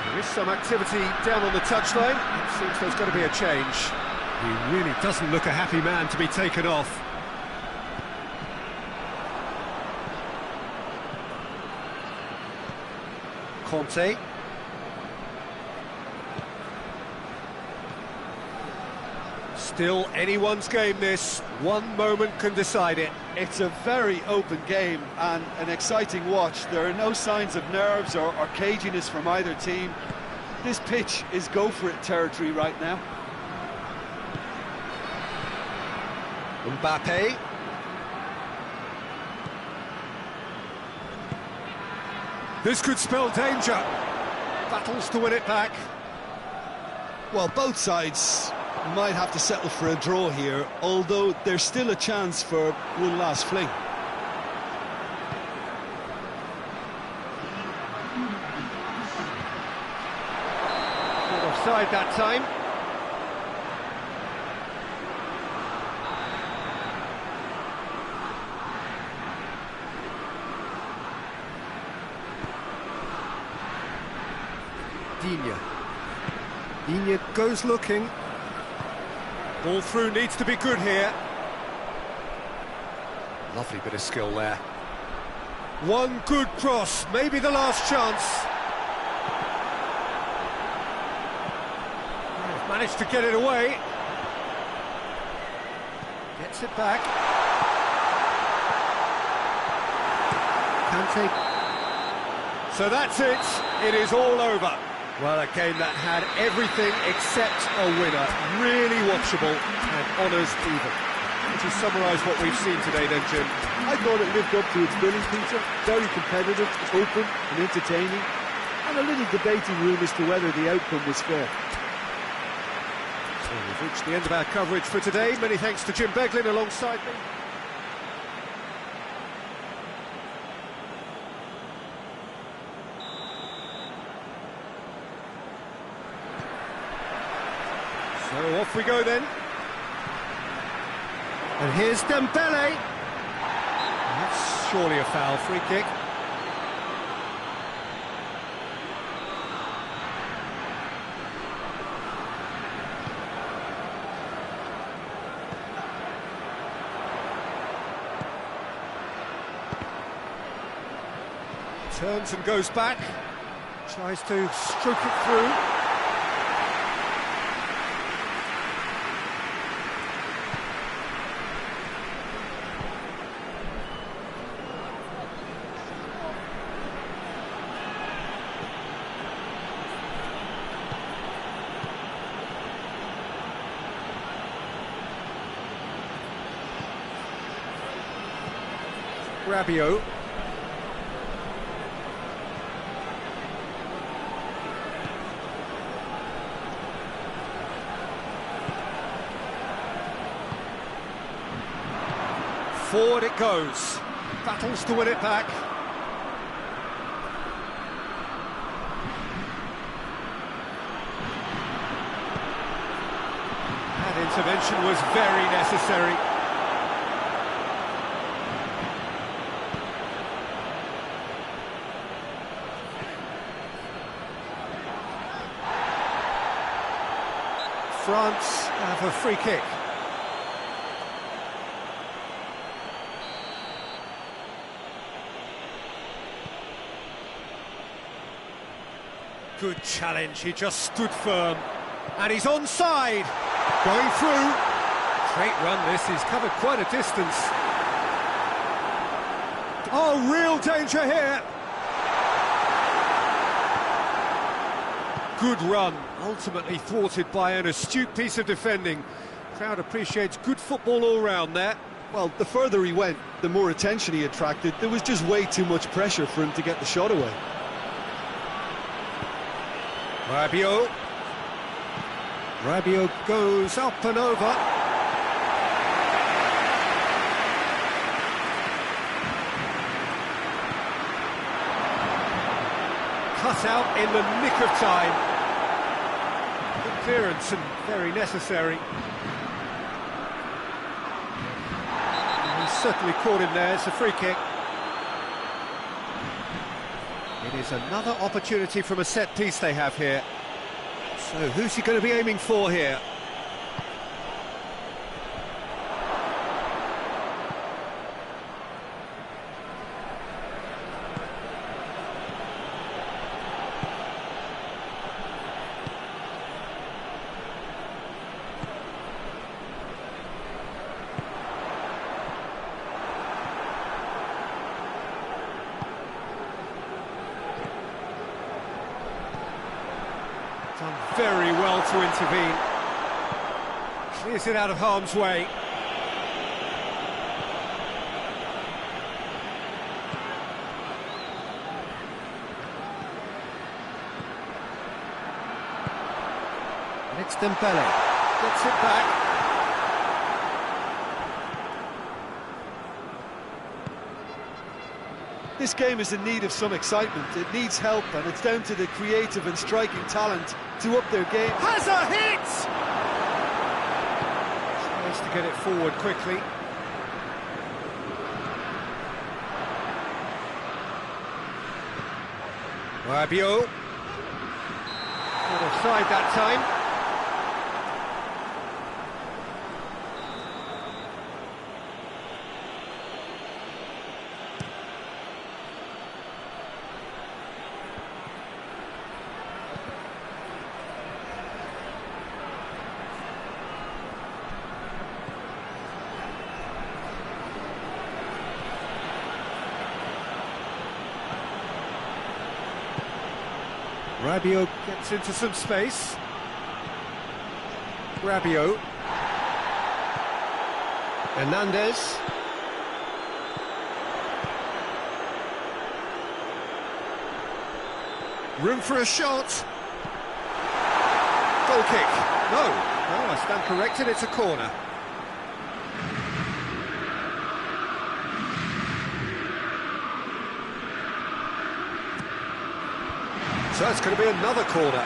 There is some activity down on the touchline. It seems there's got to be a change. He really doesn't look a happy man to be taken off. Conte. Still anyone's game this. One moment can decide it. It's a very open game and an exciting watch. There are no signs of nerves or caginess from either team. This pitch is go-for-it territory right now. Mbappe. This could spell danger. Battles to win it back. Well, both sides might have to settle for a draw here, although there's still a chance for one last fling. Not offside that time. Digne. Digne goes looking. Ball through needs to be good here. Lovely bit of skill there. One good cross, maybe the last chance. They've managed to get it away. Gets it back. Kante. So that's it. It is all over. Well, a game that had everything except a winner. Really watchable and honours even. To summarise what we've seen today then, Jim. I thought it lived up to its billing, Peter. Very competitive, open and entertaining. And a little debating room as to whether the outcome was fair. So we've reached the end of our coverage for today. Many thanks to Jim Beglin alongside me. So off we go then. And here's Dembele. That's surely a foul, free kick. Turns and goes back. Tries to stroke it through. Rabiot. Forward it goes. Battles to win it back. That intervention was very necessary. France have a free kick. Good challenge, he just stood firm. And he's onside. Going through. Great run this, he's covered quite a distance. Oh, real danger here. Good run, ultimately thwarted by an astute piece of defending. Crowd appreciates good football all round there. Well, the further he went, the more attention he attracted. There was just way too much pressure for him to get the shot away. Rabiot. Rabiot goes up and over. Cut out in the nick of time. Good clearance and very necessary. And he's certainly caught him there, it's a free kick. It is another opportunity from a set piece they have here. So who's he going to be aiming for here? Done very well to intervene. Clears it out of harm's way. And it's Dembele. Gets it back. This game is in need of some excitement. It needs help, and it's down to the creative and striking talent to up their game. Has a hit! Tries to get it forward quickly. Rabiot. Not offside that time. Rabiot gets into some space. Rabiot. Hernandez. Room for a shot. Goal kick. No, I stand corrected, it's a corner. So it's going to be another corner.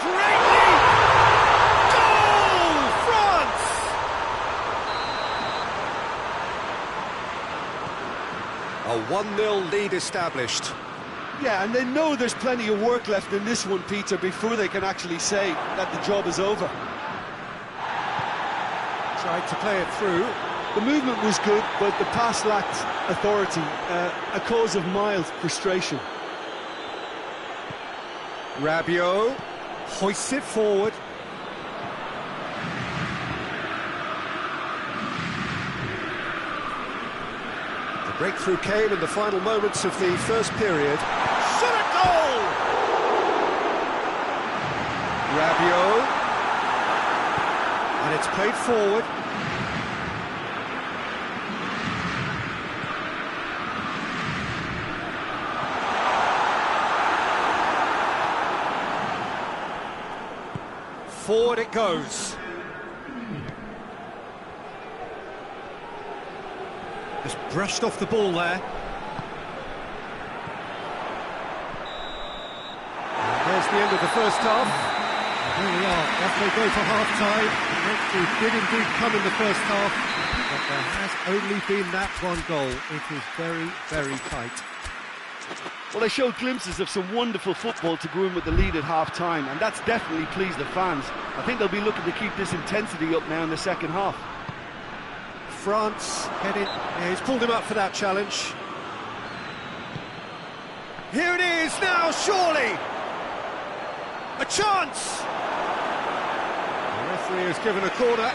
Great lead! Goal! France! A 1-0 lead established. Yeah, and they know there's plenty of work left in this one, Peter, before they can actually say that the job is over. Tried to play it through. The movement was good, but the pass lacked authority, a cause of mild frustration. Rabiot hoists it forward. The breakthrough came in the final moments of the first period. Shot a goal! Rabiot. And it's played forward. Forward it goes. Just brushed off the ball there. And there's the end of the first half. And here we are, off they go for half-time. Breakthrough did indeed come in the first half, but there has only been that one goal. It is very, very tight. Well, they showed glimpses of some wonderful football to go in with the lead at half-time, and that's definitely pleased the fans. I think they'll be looking to keep this intensity up now in the second half. France headed. Yeah, he's pulled him up for that challenge. Here it is now, surely! A chance! The referee has given a corner.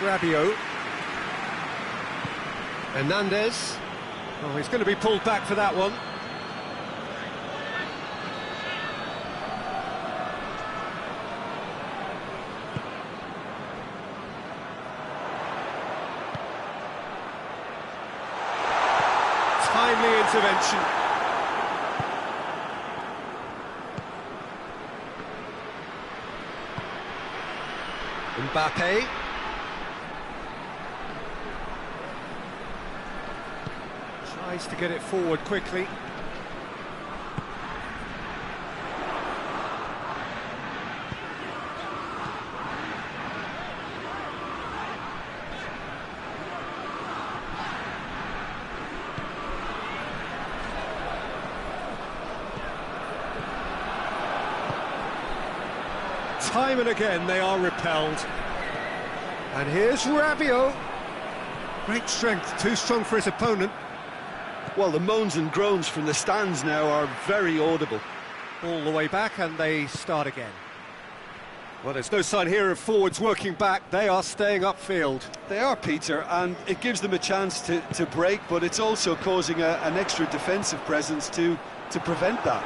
Rabiot. Hernandez. Oh, he's going to be pulled back for that one. Timely intervention. Mbappe. Tries to get it forward quickly. Time and again they are repelled. And here's Rabiot. Great strength, too strong for his opponent. Well, the moans and groans from the stands now are very audible. All the way back, and they start again. Well, there's no sign here of forwards working back. They are staying upfield. They are, Peter, and it gives them a chance to break, but it's also causing an extra defensive presence to prevent that.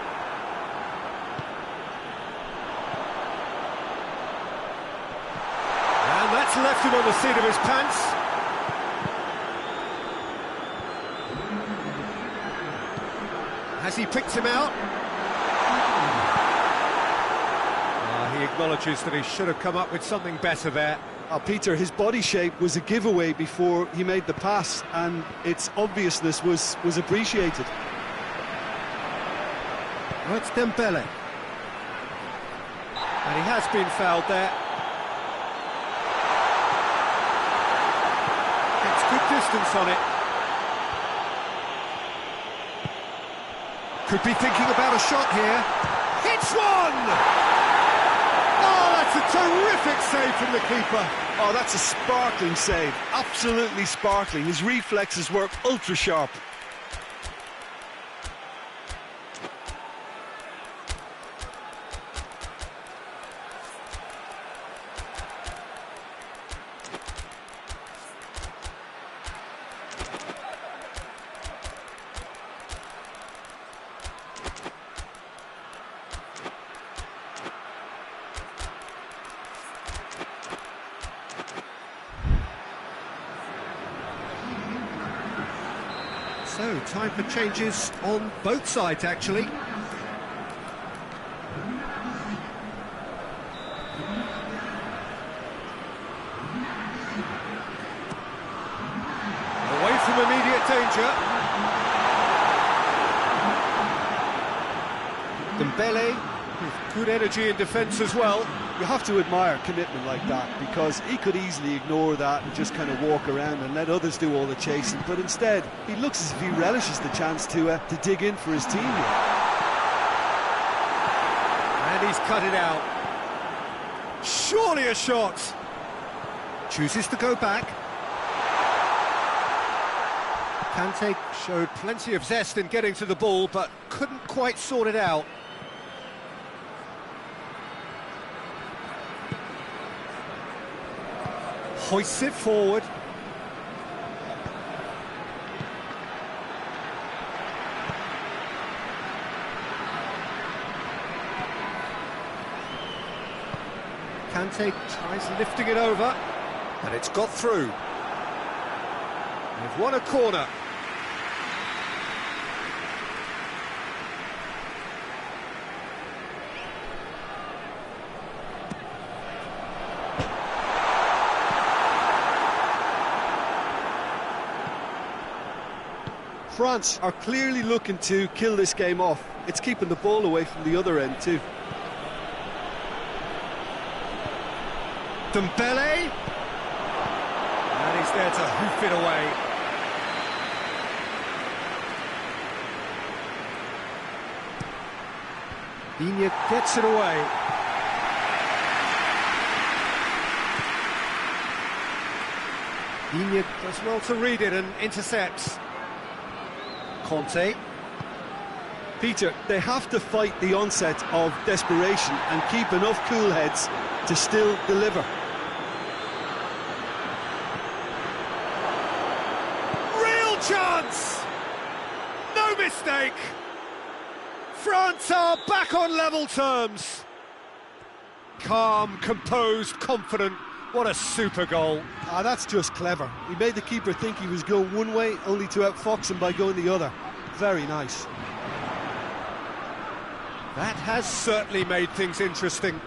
And that's left him on the seat of his pants. Has he picked him out? He acknowledges that he should have come up with something better there. Peter, his body shape was a giveaway before he made the pass, and its obviousness was appreciated. Well, it's Dembele. And he has been fouled there. Gets good distance on it. Could be thinking about a shot here. Hits one! Oh, that's a terrific save from the keeper. Oh, that's a sparkling save. Absolutely sparkling. His reflexes work ultra sharp. So, time for changes on both sides, actually. Away from immediate danger. Dembele with good energy in defence as well. You have to admire commitment like that, because he could easily ignore that and just kind of walk around and let others do all the chasing, but instead he looks as if he relishes the chance to dig in for his team here. And he's cut it out. Surely a shot. Chooses to go back. Kante showed plenty of zest in getting to the ball, but couldn't quite sort it out. hoists it forward. Kante tries lifting it over, and it's got through. They've won a corner. France are clearly looking to kill this game off. It's keeping the ball away from the other end too. Dembele, and he's there to hoof it away. Digne gets it away. Digne does well to read it and intercepts. Conte. Peter, they have to fight the onset of desperation and keep enough cool heads to still deliver. Real chance! No mistake! France are back on level terms. Calm, composed, confident. What a super goal. Ah, that's just clever. He made the keeper think he was going one way, only to outfox him by going the other. Very nice. That has certainly made things interesting.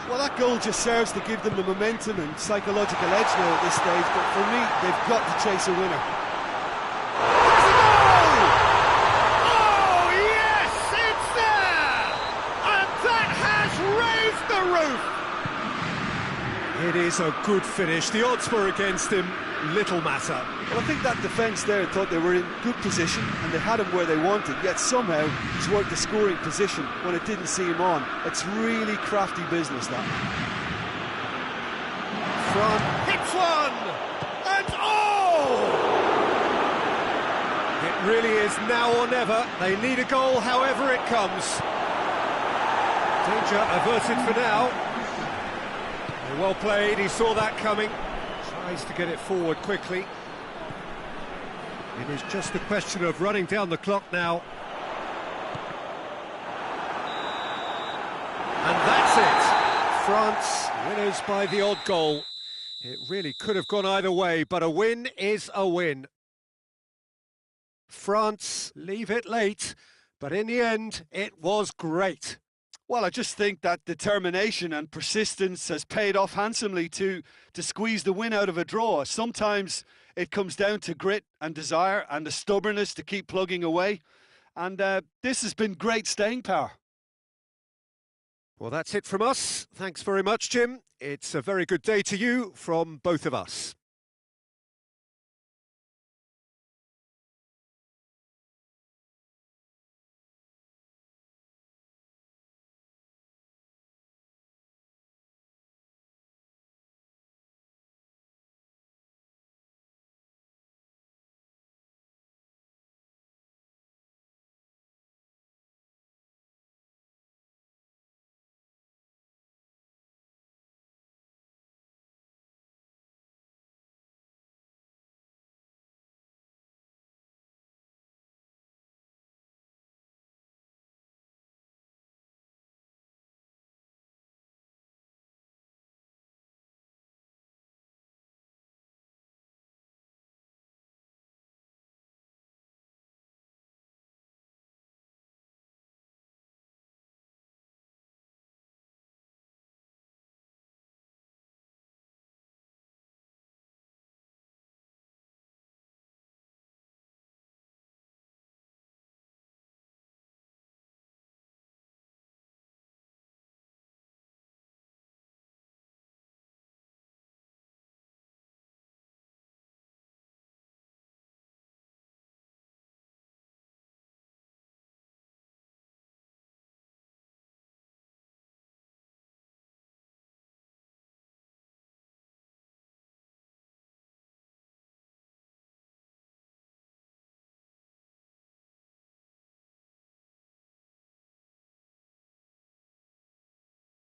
Well, that goal just serves to give them the momentum and psychological edge now at this stage, but for me, they've got to chase a winner. There's a goal! Oh, yes, it's there! And that has raised the roof! It is a good finish. The odds were against him. Little matter. Well, I think that defence there thought they were in good position and they had him where they wanted, yet somehow he's worked the scoring position when it didn't see him on. It's really crafty business, that. Front hits one! And oh! It really is now or never. They need a goal however it comes. Danger averted for now. Well played, he saw that coming. Tries to get it forward quickly. It is just a question of running down the clock now. And that's it. France winners by the odd goal. It really could have gone either way, but a win is a win. France leave it late, but in the end, it was great. Well, I just think that determination and persistence has paid off handsomely to squeeze the win out of a draw. Sometimes it comes down to grit and desire and the stubbornness to keep plugging away. And this has been great staying power. Well, that's it from us. Thanks very much, Jim. It's a very good day to you from both of us.